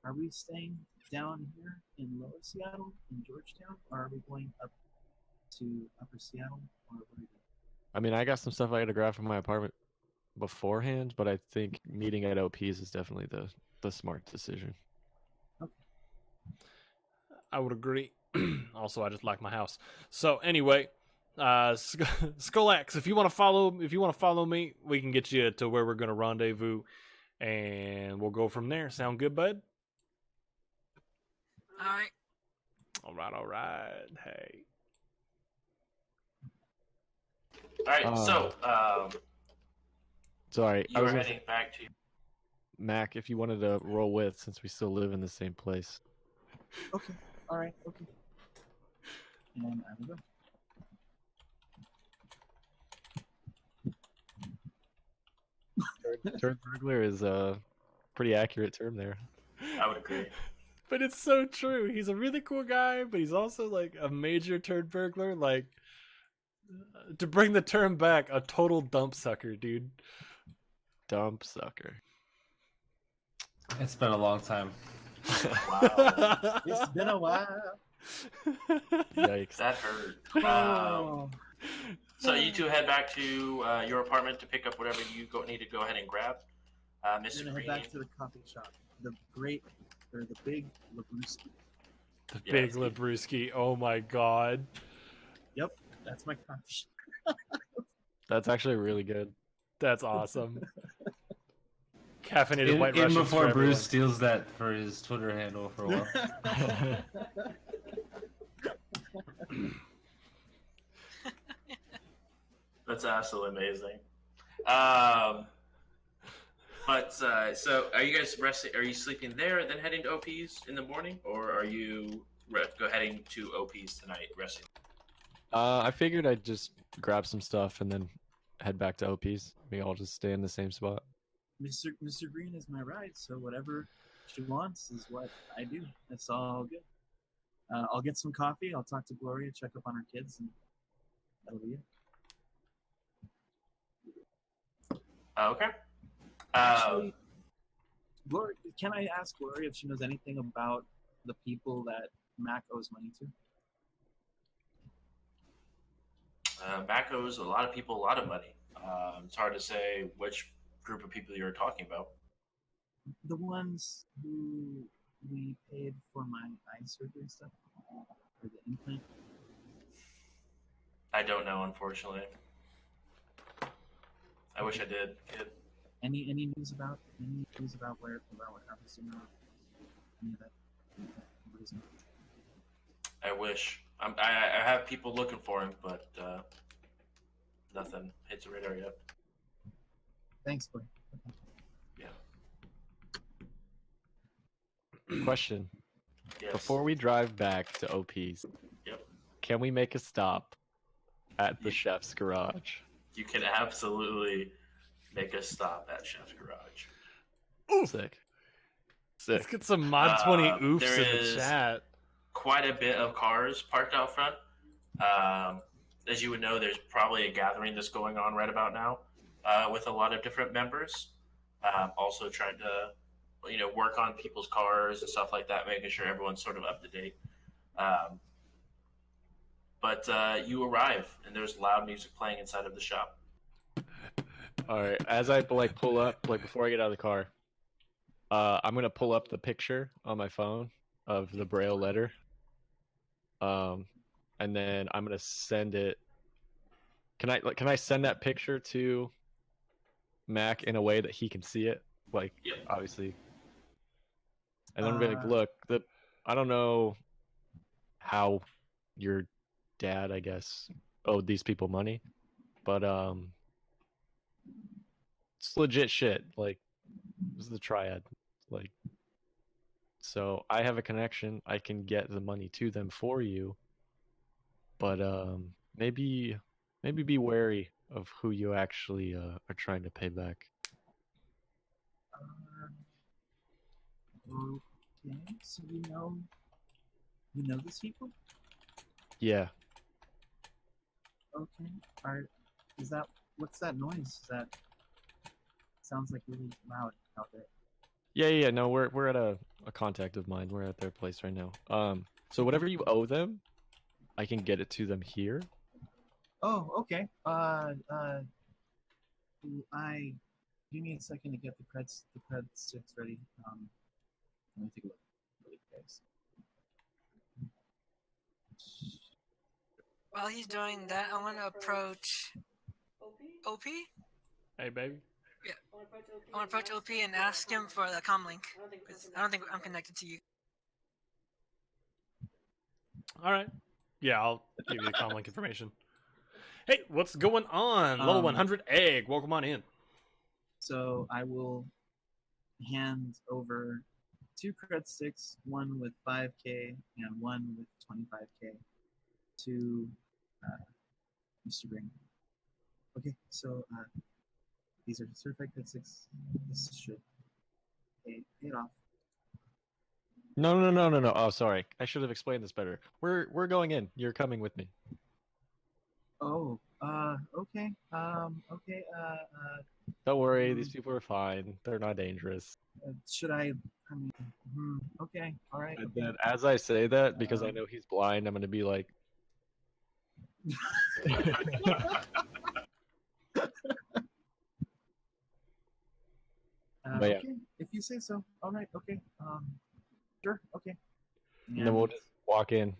A: Are we staying down here in Lower Seattle, in Georgetown, or are we going up to Upper Seattle? Or what are we doing?
E: I mean, I got some stuff I got to grab from my apartment beforehand, but I think meeting at OP's is definitely the smart decision.
B: I would agree. Also, I just like my house. So anyway, Skullax, if you want to follow me, we can get you to where we're going to rendezvous, and we'll go from there. Sound good, bud?
F: All right.
B: All right. Hey.
C: All right, so
E: Sorry, I
C: you
E: was
C: are
E: gonna
C: heading
E: say,
C: back to.
E: Mac, if you wanted to roll with, since we still live in the same place.
A: Okay. All right. Okay. And I will go.
E: Turd burglar is a pretty accurate term there.
C: I would agree.
B: But it's so true. He's a really cool guy, but he's also like a major turd burglar. Like, to bring the term back, a total dump sucker, dude.
E: Dump sucker.
D: It's been a long time.
C: Wow,
A: It's been a while.
E: Yikes.
C: that hurt.
A: Oh.
C: So you two head back to your apartment to pick up whatever you need to go ahead and grab.
A: We're
C: Mr.
A: gonna head
C: Green,
A: back to the coffee shop. The big Labruski.
B: The
C: Yeah,
B: big
C: it's good.
B: Labruski. Oh my god.
A: Yep, that's my coffee shop.
E: That's actually really good.
B: That's awesome. Caffeinated white
D: Even
B: Russians
D: before
B: for everyone.
D: Bruce steals that for his Twitter handle for a while.
C: that's absolutely amazing. But so, are you guys resting? Are you sleeping there and then heading to OP's in the morning, or are you heading to OP's tonight, resting?
E: I figured I'd just grab some stuff and then head back to OP's. We all just stay in the same spot.
A: Mr. Green is my ride, so whatever she wants is what I do. That's all good. I'll get some coffee. I'll talk to Gloria, check up on her kids, and that'll be it.
C: Okay.
A: Actually, Gloria, can I ask Gloria if she knows anything about the people that Mac owes money to?
C: Mac owes a lot of people a lot of money. It's hard to say which group of people you're talking about.
A: The ones who we paid for my eye surgery stuff, or the implant.
C: I don't know, unfortunately. I wish I did. Kid.
A: Any news about what happens to me? Any of that? What is it?
C: I wish. I have people looking for him, but nothing hits the radar yet.
A: Thanks, boy.
C: Yeah.
E: Question.
C: Yes.
E: Before we drive back to OP's,
C: Yep.
E: can we make a stop at the
C: You-
E: chef's garage?
C: You can absolutely make a stop at Chef's Garage.
B: Oof.
E: Sick.
B: Let's
E: Sick.
B: get some Mod 20 oofs
C: there
B: in the
C: is-
B: chat.
C: Quite a bit of cars parked out front. As you would know, there's probably a gathering that's going on right about now with a lot of different members. Also trying to, work on people's cars and stuff like that, making sure everyone's sort of up to date. But you arrive, and there's loud music playing inside of the shop.
E: All right. As I pull up, before I get out of the car, I'm gonna pull up the picture on my phone of the Braille letter. And then I'm gonna send it. Can I send that picture to Mac in a way that he can see it?
C: Yep.
E: Obviously. And then I'm gonna be like, look, I don't know how your dad, I guess, owed these people money, but it's legit shit. Like, this is the triad. Like, so I have a connection. I can get the money to them for you, but maybe be wary of who you actually are trying to pay back.
A: Okay, so you know these people?
E: Yeah.
A: Okay. Are is that what's that noise? That sounds like really loud out there.
E: Yeah. No, we're at a contact of mine. We're at their place right now. So whatever you owe them, I can get it to them here.
A: Oh, okay. I give me a second to get the cred sticks ready. Let me take a look. Really, guys.
F: While he's doing that, I want to approach OP.
B: Hey, baby.
F: Yeah, I want to approach OP and ask him for the comm link. 'Cause I don't think I'm connected to you.
B: All right. Yeah, I'll give you the comm link information. Hey, what's going on? Level 100 egg. Welcome on in.
A: So I will hand over 2 cred sticks, one with 5k and one with 25k, to Mr. Green. Okay, so these are certified cred sticks. This should pay it off.
E: No. Oh, sorry. I should have explained this better. We're going in. You're coming with me.
A: Oh, okay. Okay.
E: Don't worry. These people are fine. They're not dangerous.
A: Should I? I mean, okay. All right.
E: And
A: Okay.
E: then as I say that, because I know he's blind, I'm gonna be like, But yeah.
A: Okay, if you say so. All right. Okay. Sure. Okay.
E: and then we'll just walk in,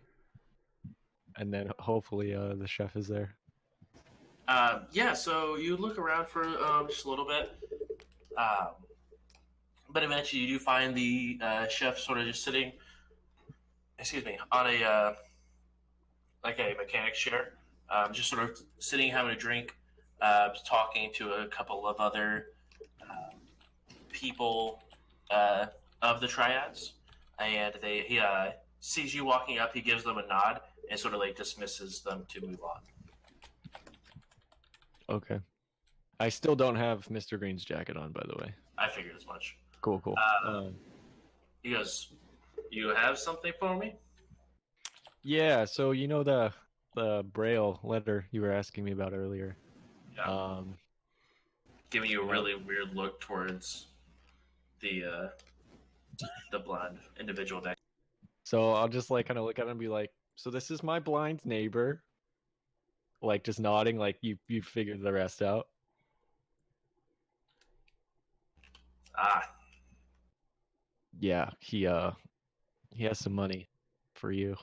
E: and then hopefully the chef is there.
C: Yeah, so you look around for just a little bit, but eventually you do find the chef sort of just sitting, on a like a mechanic's chair, just sort of sitting having a drink, talking to a couple of other people of the triads, and he sees you walking up. He gives them a nod and sort of like dismisses them to move on.
E: Okay. I still don't have Mr. Green's jacket on, by the way.
C: I figured as much.
E: Cool.
C: He goes, "You have something for me?"
E: Yeah. So you know the Braille letter you were asking me about earlier.
C: Yeah. Giving you a really weird look towards the blind individual next.
E: So I'll just like kind of look at him and be like, "So this is my blind neighbor." Like just nodding, like you figured the rest out.
C: Ah,
E: Yeah, he has some money for you.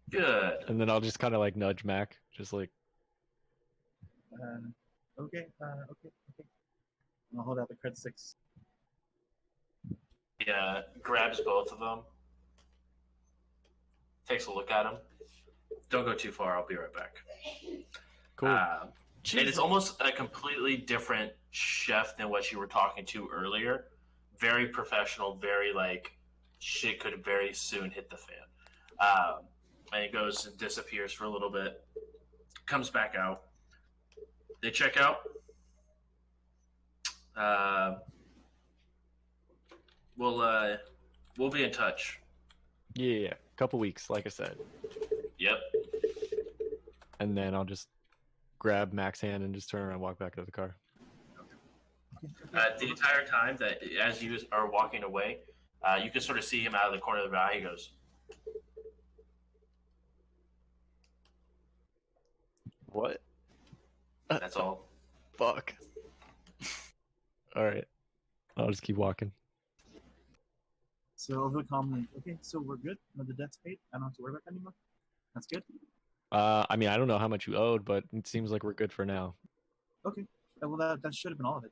C: good.
E: And then I'll just kind of like nudge Mac, just like,
A: Okay. Okay. I'll hold out the cred sticks.
C: He grabs both of them, takes a look at them. Don't go too far. I'll be right back.
E: cool.
C: And it's almost a completely different chef than what you were talking to earlier. Very professional, very like shit could very soon hit the fan. And he goes and disappears for a little bit, comes back out. They check out. We'll be in touch.
E: Yeah, couple weeks, like I said.
C: Yep.
E: And then I'll just grab Mac's hand and just turn around and walk back to the car.
C: The entire time that as you are walking away, you can sort of see him out of the corner of the eye. He goes,
E: What?
C: "That's all."
E: Fuck. All right. I'll just keep walking.
A: So over the comm link. Okay, so we're good. No, the debt's paid. I don't have to worry about that anymore. That's good.
E: I mean, I don't know how much you owed, but it seems like we're good for now.
A: Okay. Well, that should have been all of it.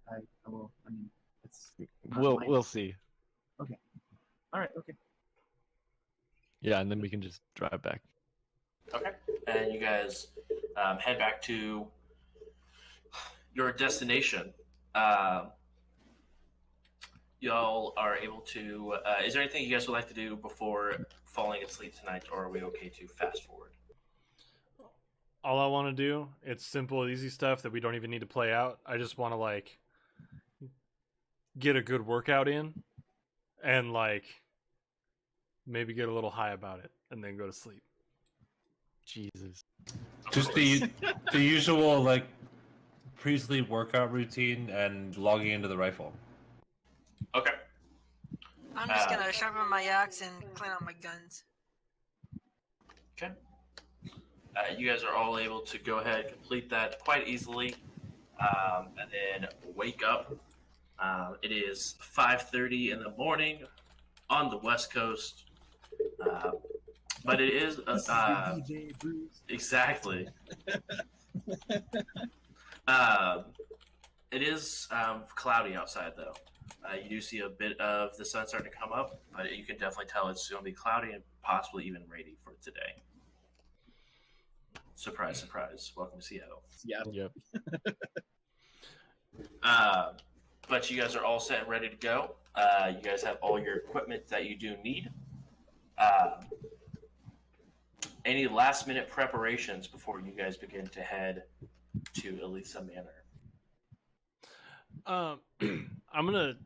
A: I will. I mean, it's.
E: We'll see.
A: Okay. All right. Okay.
E: Yeah, and then we can just drive back.
C: Okay. And you guys head back to your destination. Y'all are able to. Is there anything you guys would like to do before falling asleep tonight, or are we okay to fast forward?
B: All I want to do, it's simple, easy stuff that we don't even need to play out. I just want to like get a good workout in, and like maybe get a little high about it, and then go to sleep.
E: Jesus.
D: Just the usual like pre-sleep workout routine and logging into the rifle.
C: Okay.
F: I'm just gonna sharpen my axe and clean out my guns.
C: Okay. You guys are all able to go ahead and complete that quite easily, and then wake up. It is 5:30 in the morning on the West Coast, but it is
A: This is your DJ Bruce.
C: exactly. It is cloudy outside, though. You do see a bit of the sun starting to come up, but you can definitely tell it's going to be cloudy and possibly even rainy for today. Surprise, surprise. Welcome to Seattle.
A: Seattle.
E: Yep.
C: But you guys are all set and ready to go. You guys have all your equipment that you do need. Any last minute preparations before you guys begin to head to Elisa Manor?
B: I'm gonna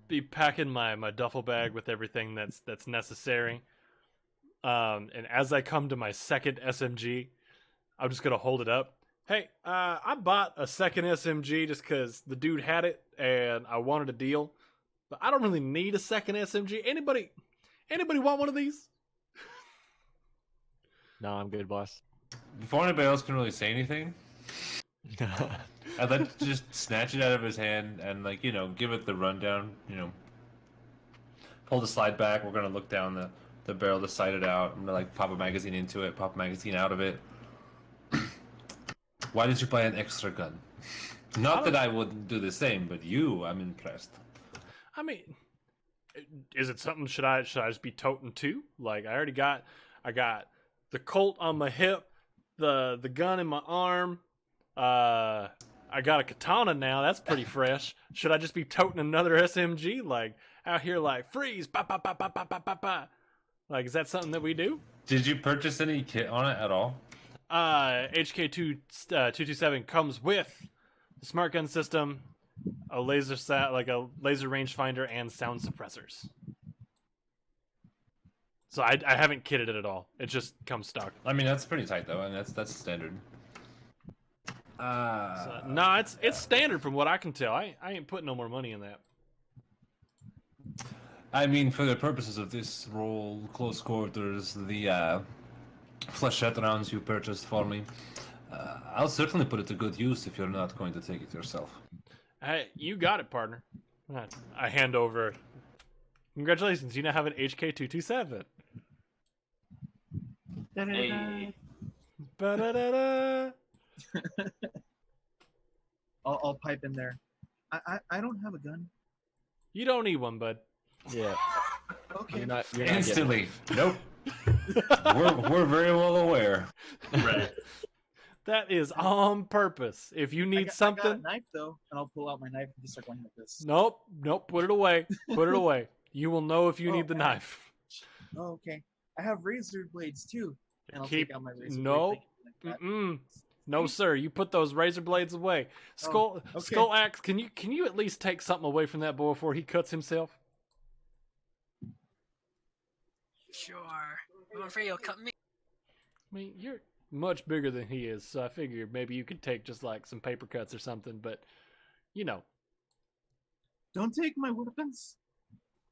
B: be packing my duffel bag with everything that's necessary. And as I come to my second SMG, I'm just gonna hold it up. Hey, I bought a second SMG just because the dude had it and I wanted a deal, but I don't really need a second SMG. Anybody want one of these?
E: No, I'm good, boss.
D: Before anybody else can really say anything, I'd like to just snatch it out of his hand and, like, give it the rundown. Pull the slide back. We're gonna look down the barrel to sight it out. I'm gonna like pop a magazine into it, pop a magazine out of it. Why did you buy an extra gun? Not that I wouldn't do the same, but I'm impressed.
B: I mean, is it something? Should I just be toting two? Like I got the Colt on my hip, the gun in my arm. I got a katana now. That's pretty fresh. Should I just be toting another SMG? Like out here, like freeze, pa pa pa pa pa pa pa pa. Like, is that something that we do?
D: Did you purchase any kit on it at all?
B: HK227 comes with the smart gun system, a laser a laser rangefinder, and sound suppressors. So I haven't kitted it at all. It just comes stock.
D: I mean, that's pretty tight though, and that's standard.
B: No, it's standard from what I can tell. I ain't putting no more money in that.
D: I mean, for the purposes of this role, close quarters, the flechette rounds you purchased for me, I'll certainly put it to good use if you're not going to take it yourself.
B: Hey, you got it, partner. I hand over. Congratulations, you now have an HK227.
C: Hey.
B: Ba-da-da-da.
A: I'll pipe in there. I don't have a gun.
B: You don't need one, bud.
E: Yeah.
A: Okay.
E: You're not
D: Instantly. Nope. we're very well aware.
C: Right.
B: That is on purpose. If you need
A: I
B: something,
A: got a knife though, and I'll pull out my knife and just start going like this.
B: nope. Put it away. Put it away. You will know if you need the
A: Okay.
B: knife.
A: Oh, okay. I have razor blades too, and I'll
B: Keep
A: take out my razor
B: no.
A: blade. Like that.
B: No, sir. You put those razor blades away.
A: Okay.
B: Skull Axe. Can you at least take something away from that boy before he cuts himself?
F: Sure. I'm afraid you'll cut me.
B: I mean, you're much bigger than he is, so I figured maybe you could take just like some paper cuts or something. But
A: Don't take my weapons.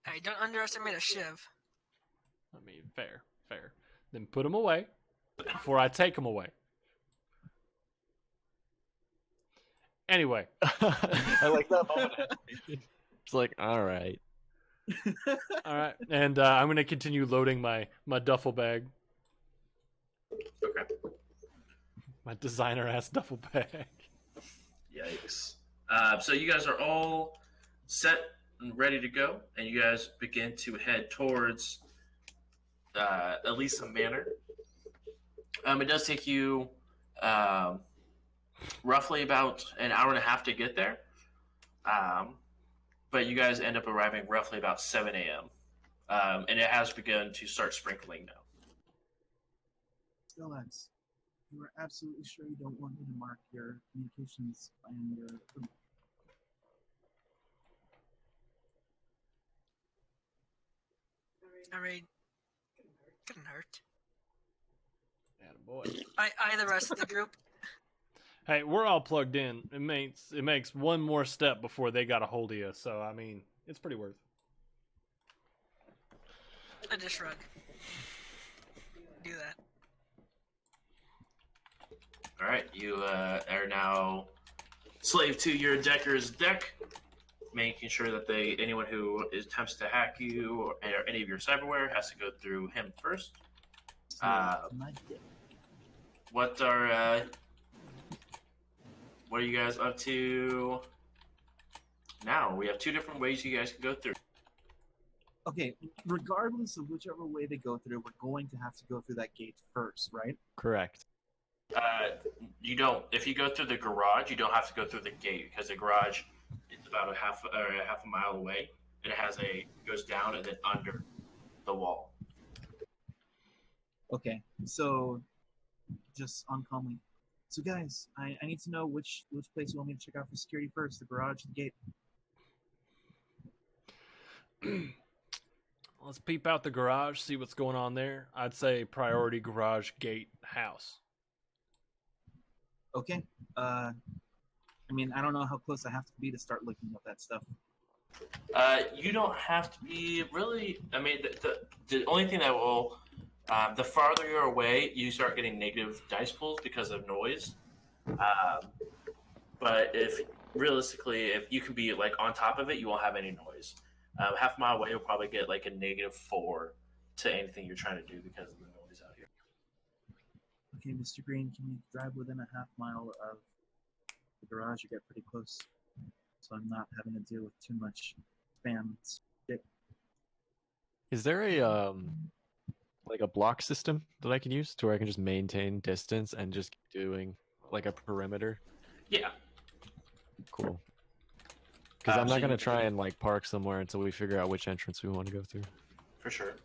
F: Hey, don't underestimate a shiv.
B: I mean, fair. Then put them away before I take them away. Anyway,
E: I like that moment. It's like, all right.
B: all right, and I'm gonna continue loading my duffel bag,
C: Okay.
B: my designer ass duffel bag.
C: Yikes. So you guys are all set and ready to go, and you guys begin to head towards Elisa Manor. It does take you roughly about an hour and a half to get there, but you guys end up arriving roughly about 7 a.m. And it has begun to start sprinkling now.
A: Still, X. You are absolutely sure you don't want me to mark your communications and your.
F: I mean, couldn't hurt.
B: Attaboy.
F: I the rest of the group.
B: Hey, we're all plugged in. It makes one more step before they got a hold of you. So I mean, it's pretty worth.
F: I just shrug. Do that.
C: All right, you are now slave to your decker's deck, making sure that anyone who attempts to hack you or any of your cyberware has to go through him first.
A: My dick.
C: What are you guys up to now? We have two different ways you guys can go through.
A: Okay, regardless of whichever way they go through, we're going to have to go through that gate first, right?
E: Correct.
C: You don't. If you go through the garage, you don't have to go through the gate because the garage is about a half a mile away, and it goes down and then under the wall.
A: Okay, so just uncalmly. So guys, I need to know which place you want me to check out for security first, the garage or the gate.
B: Let's peep out the garage, see what's going on there. I'd say priority garage, gate, house.
A: Okay. I mean, I don't know how close I have to be to start looking at that stuff.
C: You don't have to be really. I mean, the only thing that will, the farther you're away, you start getting negative dice pulls because of noise. But if you can be like on top of it, you won't have any noise. Half a mile away, you'll probably get like a -4 to anything you're trying to do because of the noise out here.
A: Okay, Mr. Green, can you drive within a half mile of the garage? You get pretty close, so I'm not having to deal with too much spam shit.
E: Is there a like a block system that I can use to where I can just maintain distance and just keep doing like a perimeter?
C: Yeah.
E: Cool. Because I'm not gonna
C: Absolutely.
E: try and like park somewhere until we figure out which entrance we want to go through.
C: For sure.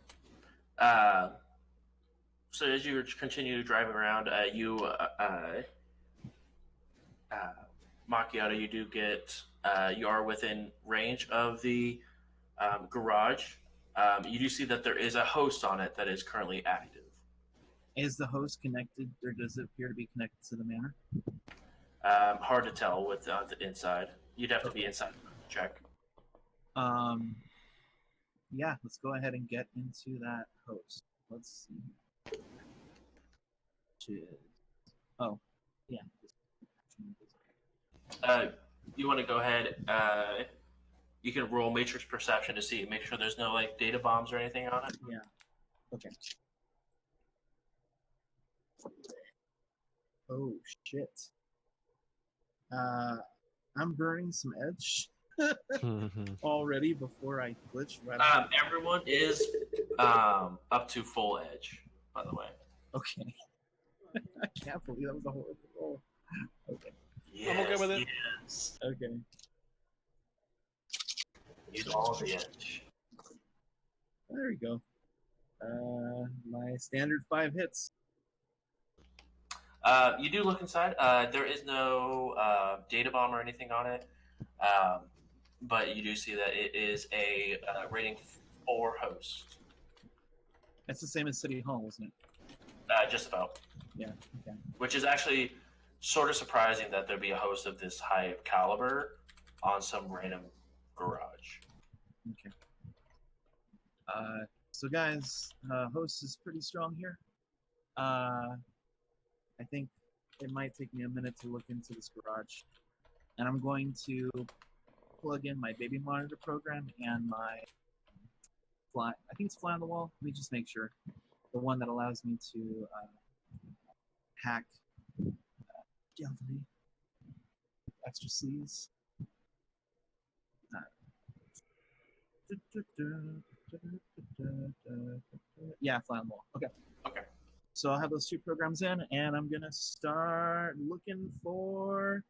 C: So as you continue driving around, Macchiato, you are within range of the garage. You do see that there is a host on it that is currently active.
A: Is the host connected, or does it appear to be connected to the manor?
C: Hard to tell with the inside. You'd have to be inside to check.
A: Yeah, let's go ahead and get into that host. Let's see. Oh, yeah.
C: You want to go ahead. You can roll Matrix Perception to see, make sure there's no like data bombs or anything on it.
A: Yeah. Okay. Oh shit. I'm burning some edge already before I glitch right off.
C: Everyone is up to full edge, by the way.
A: Okay. I can't believe that was a horrible roll. Okay.
C: Yes,
B: I'm okay with it.
C: Yes.
A: Okay.
C: Use all of the edge.
A: There we go. My standard 5 hits.
C: You do look inside. There is no data bomb or anything on it, but you do see that it is a rating 4 host.
A: That's the same as City Hall, isn't it?
C: Just about.
A: Yeah. Okay.
C: Which is actually sort of surprising that there'd be a host of this high of caliber on some random garage.
A: Okay. So guys, host is pretty strong here. I think it might take me a minute to look into this garage, and I'm going to plug in my baby monitor program and my fly. I think it's fly on the wall. Let me just make sure. The one that allows me to hack Galvany, extra C's. Yeah, fly on the wall. Okay.
C: Okay.
A: So I'll have those two programs in, and I'm gonna start looking for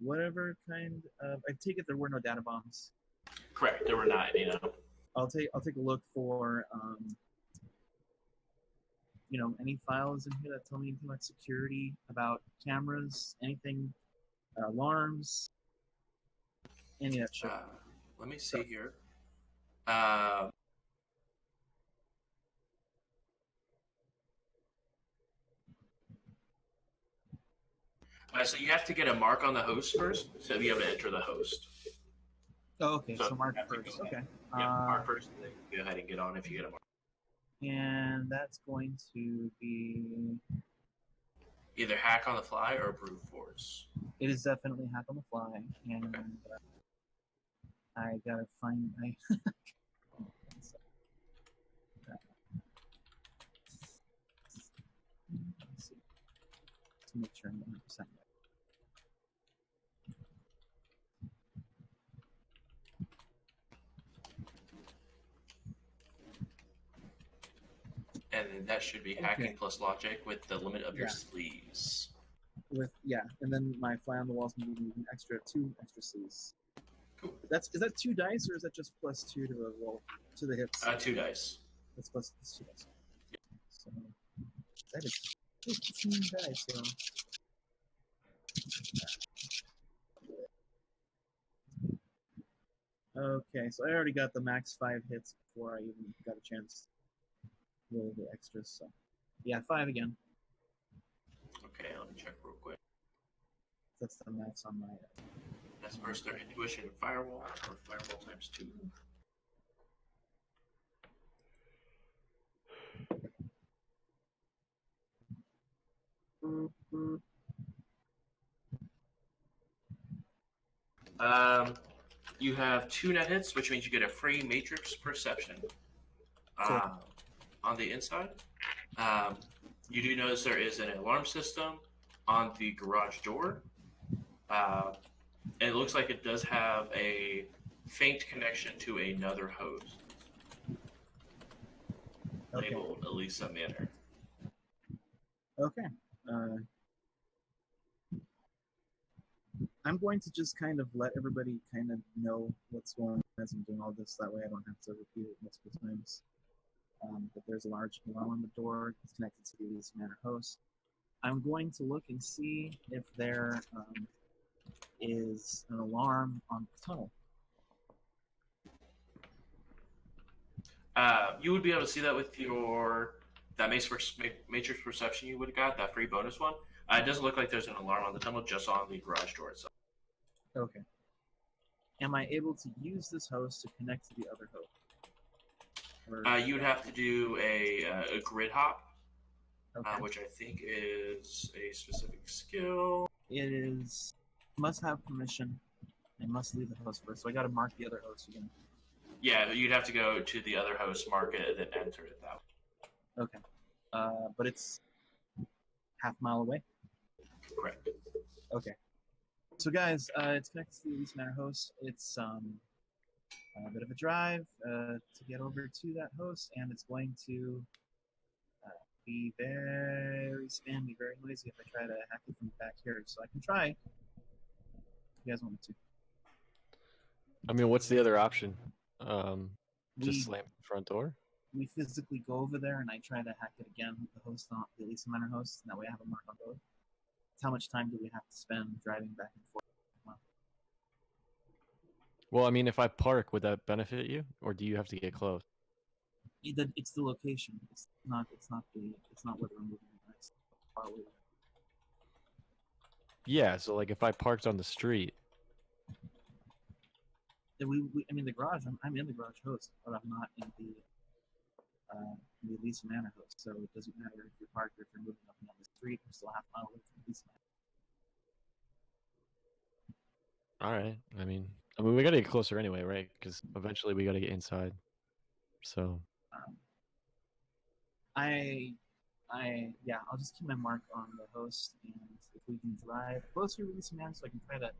A: whatever kind of. I take it there were no data bombs.
C: Correct. There were not any.
A: I'll take a look for any files in here that tell me anything about security, about cameras, anything, alarms, any of that shit.
C: Let me see here. So you have to get a mark on the host first to be able to enter the host.
A: Oh, okay, so
C: you
A: mark
C: have to
A: first.
C: go
A: Okay.
C: ahead. Yeah, mark first, and then go ahead and get on if you get a mark.
A: And that's going to be.
C: Either hack on the fly or brute force.
A: It is definitely hack on the fly, and I gotta find my. Let's see. To make sure I'm 100% right.
C: And then that should be hacking plus logic with the limit of your sleeves.
A: And then my fly on the walls maybe an extra 2 extra C's.
C: Cool.
A: Is that 2 dice or is that just +2 to the roll to the hits?
C: 2 dice.
A: That's plus 2 dice. So that is 15 dice. So okay, so I already got the max 5 hits before I even got a chance to roll the extras. So yeah, 5 again.
C: Okay, let me check real quick.
A: That's the max on my.
C: That's first their intuition and firewall, or firewall times 2. You have 2 net hits, which means you get a free matrix perception.
A: Cool.
C: On the inside, you do notice there is an alarm system on the garage door. And it looks like it does have a faint connection to another host, labeled Elisa Manor.
A: Okay. I'm going to just kind of let everybody kind of know what's going on as I'm doing all this. That way I don't have to repeat it multiple times. But there's a large alarm on the door. It's connected to the Elisa Manor host. I'm going to look and see if there is an alarm on the tunnel.
C: You would be able to see that with that matrix perception you would have got, that free bonus one. It doesn't look like there's an alarm on the tunnel, just on the garage door itself.
A: Okay. Am I able to use this host to connect to the other host?
C: You would have to do a grid hop, which I think is a specific skill.
A: It is must have permission and must leave the host first. So I got to mark the other host again.
C: Yeah, you'd have to go to the other host, mark it, and then enter it that way.
A: Okay. But it's half a mile away?
C: Correct.
A: Okay. So guys, it's connected to the Elisa Manor host. It's a bit of a drive to get over to that host, and it's going to be very spammy, very noisy if I try to hack it from back here. So I can try. If you guys want me to.
E: I mean, what's the other option?
A: We-
E: Just slam the front door?
A: We physically go over there, and I try to hack it again with the host on the Elisa Manor host, and that way I have a mark on both. How much time do we have to spend driving back and forth?
E: Well, I mean, if I park, would that benefit you, or do you have to get close?
A: It's the location. It's not whether I'm moving next. Far away.
E: Yeah, so like if I parked on the street.
A: I mean, the garage. I'm in the garage host, but I'm not in the Elisa Manor host. So it doesn't matter if you're parked or if you're moving up and down the street. You're still half a mile away from Elisa Manor.
E: All right. I mean, we gotta get closer anyway, right? Because eventually we gotta get inside. So.
A: I'll just keep my mark on the host, and if we can drive closer to Elisa Manor, so I can try to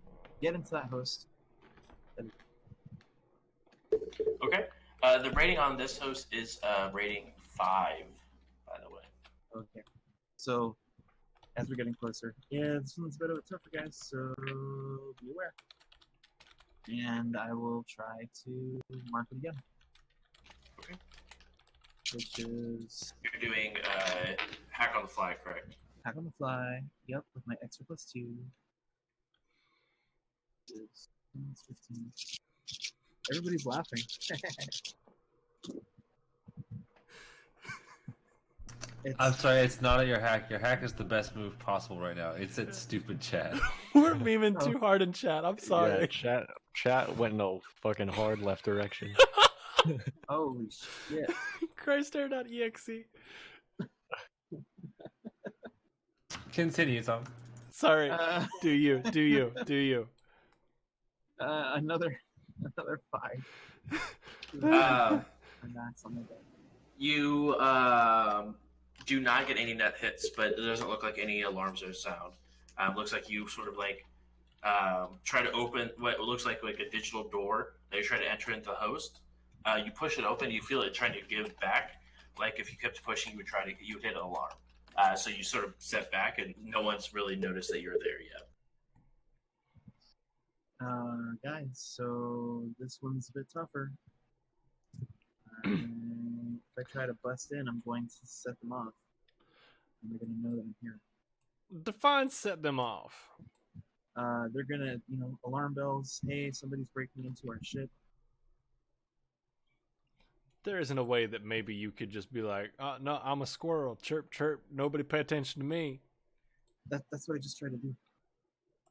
A: get into that host.
C: Okay. The rating on this host is rating 5, by the way.
A: Okay. So, as we're getting closer, yeah, this one's a bit of a tougher, guys, so be aware. And I will try to mark it again.
C: Okay.
A: Which is...
C: You're doing hack on the fly, correct?
A: Hack on the fly, yep, with my extra +2. It's 15. Everybody's laughing.
D: I'm sorry, it's not your hack. Your hack is the best move possible right now. It's that stupid chat.
B: We're memeing too hard in chat. I'm sorry.
E: Yeah, chat went in a fucking hard left direction.
A: Holy shit.
B: Christair.exe.
D: Continue, Tom.
B: Sorry.
A: Uh,
B: Do you.
A: another 5. And that's on the day.
C: You do not get any net hits, but it doesn't look like any alarms or sound. Looks like you sort of like try to open what looks like a digital door that you try to enter into the host. You push it open, you feel it trying to give back. Like if you kept pushing, you would hit an alarm. So you sort of step back, and no one's really noticed that you're there yet.
A: Guys, so this one's a bit tougher. If I try to bust in, I'm going to set them off. And they're going to know that I'm here.
B: Define set them off.
A: They're going to, alarm bells. Hey, somebody's breaking into our ship.
B: There isn't a way that maybe you could just be like, no, I'm a squirrel. Chirp, chirp. Nobody pay attention to me.
A: That's what I just tried to do.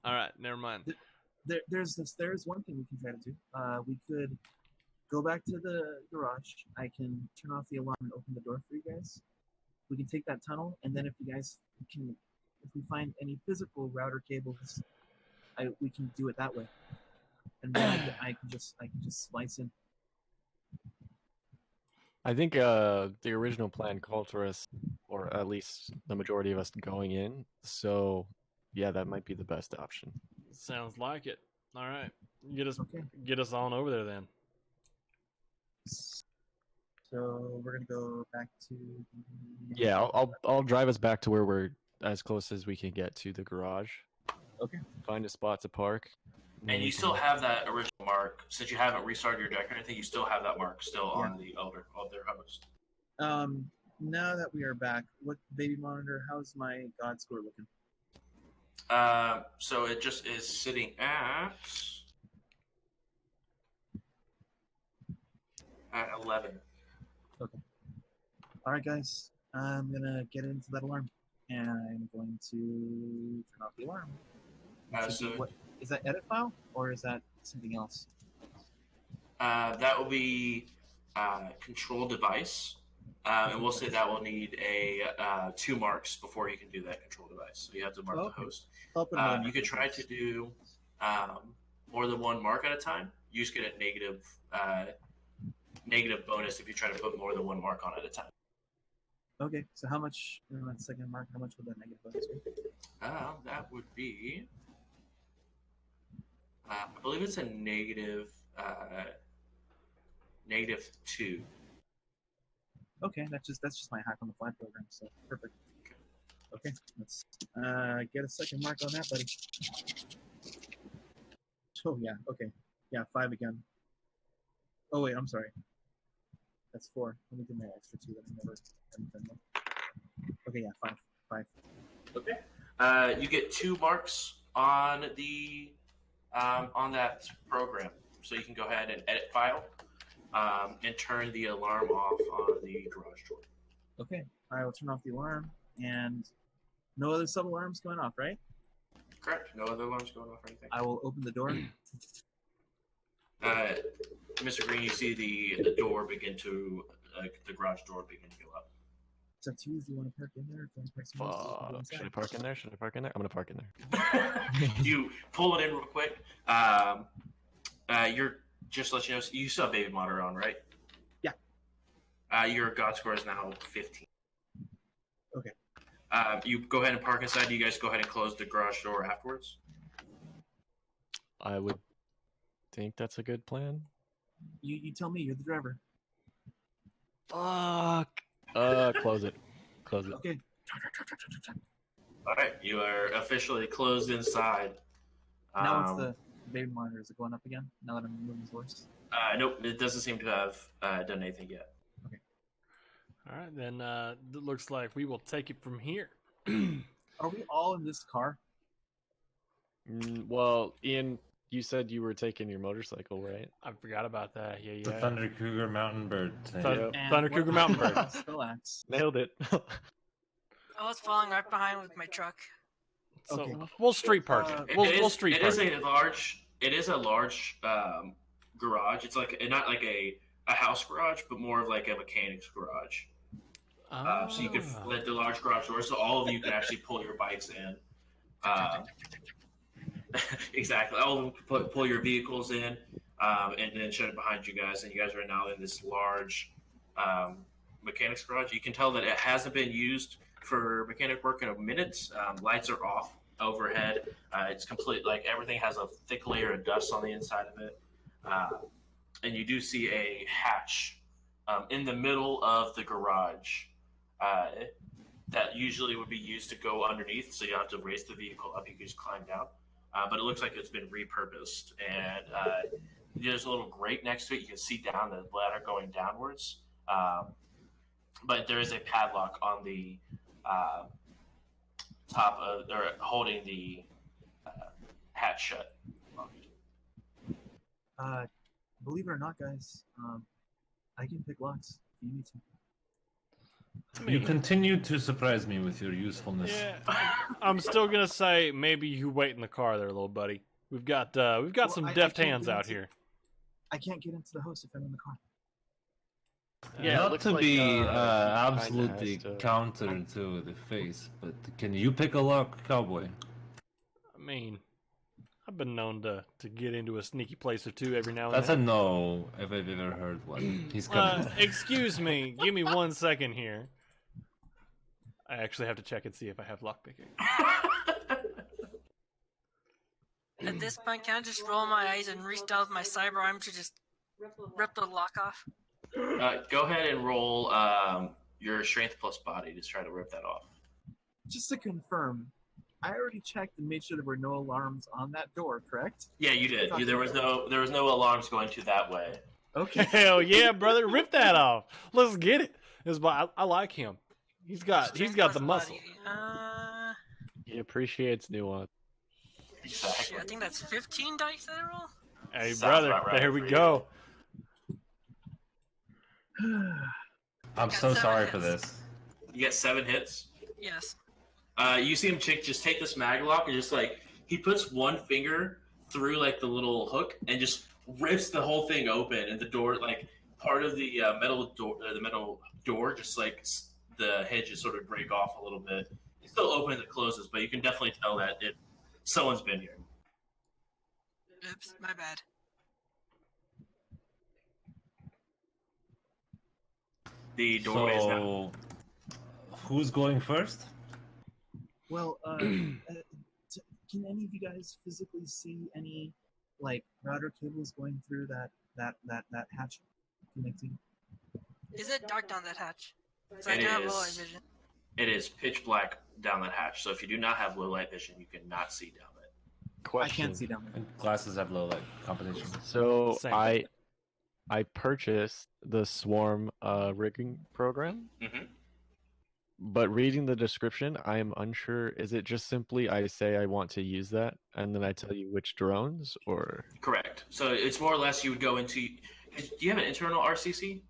B: All right, never mind.
A: There's one thing we can try to do. We could go back to the garage. I can turn off the alarm and open the door for you guys. We can take that tunnel, and then if we find any physical router cables, we can do it that way. And then I can just slice in.
E: I think the original plan called for us, or at least the majority of us, going in. So, yeah, that might be the best option.
B: Sounds like it. All right, get us on over there then.
A: So we're gonna go back to.
E: Yeah, I'll drive us back to where we're as close as we can get to the garage.
A: Okay.
E: Find a spot to park.
C: And you still have that original mark, since you haven't restarted your deck or anything. You still have that mark still on the elder of their host.
A: Now that we are back, what baby monitor? How's my God score looking?
C: So it just is sitting at 11.
A: Okay. All right, guys. I'm gonna get into that alarm, and I'm going to turn off the alarm. What is that? Edit file, or is that something else?
C: That will be control device, and we'll say that will need a 2 marks before you can do that control device. So you have to mark the host. You could try to do more than 1 mark at a time. You just get a negative bonus if you try to put more than 1 mark on at a time.
A: Okay, so how much in that second mark? How much would that negative bonus be?
C: That would be, I believe it's a negative 2.
A: Okay, that's just my hack on the fly program. So perfect. Okay, let's get a second mark on that, buddy. Oh yeah, okay, yeah, 5 again. Oh wait, I'm sorry. That's 4. Let me do my extra 2 that I never haven't done. Okay, yeah, 5.
C: Okay. You get 2 marks on the on that program, so you can go ahead and edit file and turn the alarm off on the garage door.
A: Okay, I will turn off the alarm, and no other sub alarms going off, right?
C: Correct. No other alarms going off or anything.
A: I will open the door.
C: Mr. Green, you see the door begin to, the garage door begin to go up.
A: It's up to you if you want to park in there. If you want to park somewhere else, you can go inside.
E: Should I park in there? Should I park in there? I'm gonna park in there.
C: You pull it in real quick. You're just to let you know, you still have baby monitor on, right?
A: Yeah.
C: Your God score is now 15.
A: Okay.
C: You go ahead and park inside. You guys go ahead and close the garage door afterwards.
E: I would think that's a good plan.
A: You tell me. You're the driver.
E: Fuck. Close it. Close it.
A: Okay.
C: All right, you are officially closed inside.
A: Now it's the baby monitor. Is it going up again? Now that I'm moving the doors?
C: Nope, it doesn't seem to have done anything yet.
A: Okay.
B: All right, then it looks like we will take it from here.
A: Are we all in this car?
E: Well, Ian, you said you were taking your motorcycle, right?
B: I forgot about that. Yeah.
D: The Thunder Cougar Mountain Bird thing.
B: Thunder Cougar Mountain Bird.
A: Still acts.
E: Nailed it.
F: I was falling right behind with my truck.
B: So
A: Okay.
B: we'll street park it. We'll street park it.
C: It is a large garage. It's like not like a house garage, but more of like a mechanic's garage. So you could let the large garage door, so all of you can actually pull your bikes in. Exactly. All of them can pull your vehicles in, and then shut it behind you guys. And you guys are now in this large mechanics garage. You can tell that it hasn't been used for mechanic work in a minute. Lights are off overhead. It's complete. Like everything has a thick layer of dust on the inside of it. And you do see a hatch in the middle of the garage that usually would be used to go underneath, so you don't have to raise the vehicle up. You can just climb down. But it looks like it's been repurposed, and there's a little grate next to it. You can see down the ladder going downwards, but there is a padlock on the top of, or holding the hatch shut.
A: Believe it or not, guys, I can pick locks if you need to.
D: You continue to surprise me with your usefulness.
B: Yeah, I'm still gonna say maybe you wait in the car there, little buddy. We've got some deft hands out here.
A: I can't get into the house if I'm in the car.
E: Yeah, it
D: Not
E: looks
D: to
E: like,
D: be
E: he kinda
D: absolutely
E: has to-
D: counter to the face, but can you pick a lock, cowboy?
B: I mean, I've been known to get into a sneaky place or two every now and
D: That's a
B: then.
D: no, if I've ever heard one. He's coming.
B: Excuse me, give me 1 second here. I actually have to check and see if I have lockpicking.
F: At this point, can I just roll my eyes and reach down with my cyber arm to just rip the lock off?
C: Go ahead and roll your strength plus body to try to rip that off.
A: Just to confirm, I already checked and made sure there were no alarms on that door, correct?
C: Yeah, you did. There was no alarms going to that way.
A: Okay.
B: Hell yeah, brother, rip that off. Let's get it. I like him. He's got the muscle.
E: He appreciates nuance.
C: Exactly.
F: Shit, I think that's 15 dice that I roll.
B: Hey,
C: Sounds
B: brother,
C: about right
B: there we
C: for
B: go.
D: I'm so sorry for this.
C: You get 7 hits.
F: Yes.
C: You see him just take this mag lock and just like he puts one finger through like the little hook and just rips the whole thing open, and the door, like part of the metal door, just like the hedges sort of break off a little bit. It's still open as it closes, but you can definitely tell that someone's been here.
F: Oops, my bad.
C: The doorway is now.
D: Who's going first?
A: Well, can any of you guys physically see any like router cables going through that hatch connecting?
F: Is it dark down that hatch? So I
C: It
F: can have
C: is.
F: low light vision.
C: It is pitch black down that hatch. So if you do not have low light vision, you cannot see down it.
E: Question.
A: I can't see down there.
D: And glasses have low light competition.
E: So
B: Same.
E: I purchased the Swarm rigging program,
C: Mm-hmm.
E: but reading the description, I am unsure. Is it just simply I say I want to use that, and then I tell you which drones, or?
C: Correct. So it's more or less you would go into. Do you have an internal RCC,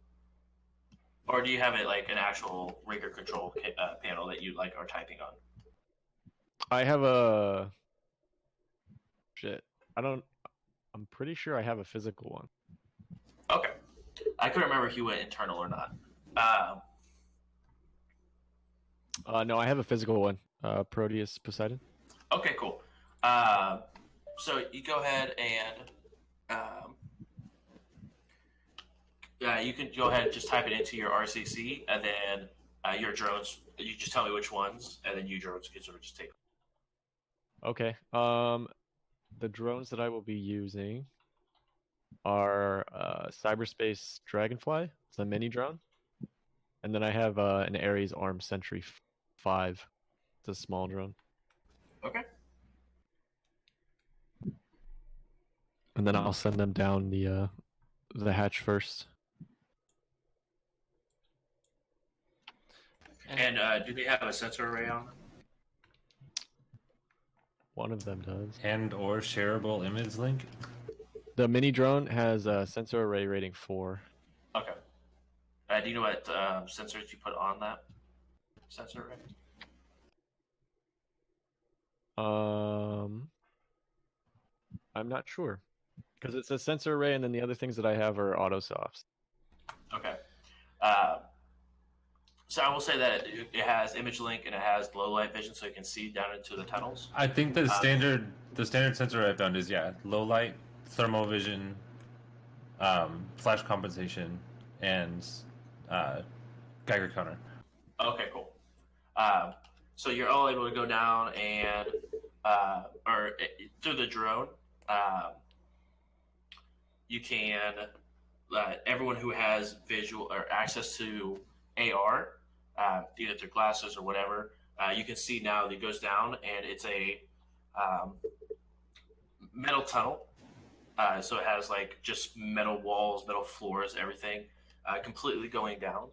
C: or do you have it like an actual rigger control panel that you like are typing on?
E: I have a shit. I'm pretty sure I have a physical one.
C: Okay. I couldn't remember if you went internal or not.
E: No, I have a physical one. Proteus Poseidon.
C: Okay, cool. So you go ahead and you can go ahead and just type it into your RCC, and then your drones. You just tell me which ones, and then you drones can sort of just take.
E: Okay. The drones that I will be using are Cyberspace Dragonfly. It's a mini drone. And then I have an Ares Arm Sentry 5. It's a small drone.
C: Okay.
E: And then I'll send them down the hatch first.
C: And do they have a sensor array on them?
E: One of them does.
D: And or shareable image link?
E: The mini drone has a sensor array rating 4.
C: Okay. Do you know what sensors you put on that sensor array?
E: I'm not sure because it says sensor array, and then the other things that I have are auto softs.
C: Okay. Uh, so I will say that it has image link and it has low light vision, so you can see down into the tunnels.
D: I think the standard sensor I found is low light, thermal vision, flash compensation, and Geiger counter.
C: Okay, cool. So you're all able to go down and through the drone. You can everyone who has visual or access to AR, either through glasses or whatever, you can see now that it goes down and it's a um, metal tunnel. So it has like just metal walls, metal floors, everything, completely going down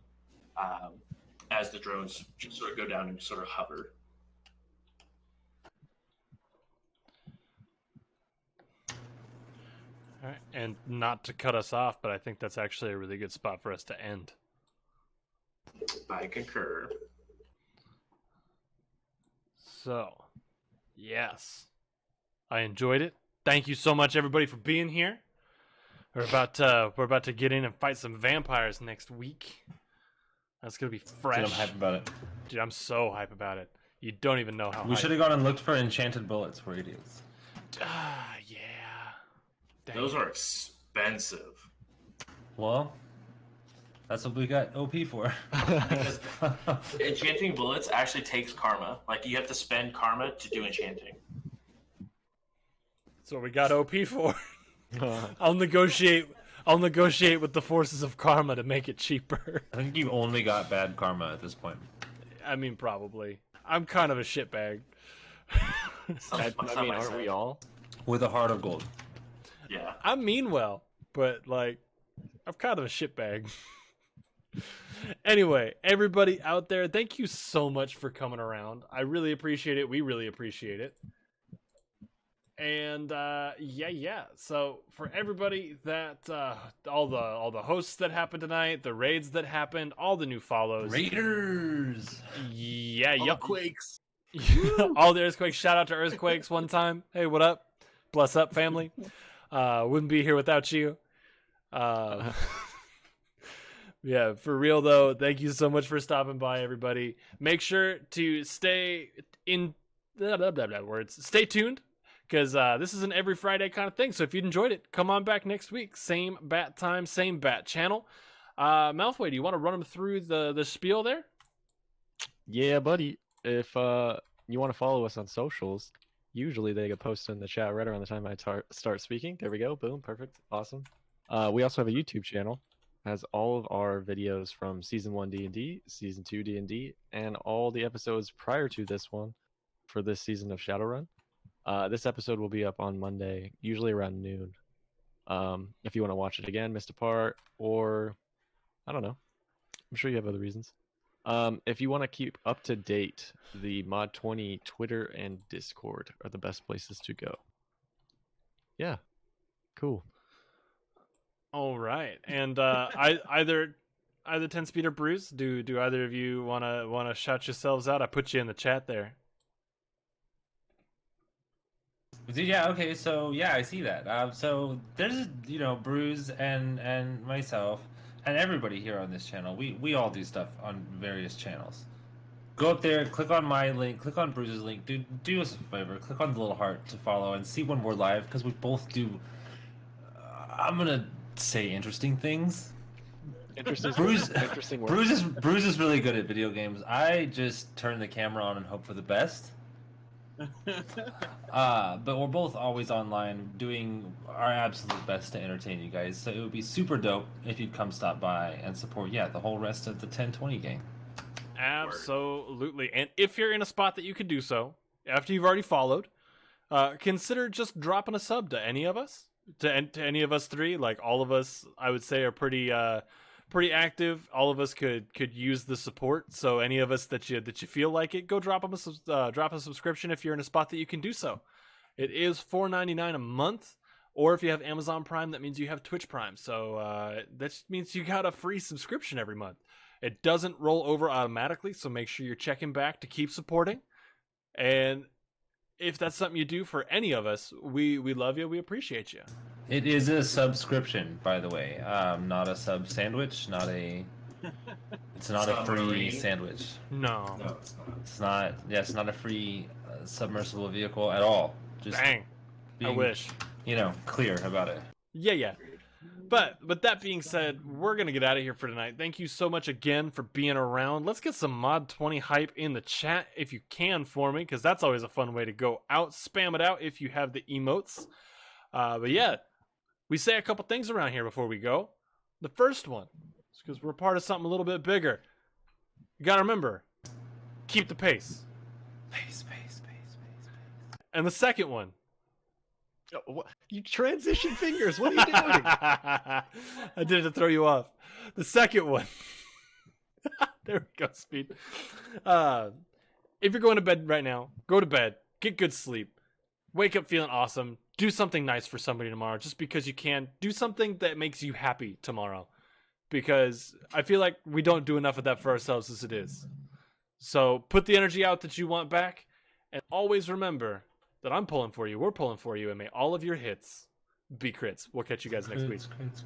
C: as the drones just sort of go down and sort of hover.
B: All right. And not to cut us off, but I think that's actually a really good spot for us to end.
C: I concur.
B: So, yes, I enjoyed it. Thank you so much, everybody, for being here. We're about to get in and fight some vampires next week. That's gonna be fresh.
D: Dude, I'm hype about it.
B: Dude, I'm so hype about it. You don't even know how.
D: We should have gone and looked for enchanted bullets. We're idiots.
B: Yeah. Dang
C: Those
B: it.
C: are expensive.
D: Well, that's what we got OP for.
C: Because enchanting bullets actually takes karma. Like you have to spend karma to do enchanting.
B: That's what we got OP for. I'll negotiate with the forces of karma to make it cheaper.
D: I think you only got bad karma at this point.
B: I mean, probably. I'm kind of a shitbag.
E: I mean, aren't we all?
D: With a heart of gold.
C: Yeah.
B: I mean well, but like, I'm kind of a shitbag. Anyway, everybody out there, thank you so much for coming around. I really appreciate it. We really appreciate it. And yeah. So for everybody that all the hosts that happened tonight, the raids that happened, all the new follows,
D: Raiders.
B: yeah,
A: All
B: yup.
A: the quakes.
B: All the earthquakes. Shout out to earthquakes one time. Hey, what up? Bless up, family. Wouldn't be here without you. Yeah, for real though. Thank you so much for stopping by, everybody. Make sure to stay in words. Stay tuned, because this is an every Friday kind of thing. So if you enjoyed it, come on back next week. Same bat time, same bat channel. Malfoy, do you want to run them through the spiel there?
E: Yeah, buddy. If you want to follow us on socials, usually they get posted in the chat right around the time I start speaking. There we go. Boom. Perfect. Awesome. We also have a YouTube channel. Has all of our videos from Season 1 D&D, Season 2 D&D, and all the episodes prior to this one for this season of Shadowrun. This episode will be up on Monday, usually around noon. If you want to watch it again, missed a part, or I don't know. I'm sure you have other reasons. If you want to keep up to date, the Mod 20 Twitter and Discord are the best places to go. Yeah, cool.
B: All right, and either 10 speed or Bruce, do either of you wanna shout yourselves out? I put you in the chat there.
D: Yeah. Okay. So yeah, I see that. So there's Bruce and myself and everybody here on this channel. We all do stuff on various channels. Go up there, click on my link, click on Bruce's link. Do us a favor, click on the little heart to follow and see when we're live, because we both do. I'm gonna say interesting things.
E: Interesting. Interesting work.
D: Bruce is really good at video games. I just turn the camera on and hope for the best. But we're both always online doing our absolute best to entertain you guys. So it would be super dope if you'd come stop by and support the whole rest of the 1020 gang.
B: Absolutely. And if you're in a spot that you could do so, after you've already followed, consider just dropping a sub to any of us, to any of us three. Like, all of us, I would say, are pretty active. All of us could use the support. So any of us that you feel like it, go drop a subscription if you're in a spot that you can do so. It is $4.99 a month, or if you have Amazon Prime, that means you have Twitch Prime. So that just means you got a free subscription every month. It doesn't roll over automatically, so make sure you're checking back to keep supporting. And if that's something you do for any of us, we love you. We appreciate you.
D: It is a subscription, by the way. Not a sub sandwich. Not a. It's not a free
C: Submarine.
D: sandwich.
B: No.
G: No, it's not.
D: It's not. Yeah, it's not a free submersible vehicle at all. Just
B: Dang. I
D: being,
B: wish.
D: clear about it.
B: Yeah. But with that being said, we're going to get out of here for tonight. Thank you so much again for being around. Let's get some Mod 20 hype in the chat if you can for me, because that's always a fun way to go out. Spam it out if you have the emotes. But yeah, we say a couple things around here before we go. The first one is because we're part of something a little bit bigger. You got to remember, keep the pace.
D: Pace.
B: And the second one,
E: You transition fingers. What are you doing?
B: I did it to throw you off. The second one. There we go, Speed. If you're going to bed right now, go to bed. Get good sleep. Wake up feeling awesome. Do something nice for somebody tomorrow just because you can. Do something that makes you happy tomorrow. Because I feel like we don't do enough of that for ourselves as it is. So put the energy out that you want back. And always remember that I'm pulling for you. We're pulling for you. And may all of your hits be crits. We'll catch you guys next week.
D: Crits.